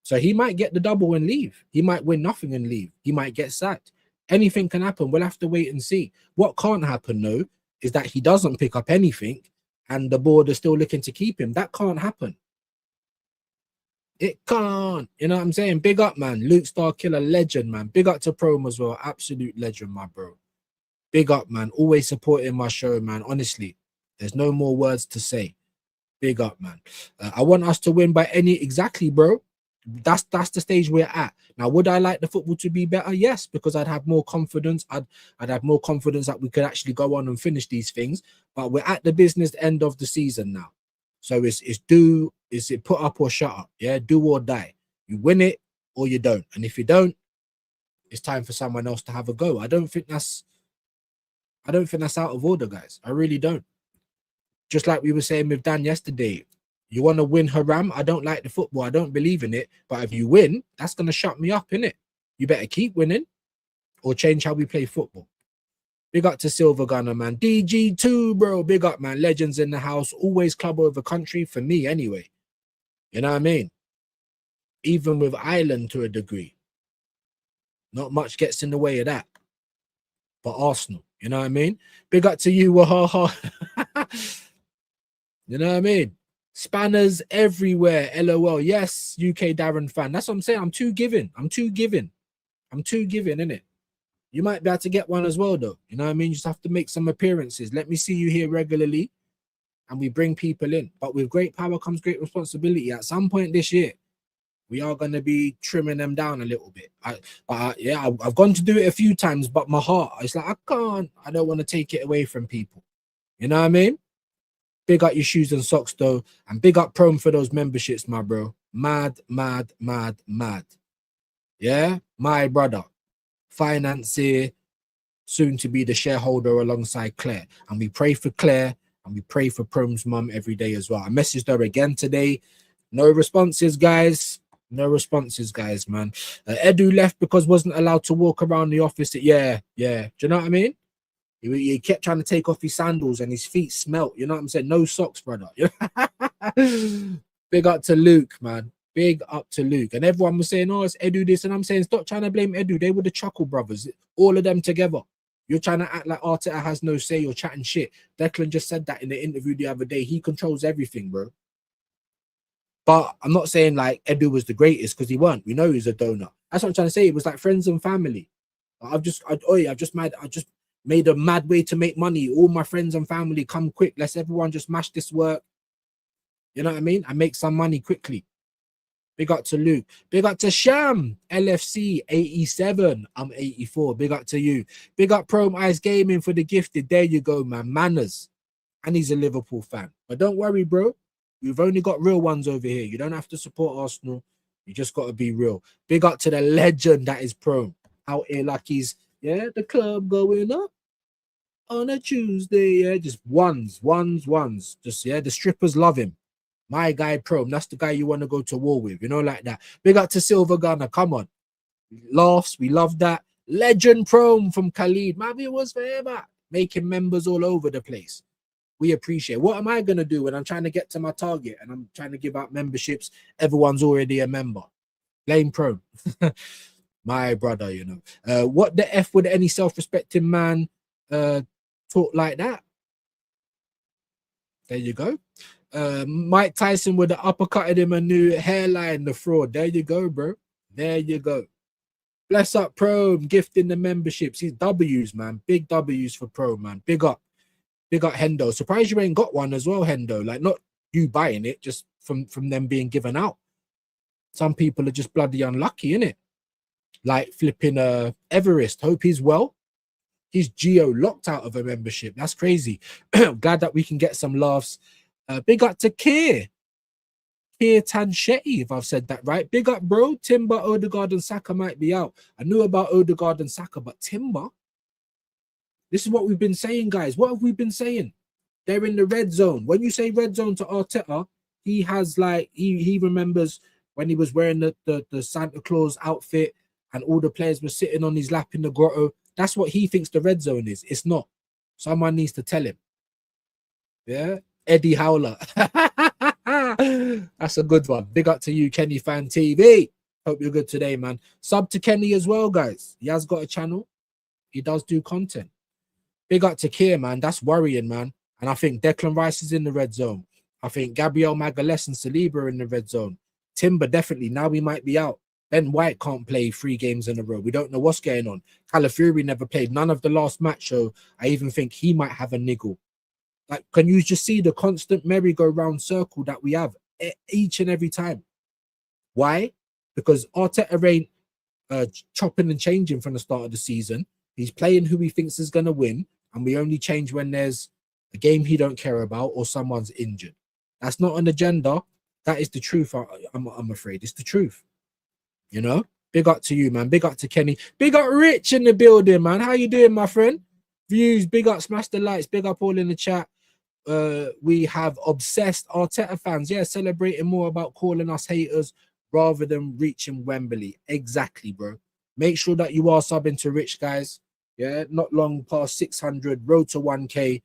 So he might get the double and leave. He might win nothing and leave. He might get sacked. Anything can happen. We'll have to wait and see. What can't happen, though, is that he doesn't pick up anything and the board is still looking to keep him. That can't happen. It can't. You know what I'm saying? Big up, man. Luke Starkiller, legend, man. Big up to Prom as well. Absolute legend, my bro. Big up, man. Always supporting my show, man. Honestly, there's no more words to say. Big up, man. I want us to win by any... Exactly, bro. That's the stage we're at. Now, would I like the football to be better? Yes, because I'd have more confidence. I'd have more confidence that we could actually go on and finish these things. But we're at the business end of the season now. So is it put up or shut up? Yeah, do or die. You win it or you don't. And if you don't, it's time for someone else to have a go. I don't think that's out of order, guys. I really don't. Just like we were saying with Dan yesterday, you want to win Haram? I don't like the football. I don't believe in it. But if you win, that's going to shut me up, innit? You better keep winning or change how we play football. Big up to Silver Gunner, man. DG2, bro. Big up, man. Legends in the house. Always club over country for me anyway. You know what I mean? Even with Ireland to a degree. Not much gets in the way of that. But Arsenal, you know what I mean? Big up to you, Wahaha. You know what I mean? Spanners everywhere. LOL. Yes, UK Darren fan. That's what I'm saying. I'm too giving, innit? You might be able to get one as well, though. You know what I mean? You just have to make some appearances. Let me see you here regularly, and we bring people in. But with great power comes great responsibility. At some point this year, we are going to be trimming them down a little bit. I've gone to do it a few times, but my heart, it's like, I don't want to take it away from people. You know what I mean? Big up your shoes and socks, though. And big up Prom for those memberships, my bro. Mad. Yeah? My brother. Financier, soon to be the shareholder alongside Claire. And we pray for Claire and we pray for Prom's mum every day as well. I messaged her again today. No responses, guys. No responses, guys, man. Edu left because wasn't allowed to walk around the office. Yeah. Do you know what I mean? He kept trying to take off his sandals and his feet smelt. You know what I'm saying? No socks, brother. Big up to Luke, man. Big up to Luke. And everyone was saying, oh, it's Edu this. And I'm saying, stop trying to blame Edu. They were the Chuckle brothers. All of them together. You're trying to act like Arteta has no say. You're chatting shit. Declan just said that in the interview the other day. He controls everything, bro. But I'm not saying like Edu was the greatest because he weren't. We know he's a donor. That's what I'm trying to say. It was like friends and family. I've just made a mad way to make money. All my friends and family come quick. Let's everyone just mash this work. You know what I mean? And make some money quickly. Big up to Luke. Big up to Sham. LFC 87. I'm 84. Big up to you. Big up Chrome Eyes Gaming for the gifted. There you go, man. Manners. And he's a Liverpool fan. But don't worry, bro. We've only got real ones over here. You don't have to support Arsenal. You just got to be real. Big up to the legend that is Chrome. Out here like he's, yeah, the club going up on a Tuesday. Yeah, just ones. Just, yeah, the strippers love him. My guy Chrome, that's the guy you want to go to war with, you know, like that. Big up to Silver Gunner, come on. Laughs, we love that. Legend Chrome from Khalid, my viewers forever. Making members all over the place. We appreciate. What am I going to do when I'm trying to get to my target and I'm trying to give out memberships? Everyone's already a member. Blame Chrome. My brother, you know. What the F would any self-respecting man talk like that? There you go. Mike Tyson would have uppercutted him a new hairline, the fraud. There you go, bro. There you go. Bless up Pro, gifting the memberships. He's W's, man. Big W's for Pro, man. Big up. Big up Hendo. Surprised you ain't got one as well, Hendo. Like, not you buying it, just from them being given out. Some people are just bloody unlucky, innit? Like flipping Everest. Hope he's well. He's geo-locked out of a membership. That's crazy. Glad that we can get some laughs. Big up to Keir Tanchetti, if I've said that right. Big up, bro. Timber, Odegaard, and Saka might be out. I knew about Odegaard and Saka, but Timber? This is what we've been saying, guys. What have we been saying? They're in the red zone. When you say red zone to Arteta, he has like, he remembers when he was wearing the Santa Claus outfit and all the players were sitting on his lap in the grotto. That's what he thinks the red zone is. It's not. Someone needs to tell him. Yeah? Eddie Howler. That's a good one. Big up to you, Kenny Fan TV. Hope you're good today, man. Sub to Kenny as well, guys. He has got a channel. He does do content. Big up to Keir, man. That's worrying, man. And I think Declan Rice is in the red zone. I think Gabriel Magalhaes and Saliba are in the red zone. Timber, definitely. Now we might be out. Ben White can't play 3 games in a row. We don't know what's going on. Calafiori never played none of the last match, so I even think he might have a niggle. Like, can you just see the constant merry-go-round circle that we have each and every time? Why? Because Arteta ain't chopping and changing from the start of the season. He's playing who he thinks is going to win, and we only change when there's a game he don't care about or someone's injured. That's not an agenda. That is the truth. I'm afraid it's the truth. You know, big up to you, man. Big up to Kenny. Big up Rich in the building, man. How you doing, my friend? Views, big up, smash the lights, big up all in the chat. We have obsessed Arteta fans, yeah, celebrating more about calling us haters rather than reaching Wembley. Exactly, bro. Make sure that you are subbing to Rich, guys. Yeah, not long past 600, road to 1K.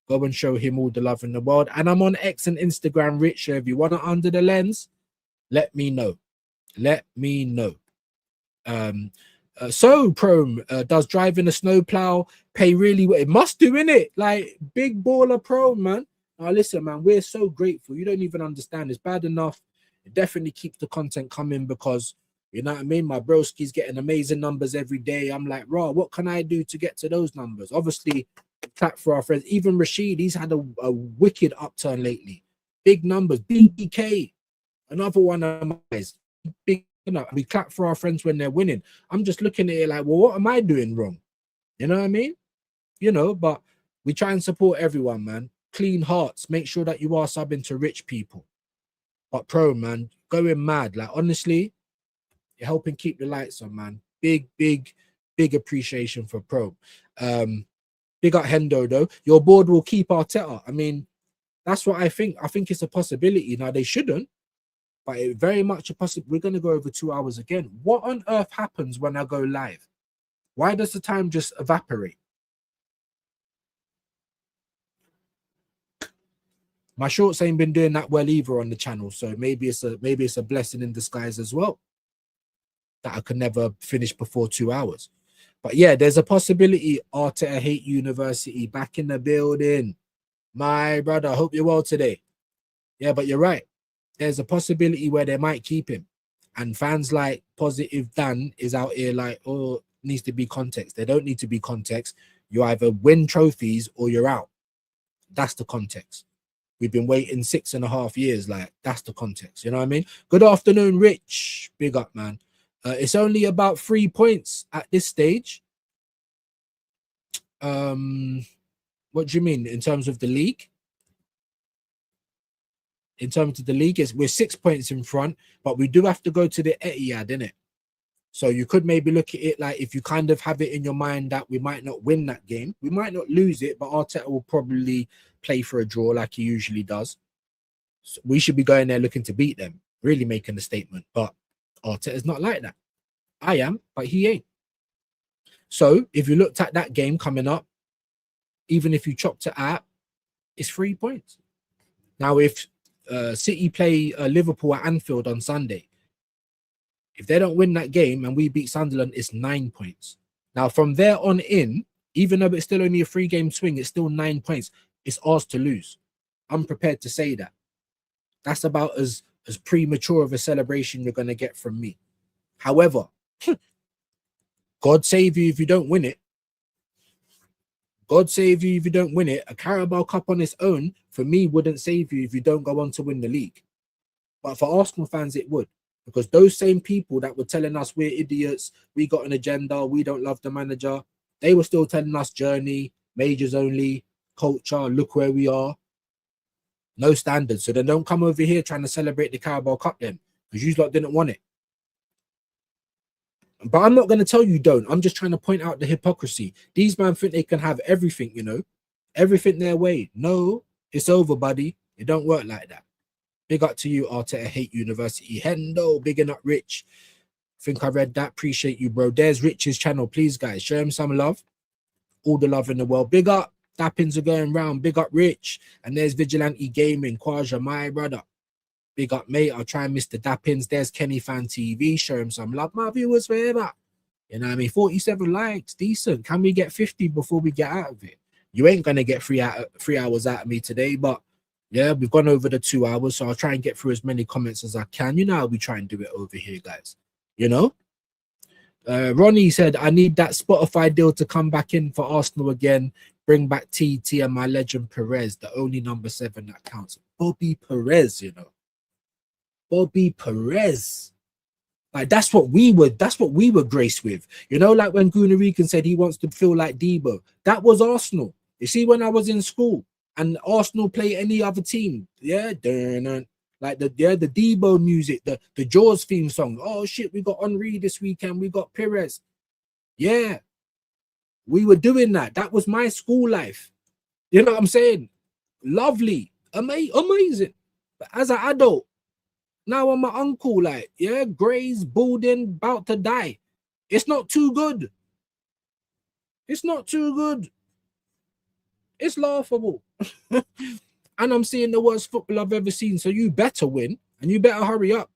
Go and show him all the love in the world. And I'm on X and Instagram, Rich. So if you want to under the lens, let me know. Let me know. So Prome, does driving a snowplow pay really well? It must do, innit? Like, big baller Prome, man. Now listen, man, we're so grateful. You don't even understand. It's bad enough. It definitely keeps the content coming because, you know what I mean? My broski's getting amazing numbers every day. I'm like, raw, what can I do to get to those numbers? Obviously, clap for our friends. Even Rashid, he's had a wicked upturn lately. Big numbers. BK, another one of my guys. Big, you know, we clap for our friends when they're winning. I'm just looking at it like, well, what am I doing wrong? You know what I mean? You know, but we try and support everyone, man. Clean hearts. Make sure that you are subbing to rich people. But Pro, man, going mad. Like, honestly, you're helping keep the lights on, man. Big appreciation for Pro. Big up Hendo, though. Your board will keep Arteta. I mean, that's what I think. I think it's a possibility. Now, they shouldn't. But it very much a possibility. We're going to go over 2 hours again. What on earth happens when I go live? Why does the time just evaporate? My shorts ain't been doing that well either on the channel, so maybe it's a blessing in disguise as well that I could never finish before 2 hours. But yeah, there's a possibility. Arteta Hate University back in the building. My brother, I hope you're well today. Yeah, but you're right. There's a possibility where they might keep him. And fans like Positive Dan is out here like, oh, needs to be context. They don't need to be context. You either win trophies or you're out. That's the context. We've been waiting 6.5 years. Like, that's the context. You know what I mean? Good afternoon, Rich. Big up, man. It's only about 3 points at this stage. What do you mean in terms of the league? In terms of the league, we're 6 points in front, but we do have to go to the Etihad, innit? So you could maybe look at it like if you kind of have it in your mind that we might not win that game, we might not lose it, but Arteta will probably play for a draw like he usually does. So we should be going there looking to beat them, really making a statement. But Arteta's not like that. I am, but he ain't. So if you looked at that game coming up, even if you chopped it out, it's 3 points. Now, if City play Liverpool at Anfield on Sunday, if they don't win that game and we beat Sunderland, it's 9 points. Now, from there on in, even though it's still only a 3-game swing, it's still 9 points. It's ours to lose. I'm prepared to say that. That's about as premature of a celebration you're going to get from me. However, God save you if you don't win it. God save you if you don't win it. A Carabao Cup on its own, for me, wouldn't save you if you don't go on to win the league. But for Arsenal fans, it would. Because those same people that were telling us we're idiots, we got an agenda, we don't love the manager, they were still telling us journey, majors only, culture, look where we are. No standards. So then don't come over here trying to celebrate the Carabao Cup then, because you lot didn't want it. But I'm not going to tell you don't. I'm just trying to point out the hypocrisy. These men think they can have everything, you know, everything their way. No, it's over, buddy. It don't work like that. Big up to you, Arteta Hate University. Hendo, bigging up Rich. Think I read that. Appreciate you, bro. There's Rich's channel. Please, guys, show him some love. All the love in the world. Big up. Dappins are going round. Big up Rich. And there's Vigilante Gaming. Kwaja, my brother. Big up, mate. I'll try and miss the Dappins. There's Kenny Fan TV. Show him some love. My viewers forever. You know what I mean? 47 likes. Decent. Can we get 50 before we get out of it? You ain't going to get 3 hours out of me today, but yeah, we've gone over the 2 hours, so I'll try and get through as many comments as I can. You know how we try and do it over here, guys. You know? Ronnie said, I need that Spotify deal to come back in for Arsenal again. Bring back TT and my legend Perez, the only number 7 that counts. Bobby Perez, you know. Bobby Perez. Like, that's what we were graced with. You know, like when Gunarican said he wants to feel like Debo. That was Arsenal. You see, when I was in school and Arsenal play any other team, yeah, like the Debo music, the Jaws theme song. Oh shit, we got Henry this weekend, we got Perez. Yeah, we were doing that. That was my school life. You know what I'm saying? Lovely, amazing. But as an adult, now I'm my uncle, like, yeah, Gray's balding, about to die. It's not too good. It's not too good. It's laughable. And I'm seeing the worst football I've ever seen. So you better win and you better hurry up,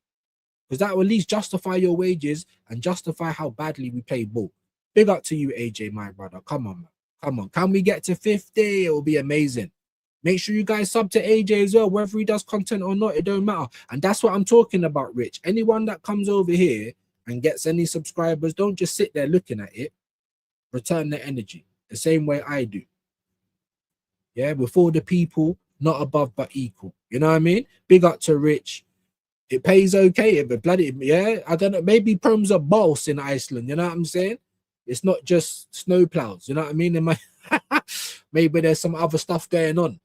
because that will at least justify your wages and justify how badly we play ball. Big up to you, AJ, my brother. Come on, man. Come on. Can we get to 50? It will be amazing. Make sure you guys sub to AJ as well, whether he does content or not, it don't matter. And that's what I'm talking about, Rich. Anyone that comes over here and gets any subscribers, don't just sit there looking at it. Return the energy the same way I do. Yeah, we're for the people, not above but equal. You know what I mean? Big up to Rich. It pays okay, but bloody, yeah, I don't know. Maybe Prom's a boss in Iceland. You know what I'm saying? It's not just snowplows. You know what I mean? Maybe there's some other stuff going on.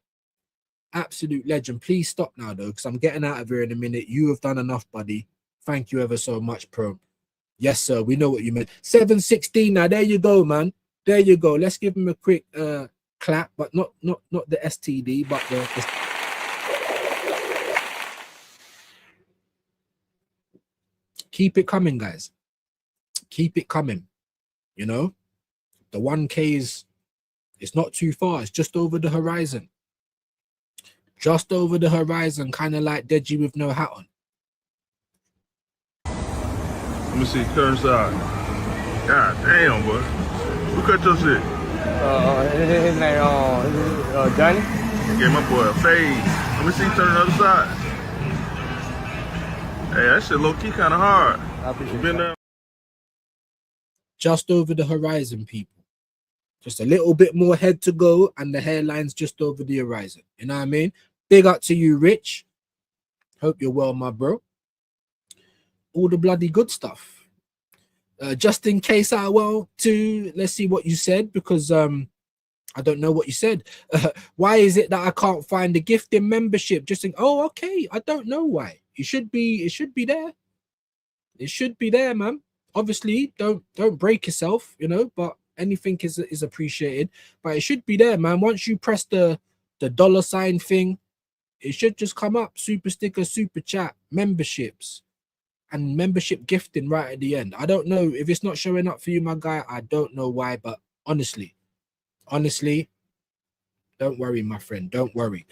Absolute legend. Please stop now, though, because I'm getting out of here in a minute. You have done enough, buddy. Thank you ever so much, Pro. Yes, sir. We know what you meant. 716. Now, there you go, man. There you go. Let's give him a quick clap, but not the STD, but the keep it coming, guys. Keep it coming. You know, the 1K it's not too far. It's just over the horizon. Just over the horizon, kind of like Deji with no hat on. Let me see, turn side. God damn, boy. Who cut your shit? His name, Johnny. Gave my boy a fade. Let me see, turn the other side. Hey, that shit low key kind of hard. I appreciate Been that. there. Just over the horizon, people. Just a little bit more head to go, and the hairline's just over the horizon. You know what I mean? Big up to you, Rich. Hope you're well, my bro. All the bloody good stuff. Just in case I will, too, let's see what you said, because I don't know what you said. Why is it that I can't find the gifting membership? Just think, oh, okay. I don't know why. It should be there. It should be there, man. Obviously, don't break yourself, you know, but anything is appreciated. But it should be there, man. Once you press the $ thing, it should just come up. Super sticker, super chat, memberships, and membership gifting right at the end. I don't know if it's not showing up for you, my guy. I don't know why, but honestly, don't worry, my friend. Don't worry.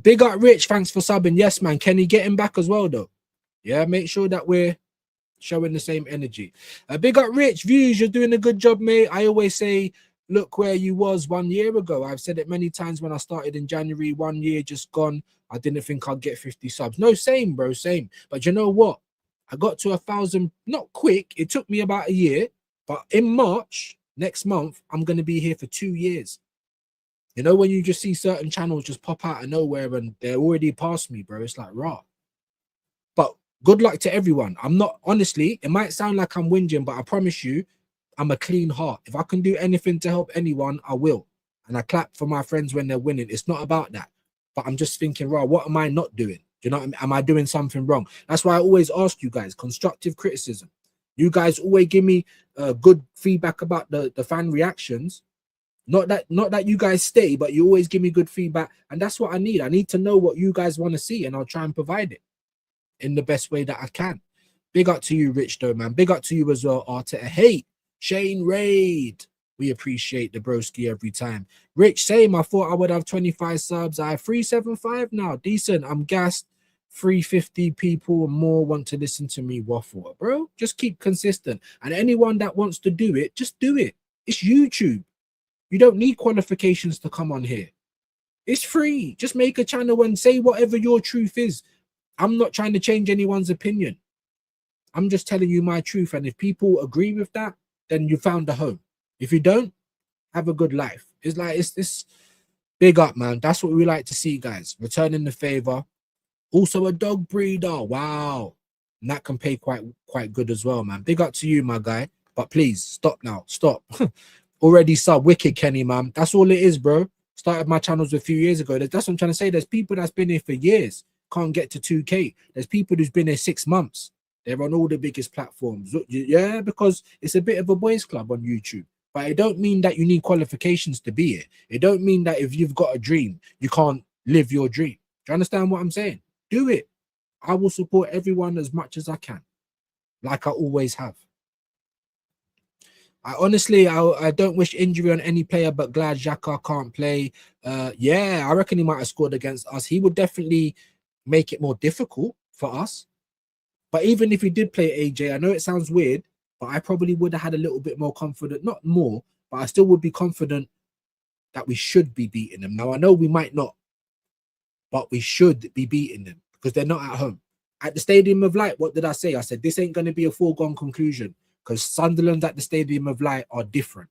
Big up, Rich. Thanks for subbing. Yes, man. Kenny, get him back as well, though. Yeah, make sure that we're showing the same energy. Big up, Rich. Views, you're doing a good job, mate. I always say, look where you was 1 year ago. I've said it many times when I started in January. 1 year just gone. I didn't think I'd get 50 subs. No, same, bro, same. But you know what? I got to 1,000, not quick. It took me about a year. But in March, next month, I'm going to be here for 2 years. You know, when you just see certain channels just pop out of nowhere and they're already past me, bro, it's like, raw. But good luck to everyone. I'm not, honestly, it might sound like I'm whinging, but I promise you, I'm a clean heart. If I can do anything to help anyone, I will. And I clap for my friends when they're winning. It's not about that. But I'm just thinking, raw, what am I not doing? Do you know what I mean? Am I doing something wrong? That's why I always ask you guys, constructive criticism. You guys always give me good feedback about the fan reactions. Not that you guys stay, but you always give me good feedback, and that's what I need. I need to know what you guys want to see, and I'll try and provide it in the best way that I can. Big up to you, Rich, though, man. Big up to you as well, Arteta. Hey, Shane Raid. We appreciate the broski every time. Rich, same. I thought I would have 25 subs. I have 375 now. Decent. I'm gassed. 350 people or more want to listen to me waffle, bro. Just keep consistent. And anyone that wants to do it, just do it. It's YouTube. You don't need qualifications to come on here. It's free. Just make a channel and say whatever your truth is. I'm not trying to change anyone's opinion. I'm just telling you my truth. And if people agree with that, then you found a home. If you don't, have a good life. It's like, it's big up, man. That's what we like to see, guys. Returning the favor. Also a dog breeder. Wow. And that can pay quite good as well, man. Big up to you, my guy. But please, stop now. Stop. Already sub wicked, Kenny, man. That's all it is, bro. Started my channels a few years ago. That's what I'm trying to say. There's people that's been here for years, can't get to 2K. There's people who's been here 6 months. They're on all the biggest platforms. Yeah, because it's a bit of a boys' club on YouTube. But it don't mean that you need qualifications to be here. It don't mean that if you've got a dream, you can't live your dream. Do you understand what I'm saying? Do it. I will support everyone as much as I can, like I always have. I honestly don't wish injury on any player, but glad Xhaka can't play. Yeah, I reckon he might have scored against us. He would definitely make it more difficult for us. But even if he did play AJ, I know it sounds weird, but I probably would have had a little bit more confidence. Not more, but I still would be confident that we should be beating them. Now, I know we might not, but we should be beating them because they're not at home. At the Stadium of Light, what did I say? I said, this ain't going to be a foregone conclusion because Sunderland at the Stadium of Light are different.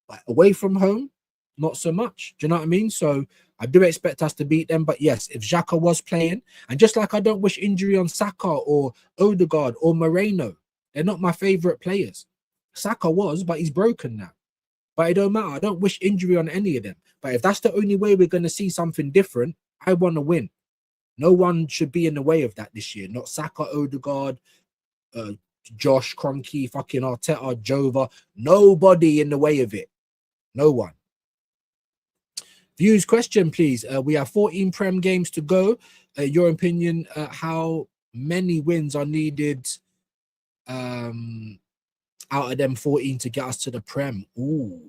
But away from home, not so much. Do you know what I mean? So I do expect us to beat them. But yes, if Xhaka was playing, and just like I don't wish injury on Saka or Odegaard or Moreno, they're not my favourite players. Saka was, but he's broken now. But it don't matter. I don't wish injury on any of them. But if that's the only way we're going to see something different, I want to win. No one should be in the way of that this year. Not Saka, Odegaard, Josh, Kroenke, fucking Arteta, Jova. Nobody in the way of it. No one. Views question, please. We have 14 Prem games to go. Your opinion, how many wins are needed out of them 14 to get us to the Prem? Ooh.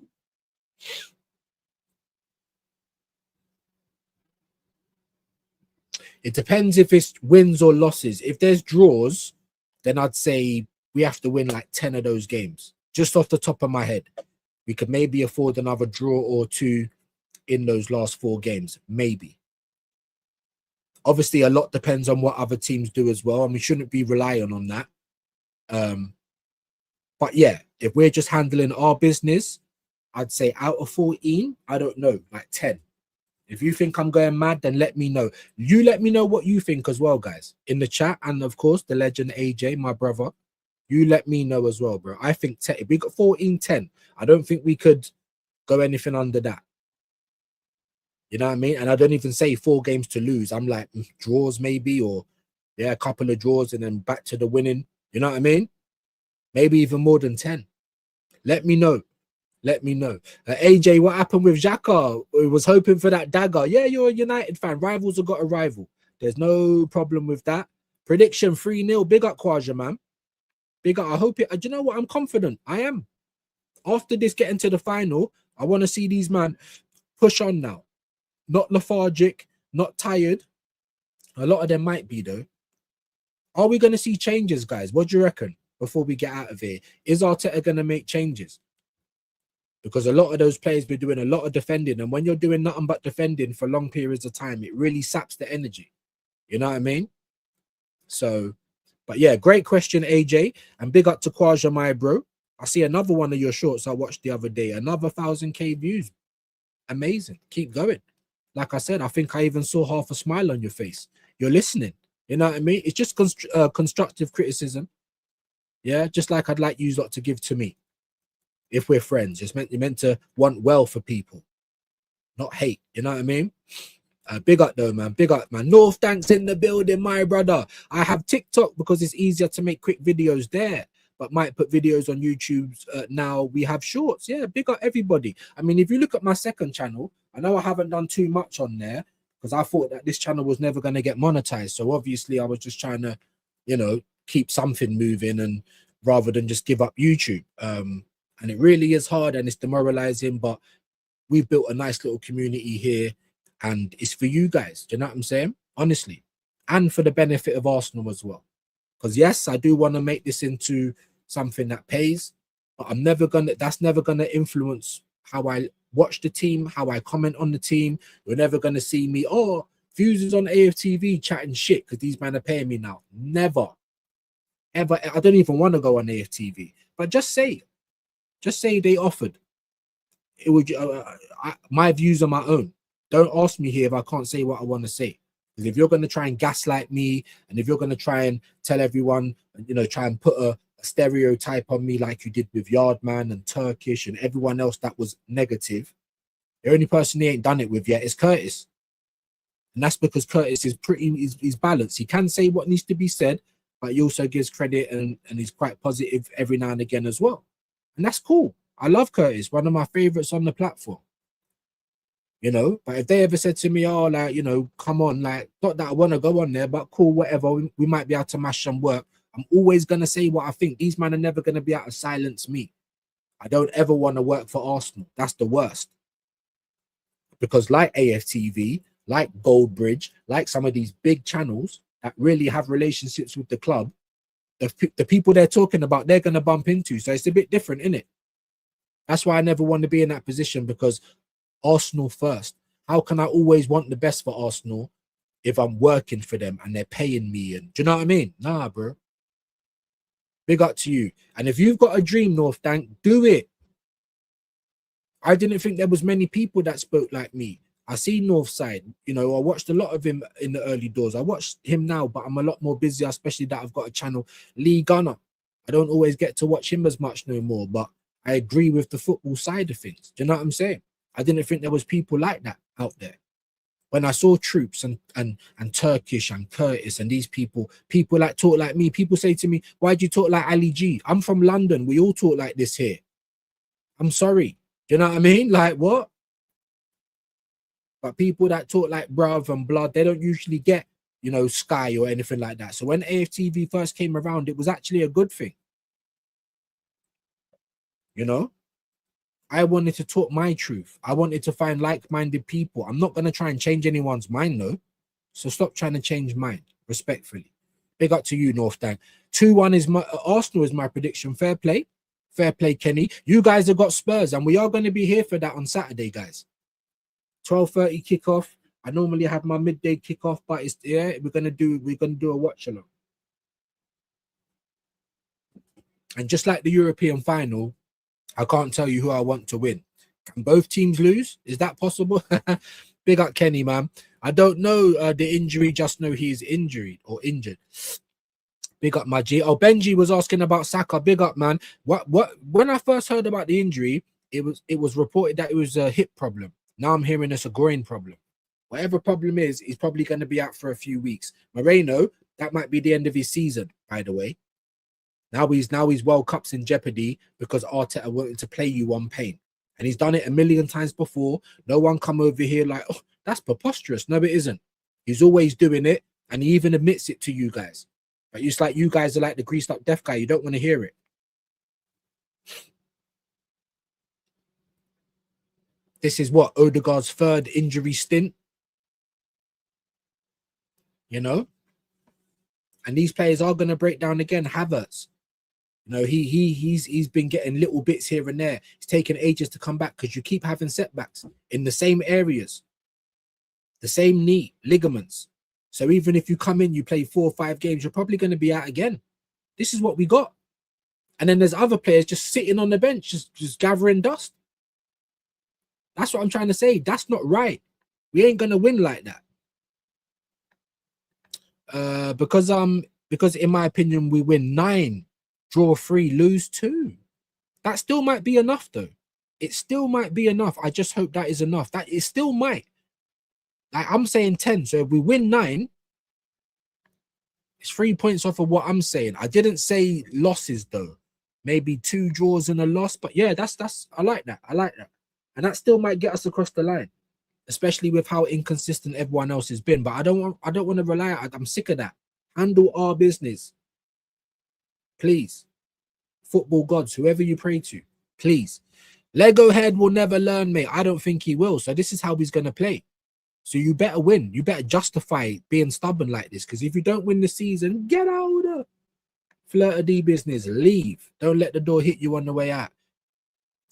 It depends if it's wins or losses. If there's draws, then I'd say we have to win like 10 of those games. Just off the top of my head. We could maybe afford another draw or two in those last 4 games. Maybe. Obviously, a lot depends on what other teams do as well, and we shouldn't be relying on that. But yeah, if we're just handling our business, I'd say out of 14, I don't know, like 10. If you think I'm going mad, then let me know. You let me know what you think as well, guys, in the chat. And of course, the legend AJ, my brother, you let me know as well, bro. I think 10, if we got 14-10, I don't think we could go anything under that. You know what I mean? And I don't even say 4 games to lose. I'm like draws maybe, or yeah, a couple of draws and then back to the winning. You know what I mean? Maybe even more than 10. Let me know. Let me know. AJ, what happened with Xhaka? We was hoping for that dagger. Yeah, you're a United fan. Rivals have got a rival. There's no problem with that. Prediction 3-0. Big up Kwaja, man. Big up. I hope it. Do you know what? I'm confident. I am. After this getting to the final, I want to see these man push on now. Not lethargic, not tired. A lot of them might be, though. Are we going to see changes, guys? What do you reckon before we get out of here? Is Arteta going to make changes? Because a lot of those players be doing a lot of defending, and when you're doing nothing but defending for long periods of time, it really saps the energy. You know what I mean? So, but yeah, great question, AJ, and big up to Kwaja, my bro. I see another one of your shorts I watched the other day, another 1,000k views. Amazing. Keep going. Like I said, I think I even saw half a smile on your face. You're listening. You know what I mean? It's just constructive criticism. Yeah, just like I'd like you lot to give to me. If we're friends, you're meant to want well for people, not hate. You know what I mean? Big up though, man. Big up, man. North Thanks in the building, my brother. I have TikTok because it's easier to make quick videos there, but might put videos on YouTube now. We have shorts. Yeah, big up everybody. I mean, if you look at my second channel, I know I haven't done too much on there because I thought that this channel was never going to get monetized. So obviously I was just trying to, you know, keep something moving, and rather than just give up YouTube. And it really is hard and it's demoralizing, but we've built a nice little community here, and it's for you guys. Do you know what I'm saying? Honestly, and for the benefit of Arsenal as well. Because yes, I do want to make this into something that pays, but that's never gonna influence how I watch the team, how I comment on the team. You're never gonna see me, oh, Fuses on AFTV chatting shit because these men are paying me now. Never, ever. I don't even want to go on AFTV, but just say they offered. It would. My views are my own. Don't ask me here if I can't say what I want to say. Because if you're going to try and gaslight me, and if you're going to try and tell everyone, you know, try and put a stereotype on me like you did with Yardman and Turkish and everyone else that was negative, the only person he ain't done it with yet is Curtis. And that's because Curtis is he's balanced. He can say what needs to be said, but he also gives credit and he's quite positive every now and again as well. And that's cool. I love Curtis, one of my favorites on the platform. You know, but if they ever said to me, oh, like, you know, come on, like, not that I want to go on there, but cool, whatever, we might be able to mash some work. I'm always going to say what I think. These men are never going to be able to silence me. I don't ever want to work for Arsenal. That's the worst. Because like AFTV, like Goldbridge, like some of these big channels that really have relationships with the club, the people they're talking about, they're going to bump into. So it's a bit different, isn't it? That's why I never want to be in that position, because Arsenal first. How can I always want the best for Arsenal if I'm working for them and they're paying me? And do you know what I mean? Nah, bro. Big up to you. And if you've got a dream, North Dank, do it. I didn't think there was many people that spoke like me. I see Northside, you know, I watched a lot of him in the early doors. I watch him now, but I'm a lot more busy, especially that I've got a channel. Lee Gunner, I don't always get to watch him as much no more, but I agree with the football side of things. Do you know what I'm saying? I didn't think there was people like that out there. When I saw Troops and Turkish and Curtis and these people that talk like me, people say to me, why do you talk like Ali G? I'm from London. We all talk like this here. I'm sorry. Do you know what I mean? Like, what? But people that talk like bruv and blood, they don't usually get, you know, Sky or anything like that. So when AFTV first came around, it was actually a good thing. You know? I wanted to talk my truth. I wanted to find like-minded people. I'm not going to try and change anyone's mind, though. So stop trying to change mine, respectfully. Big up to you, North Dank. 2-1 is my Arsenal is my prediction. Fair play. Fair play, Kenny. You guys have got Spurs, and we are going to be here for that on Saturday, guys. 12:30 kickoff. I normally have my midday kickoff, but it's we're gonna do a watch along. And just like the European final, I can't tell you who I want to win. Can both teams lose? Is that possible? Big up Kenny, man. I don't know the injury, just know he's injured. Big up my G. Oh, Benji was asking about Saka. Big up, man. What when I first heard about the injury, it was reported that it was a hip problem. Now I'm hearing it's a groin problem. Whatever problem is, he's probably going to be out for a few weeks. Moreno, that might be the end of his season, by the way. Now he's World Cup's in jeopardy because Arteta wanted to play you on pain. And he's done it a million times before. No one come over here like, oh, that's preposterous. No, it isn't. He's always doing it, and he even admits it to you guys. But it's like you guys are like the greased up deaf guy. You don't want to hear it. This is what Odegaard's third injury stint. You know? And these players are going to break down again. Havertz. You know, he's been getting little bits here and there. It's taken ages to come back because you keep having setbacks in the same areas, the same knee, ligaments. So even if you come in, you play 4 or 5 games, you're probably going to be out again. This is what we got. And then there's other players just sitting on the bench, just gathering dust. That's what I'm trying to say. That's not right. We ain't going to win like that. Because in my opinion, we win 9. Draw 3, lose 2. That still might be enough, though. It still might be enough. I just hope that is enough. That it still might. Like I'm saying 10. So if we win 9, it's 3 points off of what I'm saying. I didn't say losses though. Maybe 2 draws and a loss. But yeah, that's I like that. I like that. And that still might get us across the line, especially with how inconsistent everyone else has been. But I don't want to rely on. I'm sick of that. Handle our business. Please, football gods, whoever you pray to, please. Lego head will never learn, mate. I don't think he will. So this is how he's going to play. So you better win. You better justify being stubborn like this. Because if you don't win the season, get out of there. Flirt of D business. Leave. Don't let the door hit you on the way out.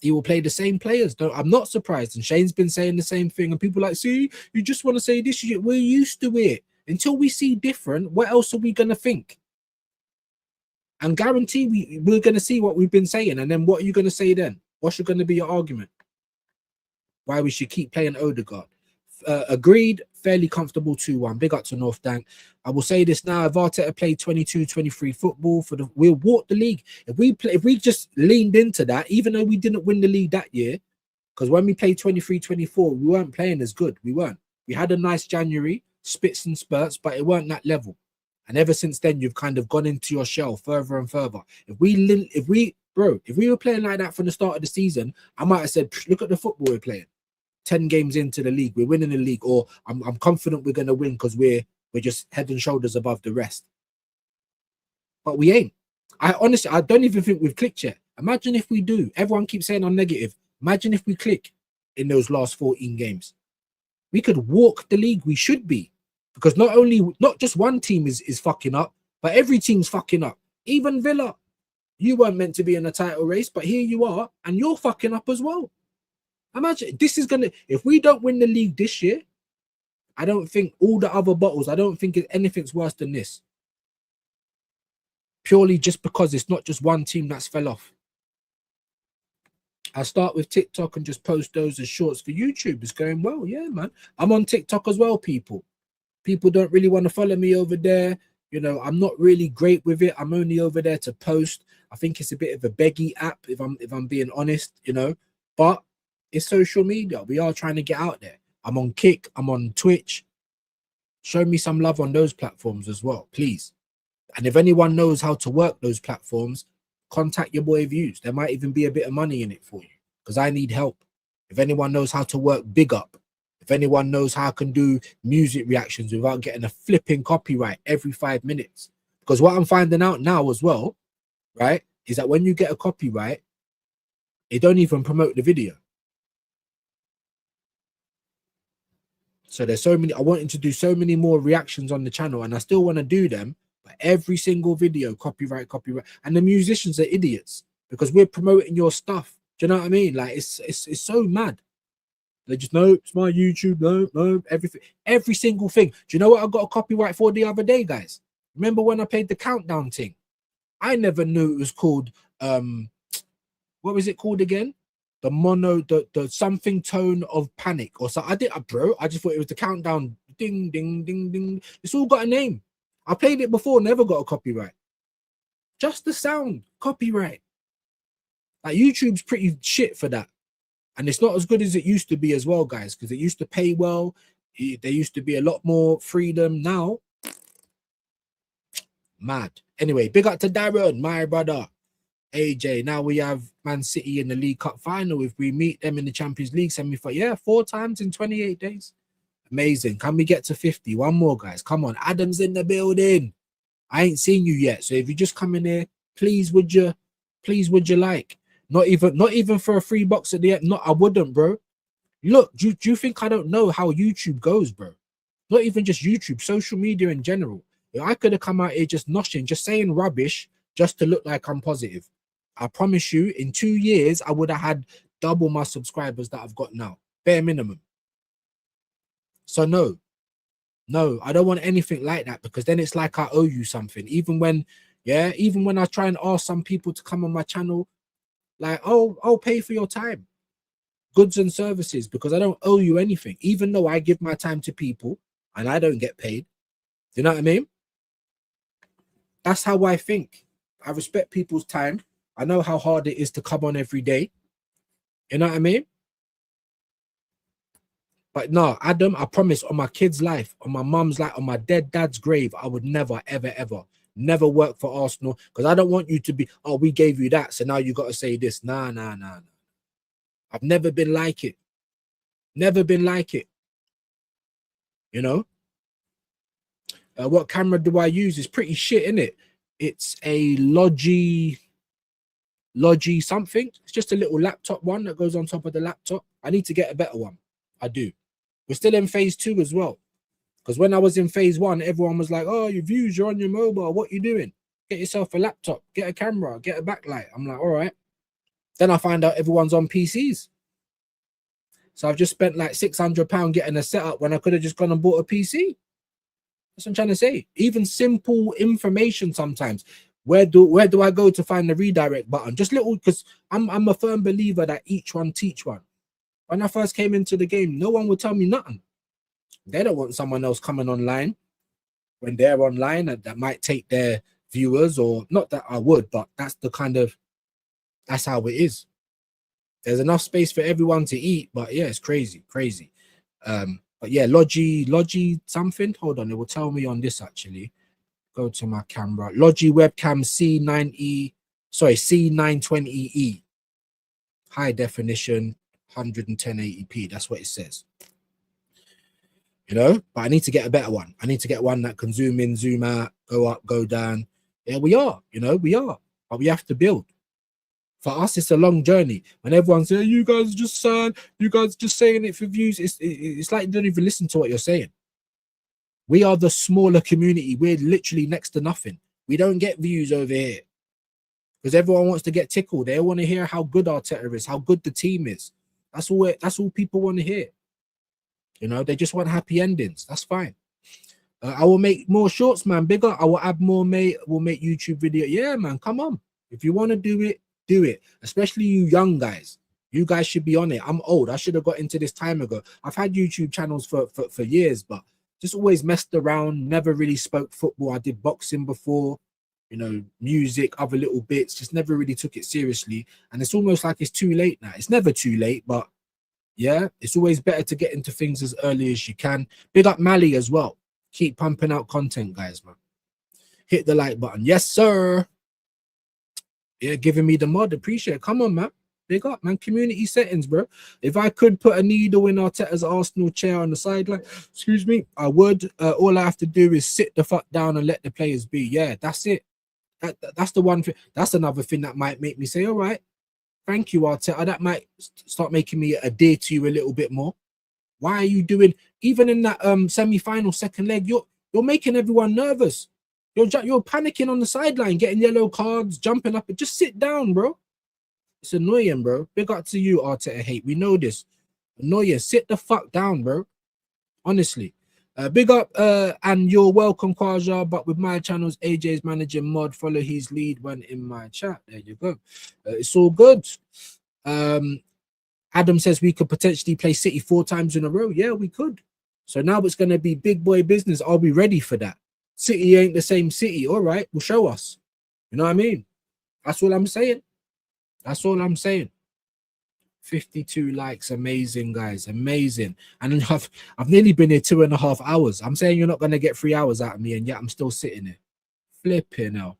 He will play the same players. I'm not surprised. And Shane's been saying the same thing. And people are like, see, you just want to say this. We're used to it. Until we see different, what else are we going to think? And guarantee we're going to see what we've been saying. And then what are you going to say then? What's going to be your argument? Why we should keep playing Odegaard? Agreed, fairly comfortable 2-1. Big up to North Dank. I will say this now. If Arteta played 22-23 football, we'll walk the league. If we just leaned into that, even though we didn't win the league that year, because when we played 23-24, we weren't playing as good. We weren't. We had a nice January, spits and spurts, but it weren't that level. And ever since then, you've kind of gone into your shell further and further. If we were playing like that from the start of the season, I might have said, look at the football we're playing. 10 games into the league, we're winning the league, or I'm confident we're going to win because we're just head and shoulders above the rest. But we ain't. I don't even think we've clicked yet. Imagine if we do. Everyone keeps saying I'm negative. Imagine if we click in those last 14 games. We could walk the league. We should be. Because not just one team is fucking up, but every team's fucking up. Even Villa. You weren't meant to be in a title race, but here you are, and you're fucking up as well. Imagine this is gonna. If we don't win the league this year, I don't think all the other bottles. I don't think anything's worse than this. Purely just because it's not just one team that's fell off. I start with TikTok and just post those as shorts for YouTube. It's going well, yeah, man. I'm on TikTok as well, people. People don't really want to follow me over there. You know, I'm not really great with it. I'm only over there to post. I think it's a bit of a beggy app, if I'm being honest, you know. But it's social media. We are trying to get out there. I'm on Kick. I'm on Twitch. Show me some love on those platforms as well, please. And if anyone knows how to work those platforms, contact your boy Views. There might even be a bit of money in it for you because I need help. If anyone knows how to work Big Up, if anyone knows how I can do music reactions without getting a flipping copyright every 5 minutes. Because what I'm finding out now as well, right, is that when you get a copyright, it don't even promote the video. So there's so many, I wanted to do so many more reactions on the channel and I still want to do them, but every single video, copyright. And the musicians are idiots because we're promoting your stuff. Do you know what I mean? Like it's so mad. They just no, it's my YouTube, no, everything, every single thing. Do you know what I got a copyright for the other day, guys? Remember when I played the countdown thing? I never knew it was called what was it called again? The something tone of panic or so. I just thought it was the countdown. Ding, ding, ding, ding. It's all got a name. I played it before, never got a copyright. Just the sound, copyright. Like YouTube's pretty shit for that. And it's not as good as it used to be as well, guys, because it used to pay well. There used to be a lot more freedom. Now, mad. Anyway, big up to Darren, my brother. AJ, now we have Man City in the League Cup final. If we meet them in the Champions League semi-final, yeah, 4 times in 28 days. Amazing. Can we get to 50? One more, guys. Come on. Adam's in the building. I ain't seen you yet. So if you just come in here, please would you like? Not even for a free box at the end. No, I wouldn't, bro. Look, do you think I don't know how YouTube goes, bro? Not even just YouTube, social media in general. If I could have come out here just noshing, just saying rubbish, just to look like I'm positive. I promise you, in 2 years, I would have had double my subscribers that I've got now. Bare minimum. So no, I don't want anything like that, because then it's like I owe you something. Even when I try and ask some people to come on my channel, like, oh, I'll pay for your time, goods and services, because I don't owe you anything, even though I give my time to people and I don't get paid. You know what I mean? That's how I think. I respect people's time. I know how hard it is to come on every day. You know what I mean? But no, Adam, I promise, on my kid's life, on my mum's life, on my dead dad's grave, I would never, ever, ever, never work for Arsenal, because I don't want you to be, oh, we gave you that, so now you got to say this. Nah. I've never been like it. Never been like it. You know? What camera do I use? It's pretty shit, isn't it? It's a Logi something. It's just a little laptop one that goes on top of the laptop. I need to get a better one. I do. We're still in phase 2 as well. Because when I was in phase 1, everyone was like, oh, your views, you're on your mobile. What you doing? Get yourself a laptop, get a camera, get a backlight. I'm like, all right. Then I find out everyone's on PCs. So I've just spent like £600 getting a setup when I could have just gone and bought a PC. That's what I'm trying to say. Even simple information sometimes. Where do I go to find the redirect button? Just little, because I'm a firm believer that each one teach one. When I first came into the game, no one would tell me nothing. They don't want someone else coming online when they're online that might take their viewers, or not that I would, but that's how it is. There's enough space for everyone to eat, but yeah, it's crazy. But yeah, Logi something. Hold on, it will tell me on this actually. Go to my camera. Logi webcam C920E. High definition, 11080p. That's what it says. You know, but I need to get a better one. I need to get one that can zoom in, zoom out, go up, go down. Yeah, we are. But we have to build. For us, it's a long journey. When everyone's saying, you guys just saying it for views, it's like you don't even listen to what you're saying. We are the smaller community. We're literally next to nothing. We don't get views over here because everyone wants to get tickled. They want to hear how good Arteta is, how good the team is. That's all people want to hear. You know, they just want happy endings. That's fine. I will make more shorts, man. Bigger. I will add more, mate. We'll make YouTube video. Yeah, man. Come on. If you want to do it, do it. Especially you young guys. You guys should be on it. I'm old. I should have got into this time ago. I've had YouTube channels for years, but just always messed around. Never really spoke football. I did boxing before, you know, music, other little bits. Just never really took it seriously. And it's almost like it's too late now. It's never too late, but yeah, it's always better to get into things as early as you can. Big up Mally as well. Keep pumping out content, guys, man. Hit the like button. Yes, sir. Yeah, giving me the mod. Appreciate it. Come on, man. Big up, man. Community settings, bro. If I could put a needle in Arteta's Arsenal chair on the sideline, excuse me, I would. All I have to do is sit the fuck down and let the players be. Yeah, that's it. That's the one thing. That's another thing that might make me say, all right, thank you, Arteta. That might start making me adhere to you a little bit more. Why are you doing, even in that semi-final second leg, you're making everyone nervous. You're panicking on the sideline, getting yellow cards, jumping up. Just sit down, bro. It's annoying, bro. Big up to you, Arteta hate. We know this. Annoying. Sit the fuck down, bro. Honestly. Big up and you're welcome, Kwaja. But with my channels, AJ's managing mod. Follow his lead when in my chat. There you go. It's all good. Adam says we could potentially play City 4 times in a row. Yeah, we could. So now it's going to be big boy business. Are we ready for that? City ain't the same City. All right, well, show us. You know what I mean? That's all I'm saying. That's all I'm saying. 52 likes, amazing, guys, amazing. And I've nearly been here 2.5 hours. I'm saying you're not going to get 3 hours out of me, and yet I'm still sitting here. Flipping hell.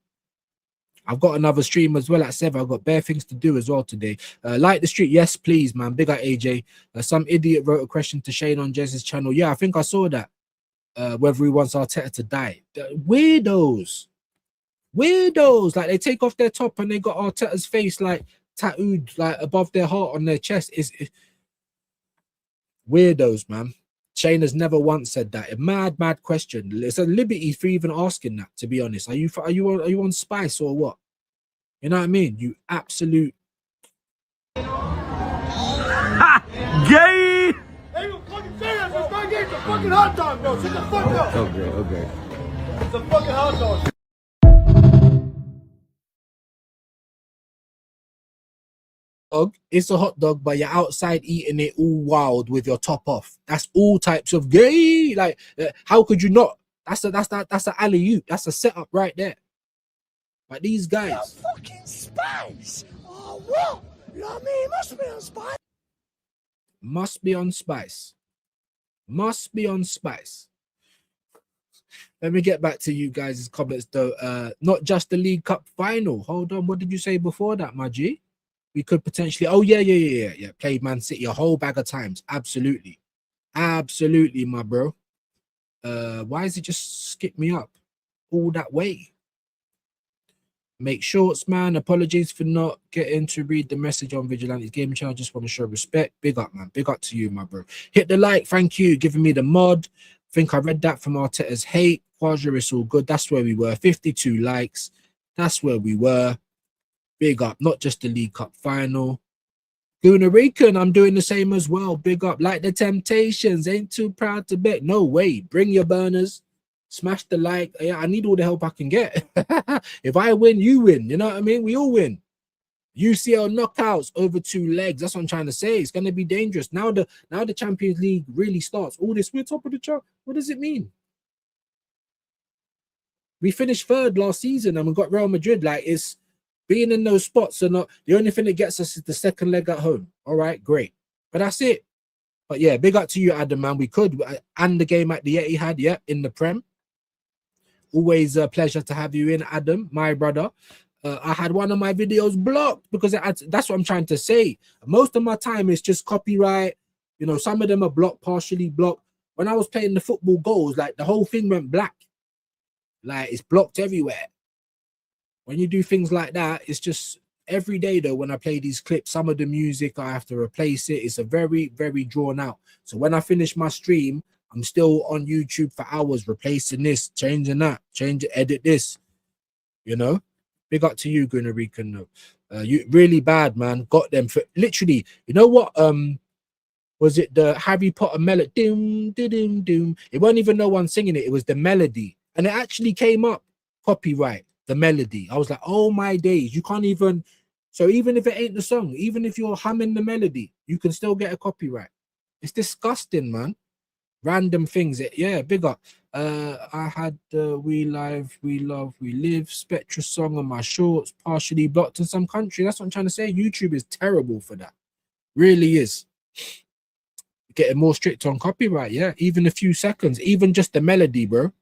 I've got another stream as well at 7. I've got bare things to do as well today. Like the street, yes, please, man. Big up AJ. Some idiot wrote a question to Shane on Jez's channel. Yeah, I think I saw that. Whether he wants Arteta to die. Weirdos. Weirdos. Like, they take off their top and they got Arteta's face like tattooed like above their heart on their chest. Is weirdos, man. Shane has never once said that. A mad question. It's a liberty for even asking that, to be honest. Are you on spice or what? You know what I mean? You absolute Gay! Hey, you fucking serious? Let's go get the fucking hot dog, bro. Shut the fuck up. Okay. It's a fucking hot dog. It's a hot dog, but you're outside eating it all wild with your top off. That's all types of gay. Like, how could you not? That's a alley-oop. That's a setup right there. But these guys, Fucking spice. Oh, well. You know what I mean? Must be on spice. must be on spice. Must be on spice. Let me get back to you guys' comments though. Not just the League Cup final. Hold on, what did you say before that, my G? We could potentially, oh yeah. Played Man City a whole bag of times. Absolutely, my bro. Why is it just skip me up all that way? Make shorts, man. Apologies for not getting to read the message on Vigilante's gaming channel. Just want to show respect. Big up, man. Big up to you, my bro. Hit the like. Thank you. Giving me the mod. Think I read that from Arteta's hate. Quadra, it's all good. That's where we were. 52 likes. That's where we were. Big up. Not just the League Cup final. Guna Rican, I'm doing the same as well. Big up. Like the Temptations. Ain't too proud to bet. No way. Bring your burners. Smash the like. Yeah, I need all the help I can get. If I win, you win. You know what I mean? We all win. UCL knockouts over 2 legs. That's what I'm trying to say. It's going to be dangerous. Now the Champions League really starts. All this, we're top of the chart. What does it mean? We finished 3rd last season and we got Real Madrid. Like, it's being in those spots are not the only thing that gets us is the 2nd leg at home. All right, great. But that's it. But yeah, big up to you, Adam, man. We could. And the game at the Etihad, yeah, in the Prem. Always a pleasure to have you in, Adam, my brother. I had one of my videos blocked because that's what I'm trying to say. Most of my time is just copyright. You know, some of them are blocked, partially blocked. When I was playing the football goals, like the whole thing went black. Like, it's blocked everywhere. When you do things like that, it's just every day though, when I play these clips, some of the music, I have to replace it. It's a very, very drawn out. So when I finish my stream, I'm still on YouTube for hours, replacing this, changing that, edit this, you know. Big up to you, Guna Rican. No. You really bad, man. Got them for literally, you know what? Was it the Harry Potter melody? Doom, doom, doom. It wasn't even no one singing it. It was the melody. And it actually came up copyright, the melody. I was like, oh my days, you can't even. So even if it ain't the song, even if you're humming the melody, you can still get a copyright. It's disgusting, man. Random things. Yeah, big up. I had We Live, We Love, We Live Spectra song on my shorts, partially blocked in some country. That's what I'm trying to say. YouTube is terrible for that. Really is. Getting more strict on copyright, yeah. Even a few seconds, even just the melody, bro.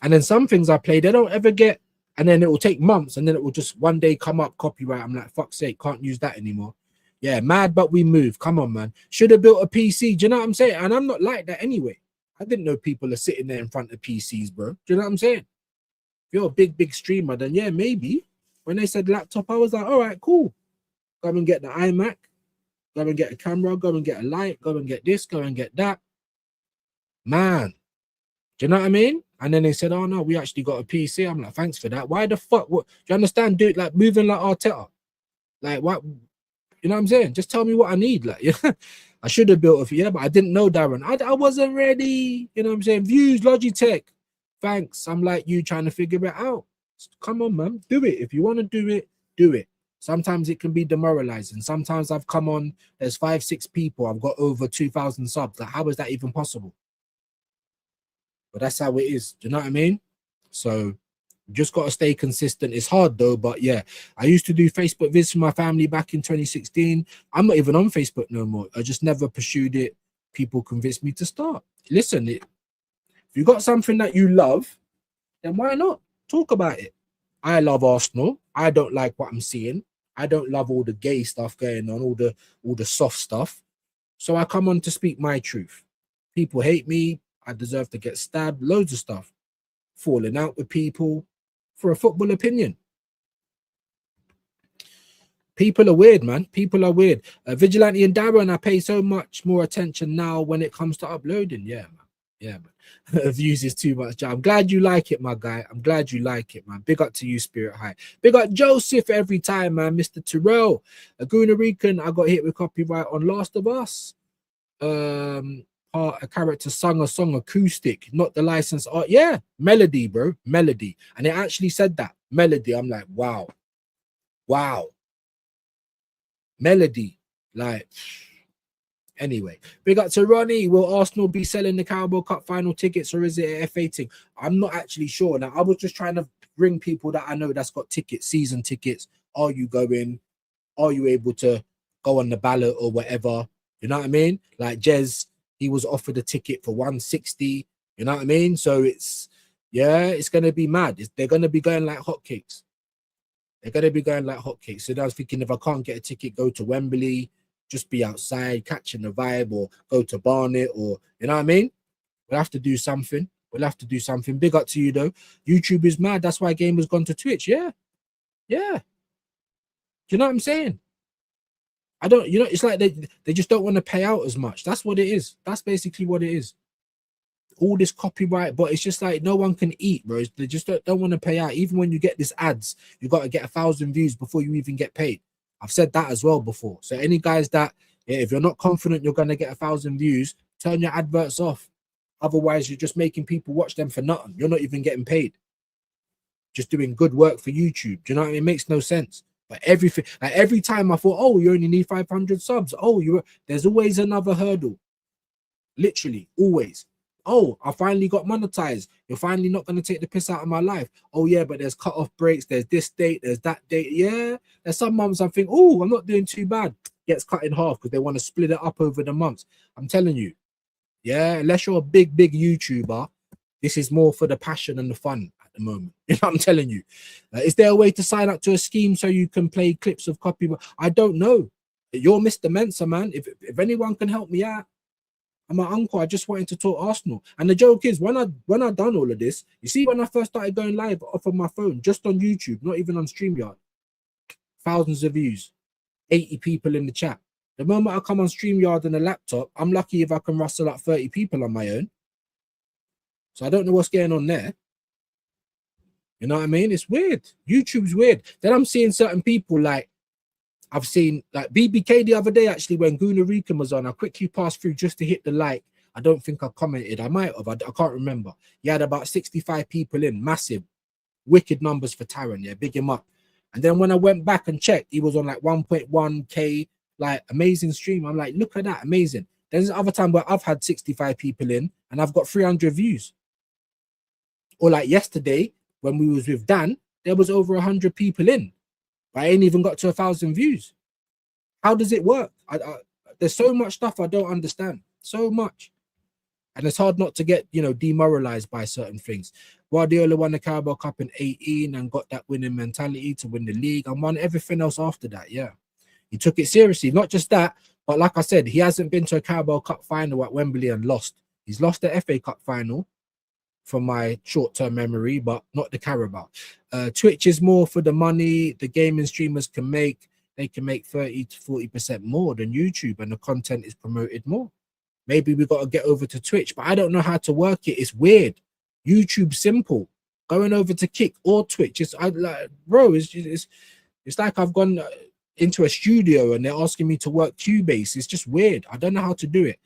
And then some things I play, they don't ever get, and then it will take months, and then it will just one day come up copyright. I'm like, fuck's sake, can't use that anymore. Yeah, mad, but we move. Come on, man. Should have built a PC. Do you know what I'm saying? And I'm not like that anyway. I didn't know people are sitting there in front of PCs, bro. Do you know what I'm saying? If you're a big streamer, then yeah, maybe. When they said laptop, I was like, all right, cool. Go and get the iMac. Go and get a camera. Go and get a light. Go and get this. Go and get that. Man. Do you know what I mean? And then they said, oh, no, we actually got a PC. I'm like, thanks for that. Why the fuck? What? Do you understand? Dude, like moving like Arteta. Like, what? You know what I'm saying? Just tell me what I need. Like, yeah, I should have built but I didn't know, Darren. I wasn't ready. You know what I'm saying? Views, Logitech. Thanks. I'm like you trying to figure it out. Come on, man. Do it. If you want to do it, do it. Sometimes it can be demoralizing. Sometimes I've come on, there's 5-6 people. I've got over 2,000 subs. Like, how is that even possible? But that's how it is. Do you know what I mean? So just got to stay consistent. It's hard though, but yeah, I used to do Facebook visits with my family back in 2016. I'm not even on Facebook no more. I just never pursued it. People convinced me to start. Listen, if you got something that you love, then why not talk about it? I love Arsenal. I don't like what I'm seeing. I don't love all the gay stuff going on, all the soft stuff. So I come on to speak my truth. People hate me. I deserve to get stabbed. Loads of stuff. Falling out with people for a football opinion. People are weird, man. People are weird. Vigilante and Darren, I pay so much more attention now when it comes to uploading. Yeah, man. Yeah, man. Views is too much. I'm glad you like it, my guy. I'm glad you like it, man. Big up to you, Spirit High. Big up Joseph every time, man. Mr. Terrell. Aguna Rican, I got hit with copyright on Last of Us. A character sung a song acoustic, not the licensed art. Yeah, melody, bro. Melody. And it actually said that. Melody. I'm like, wow. Wow. Melody. Like, anyway, big up to Ronnie. Will Arsenal be selling the Carabao Cup final tickets or is it a FA thing? I'm not actually sure. Now, I was just trying to bring people that I know that's got tickets, season tickets. Are you going? Are you able to go on the ballot or whatever? You know what I mean? Like Jez, he was offered a ticket for 160. You know what I mean? So it's, yeah, it's going to be mad. They're going to be going like hotcakes. They're going to be going like hotcakes. So I was thinking, if I can't get a ticket, go to Wembley, just be outside, catching the vibe, or go to Barnet, or, you know what I mean? We'll have to do something. We'll have to do something. Big up to you, though. YouTube is mad. That's why Game has gone to Twitch. Yeah. Yeah. Do you know what I'm saying? I don't, you know, it's like they just don't want to pay out as much. That's what it is. That's basically what it is. All this copyright, but it's just like no one can eat, bro. They just don't want to pay out. Even when you get this ads, you got to get 1,000 views before you even get paid. I've said that as well before. So any guys that, yeah, if you're not confident you're going to get 1,000 views, turn your adverts off. Otherwise, you're just making people watch them for nothing. You're not even getting paid. Just doing good work for YouTube. Do you know what I mean? It makes no sense. But everything, like every time I thought, oh, you only need 500 subs. Oh, there's always another hurdle. Literally, always. Oh, I finally got monetized. You're finally not going to take the piss out of my life. Oh, yeah, but there's cut-off breaks. There's this date. There's that date. Yeah. There's some months I think, oh, I'm not doing too bad. Gets cut in half because they want to split it up over the months. I'm telling you. Yeah, unless you're a big YouTuber, this is more for the passion and the fun at the moment. You know what I'm telling you? Is there a way to sign up to a scheme so you can play clips of copyright? I don't know. You're Mr. Mensa, man. If anyone can help me out, I'm my uncle. I just wanted to talk Arsenal. And the joke is, when I done all of this, you see, when I first started going live off of my phone, just on YouTube, not even on StreamYard, thousands of views, 80 people in the chat. The moment I come on StreamYard and a laptop, I'm lucky if I can rustle up 30 people on my own. So I don't know what's going on there. You know what I mean? It's weird. YouTube's weird. Then I'm seeing certain people, like I've seen like BBK the other day, actually, when Guna Rican was on, I quickly passed through just to hit the like. I don't think I commented. I might have. I can't remember. He had about 65 people in. Massive. Wicked numbers for Taron. Yeah, big him up. And then when I went back and checked, he was on like 1.1K, like amazing stream. I'm like, look at that, amazing. There's other time where I've had 65 people in and I've got 300 views. Or like yesterday, when we was with Dan, there was over 100 people in. But I ain't even got to 1,000 views. How does it work? There's so much stuff I don't understand. So much. And it's hard not to get, you know, demoralized by certain things. Guardiola won the Carabao Cup in 18 and got that winning mentality to win the league and won everything else after that. Yeah. He took it seriously. Not just that, but like I said, he hasn't been to a Carabao Cup final at Wembley and lost. He's lost the FA Cup final from my short-term memory, but not the Carabao. Twitch is more for the money the gaming streamers can make. They can make 30 to 40% more than YouTube and the content is promoted more. Maybe we got to get over to Twitch, but I don't know how to work it. It's weird. YouTube simple. Going over to Kick or Twitch, it's like, bro, it's like I've gone. into a studio and they're asking me to work Cubase. It's just weird. I don't know how to do it.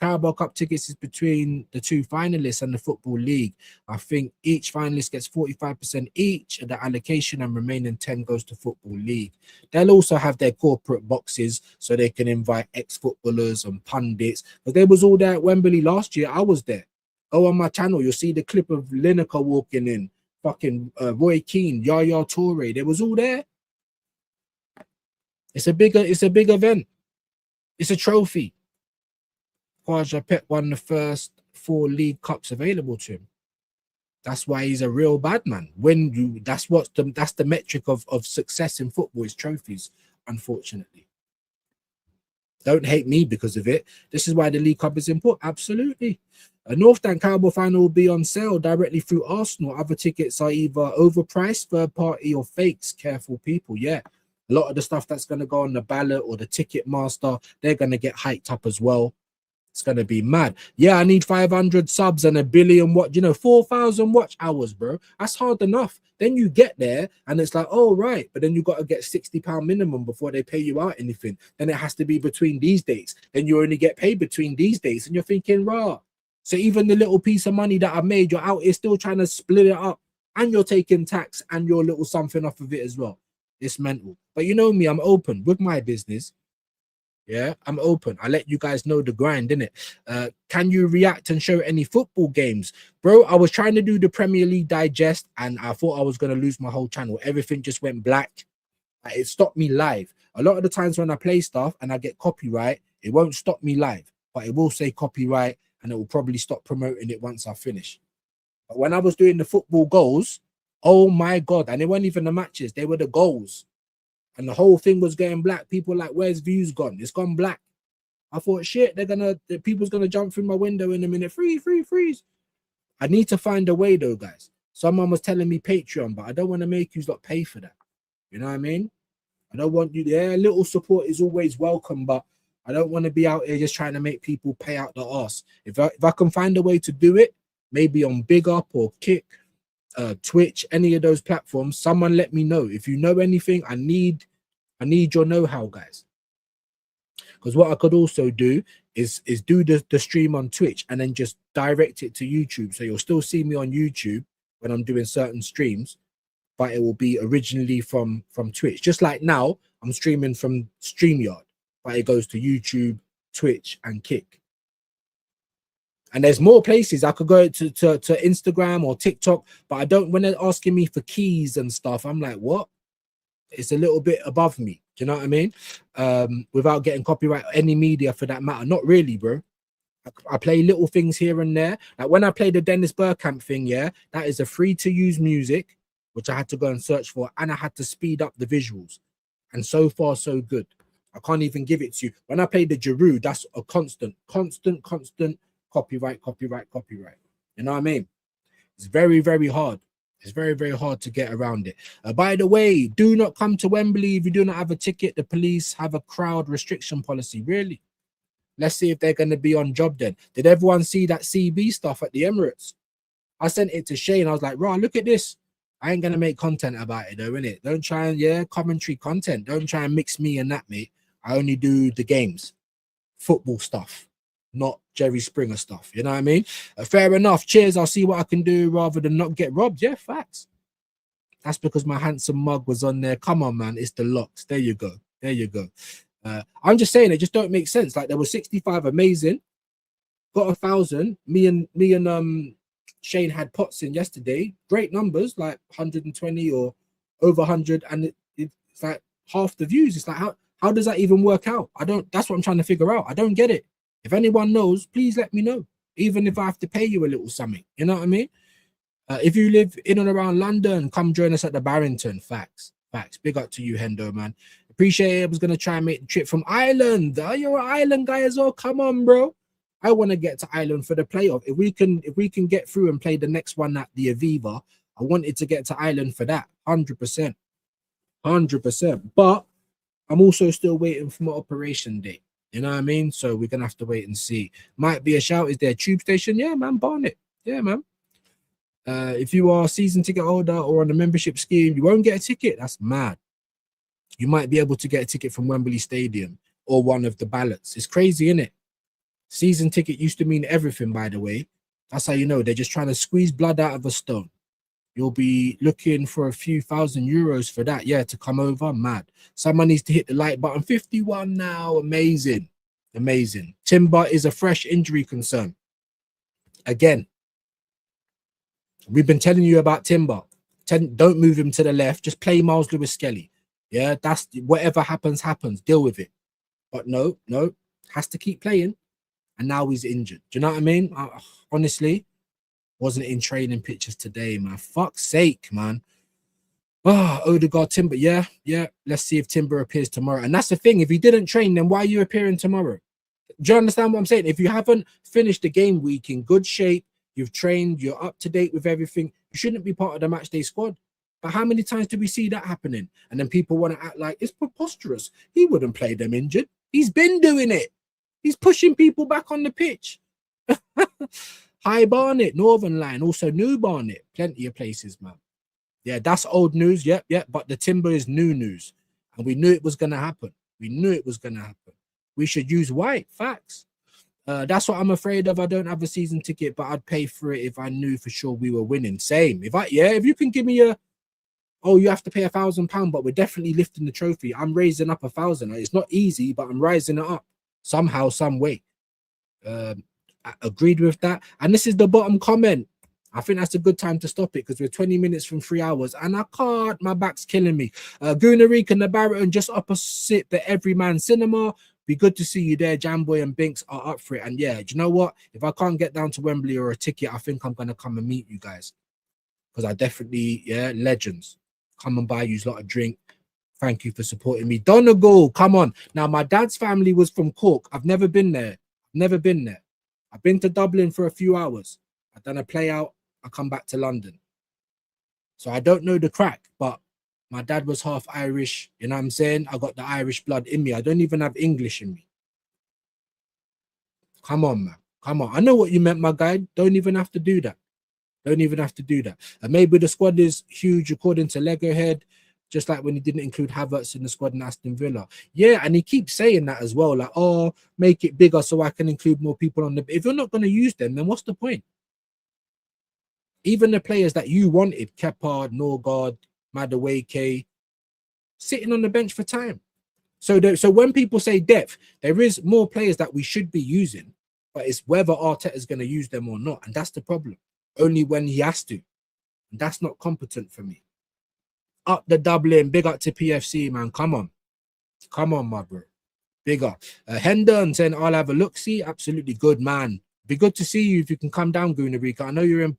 Carabao Cup tickets is between the 2 finalists and the Football League. I think each finalist gets 45% each of the allocation, and remaining 10 goes to Football League. They'll also have their corporate boxes so they can invite ex-footballers and pundits. But they was all there at Wembley last year. I was there. Go on my channel, you'll see the clip of Lineker walking in, fucking Roy Keane, Yaya Toure. They was all there. It's a big event. It's a trophy. Khwaja Pep won the first 4 League Cups available to him. That's why he's a real bad man. That's the metric of success in football is trophies, unfortunately. Don't hate me because of it. This is why the League Cup is important. Absolutely. A North Stand Carabao final will be on sale directly through Arsenal. Other tickets are either overpriced, third party, or fakes. Careful people. Yeah. A lot of the stuff that's going to go on the ballot or the ticket master, they're going to get hyped up as well. It's going to be mad. Yeah, I need 500 subs and 1 billion 4,000 watch hours, bro. That's hard enough. Then you get there and it's like, oh, right. But then you got to get £60 minimum before they pay you out anything. Then it has to be between these dates. Then you only get paid between these dates. And you're thinking, rah. So even the little piece of money that I made, you're out here still trying to split it up. And you're taking tax and your little something off of it as well. It's mental. But you know me, I'm open with my business. Yeah, I'm open. I let you guys know the grind, innit? Can you react and show any football games? Bro, I was trying to do the Premier League digest and I thought I was going to lose my whole channel. Everything just went black. It stopped me live. A lot of the times when I play stuff and I get copyright, it won't stop me live, but it will say copyright and it will probably stop promoting it once I finish. But when I was doing the football goals, oh my God, and it weren't even the matches, they were the goals. And the whole thing was getting black. People like, where's views gone? It's gone black. I thought, shit, the people's gonna jump through my window in a minute. Freeze. I need to find a way though, guys. Someone was telling me Patreon, but I don't want to make you lot pay for that. You know what I mean? I don't want you there. Little support is always welcome, but I don't want to be out here just trying to make people pay out the arse. If I can find a way to do it, maybe on Big Up or Kick, Twitch, any of those platforms, someone let me know. If you know anything, I need your know-how, guys. Because what I could also do is do the stream on Twitch and then just direct it to YouTube. So you'll still see me on YouTube when I'm doing certain streams, but it will be originally from Twitch. Just like now, I'm streaming from StreamYard, but it goes to YouTube, Twitch, and Kick. And there's more places I could go to Instagram or TikTok, but I don't. When they're asking me for keys and stuff, I'm like, what? It's a little bit above me. Do you know what I mean? Without getting copyright, any media for that matter. Not really, bro. I play little things here and there. Like when I played the Dennis Burkamp thing, yeah, that is a free-to-use music, which I had to go and search for, and I had to speed up the visuals. And so far, so good. I can't even give it to you. When I played the Giroud, that's a constant copyright. You know what I mean? It's very, very hard. It's very, very hard to get around it. By the way, do not come to Wembley if you do not have a ticket. The police have a crowd restriction policy. Really? Let's see if they're going to be on job then. Did everyone see that CB stuff at the Emirates? I sent it to Shane. I was like, "Raw, look at this. I ain't going to make content about it though, innit? Don't try and, commentary content. Don't try and mix me and that, mate. I only do the games, football stuff, not Jerry Springer stuff. You know what I mean? Fair enough. Cheers. I'll see what I can do rather than not get robbed. Yeah, facts. That's because my handsome mug was on there. Come on, man. It's the locks. There you go. There you go. I'm just saying it just don't make sense. Like there was 65 amazing. Got 1,000. Me and Shane had pots in yesterday. Great numbers, like 120 or over 100, and it's like half the views. It's like how does that even work out? That's what I'm trying to figure out. I don't get it. If anyone knows, please let me know. Even if I have to pay you a little something. You know what I mean? If you live in and around London, come join us at the Barrington. Facts. Big up to you, Hendo, man. Appreciate it. I was going to try and make the trip from Ireland. Oh, you're an Ireland guy as well. Come on, bro. I want to get to Ireland for the playoff. If we can get through and play the next one at the Aviva, I wanted to get to Ireland for that. 100%. But I'm also still waiting for my operation date. You know what I mean? So we're going to have to wait and see. Might be a shout. Is there a tube station? Yeah, man. Barnet. Yeah, man. If you are a season ticket holder or on the membership scheme, you won't get a ticket. That's mad. You might be able to get a ticket from Wembley Stadium or one of the ballots. It's crazy, isn't it? Season ticket used to mean everything, by the way. That's how you know they're just trying to squeeze blood out of a stone. You'll be looking for a few €1,000 for that, yeah, to come over. Mad. Someone needs to hit the like button. 51 now. Amazing. Amazing. Timber is a fresh injury concern. Again, we've been telling you about Timber. Don't move him to the left. Just play Miles Lewis Skelly. Yeah, that's whatever happens, happens. Deal with it. But no, has to keep playing. And now he's injured. Do you know what I mean? Honestly, wasn't in training pictures today, man. Fuck's sake, man. Oh, Odegaard, Timber. Yeah. Let's see if Timber appears tomorrow. And that's the thing. If he didn't train, then why are you appearing tomorrow? Do you understand what I'm saying? If you haven't finished the game week in good shape, you've trained, you're up to date with everything, you shouldn't be part of the match day squad. But how many times do we see that happening? And then people want to act like it's preposterous. He wouldn't play them injured. He's been doing it. He's pushing people back on the pitch. High Barnet, Northern Line, also New Barnet. Plenty of places, man. Yeah, that's old news. Yep. But the Timber is new news. And we knew it was going to happen. We should use White. Facts. That's what I'm afraid of. I don't have a season ticket, but I'd pay for it if I knew for sure we were winning. Same. If you can give me you have to pay £1,000, but we're definitely lifting the trophy. I'm raising up 1,000. It's not easy, but I'm rising it up somehow, some way. I agreed with that. And this is the bottom comment. I think that's a good time to stop it because we're 20 minutes from 3 hours and I can't. My back's killing me. Goonarik and the Barrington just opposite the Everyman Cinema. Be good to see you there. Jamboy and Binks are up for it. And yeah, do you know what? If I can't get down to Wembley or a ticket, I think I'm going to come and meet you guys. Because I definitely, legends. Come and buy you a lot of drink. Thank you for supporting me. Donegal, come on. Now, my dad's family was from Cork. I've never been there. I've been to Dublin for a few hours. I've done a play out. I come back to London. So I don't know the crack, but my dad was half Irish. You know what I'm saying? I got the Irish blood in me. I don't even have English in me. Come on, man. Come on. I know what you meant, my guy. Don't even have to do that. And maybe the squad is huge according to Lego Head, just like when he didn't include Havertz in the squad in Aston Villa. Yeah, and he keeps saying that as well, like, oh, make it bigger so I can include more people on the... If you're not going to use them, then what's the point? Even the players that you wanted, Kepa, Norgard, Madueke, sitting on the bench for time. So when people say depth, there is more players that we should be using, but it's whether Arteta is going to use them or not. And that's the problem. Only when he has to. And that's not competent for me. Up the Dublin, big up to PFC, man. Come on, my bro. Big up. Hendon saying, I'll have a look. See, absolutely good, man. Be good to see you if you can come down, Goonarika. I know you're in,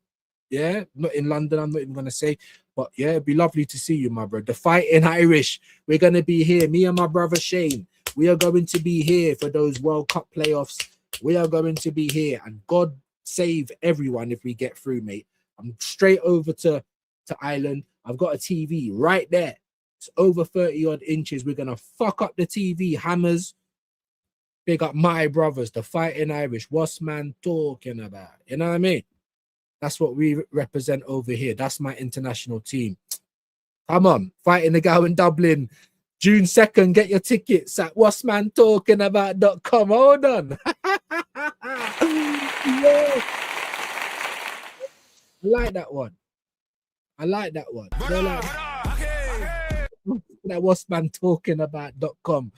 not in London. I'm not even going to say, but yeah, it'd be lovely to see you, my bro. The Fighting Irish. We're going to be here. Me and my brother Shane. We are going to be here for those World Cup playoffs. We are going to be here. And God save everyone if we get through, mate. I'm straight over to Ireland. I've got a TV right there. It's over 30 odd inches. We're gonna fuck up the TV. Hammers. Big up my brothers, the Fighting Irish. What's man talking about? You know what I mean? That's what we represent over here. That's my international team. Come on, fighting the guy in Dublin. June 2nd, get your tickets at what'smantalkingabout.com. Hold on. Yeah. I like that one. That what'smantalkingabout.com.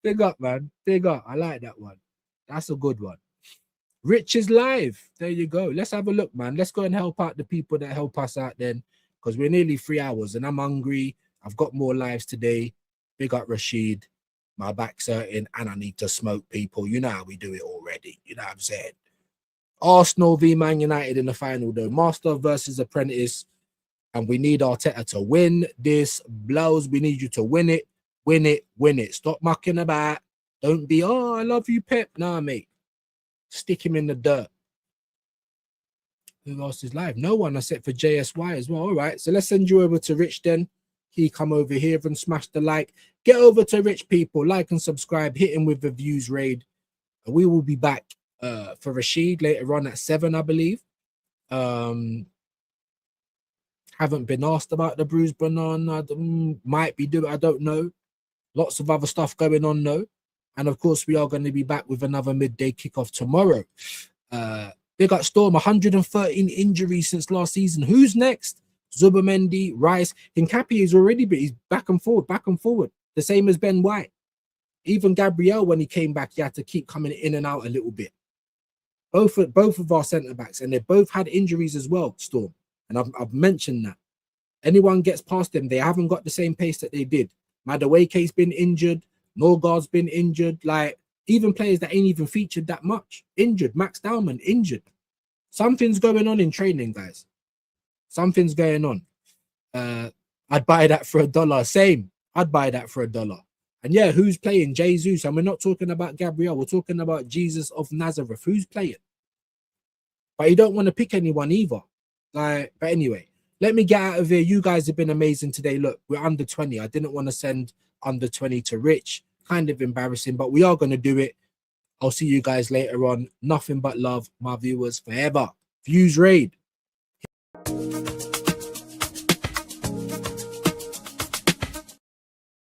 Big up, man. Big up. I like that one. That's a good one. Rich is live. There you go. Let's have a look, man. Let's go and help out the people that help us out then, because we're nearly 3 hours and I'm hungry. I've got more lives today. Big up Rashid. My back's hurting and I need to smoke, people. You know how we do it already. You know what I'm saying? Arsenal v Man United in the final, though. Master versus Apprentice. And we need Arteta to win this. Blows, we need you to win it. Win it. Win it. Stop mucking about. Don't be, oh, I love you, Pep. Nah, mate. Stick him in the dirt. Who else is live? No one except for JSY as well. All right. So let's send you over to Rich then. He come over here and smash the like. Get over to Rich, people. Like and subscribe. Hit him with the views raid. We will be back for Rashid later on at 7, I believe. Haven't been asked about the bruised banana. Might be doing, I don't know. Lots of other stuff going on though. And of course, we are going to be back with another midday kickoff tomorrow. Big up Storm, 113 injuries since last season. Who's next? Zubamendi, Rice. Hincapié is already, but he's back and forward. The same as Ben White. Even Gabriel, when he came back, he had to keep coming in and out a little bit. Both of our centre backs, and they both had injuries as well, Storm. And I've mentioned that. Anyone gets past them, they haven't got the same pace that they did. Madueke's been injured. Norgard's been injured. Like, even players that ain't even featured that much. Injured. Max Dowman, injured. Something's going on in training, guys. Something's going on. I'd buy that for $1. Same. I'd buy that for $1. And yeah, who's playing? Jesus. And we're not talking about Gabriel. We're talking about Jesus of Nazareth. Who's playing? But you don't want to pick anyone either. Like, but anyway, let me get out of here. You guys have been amazing today. Look, we're under 20. I didn't want to send under 20 to Rich. Kind of embarrassing, but we are going to do it. I'll see you guys later on. Nothing but love, my viewers, forever. Views raid.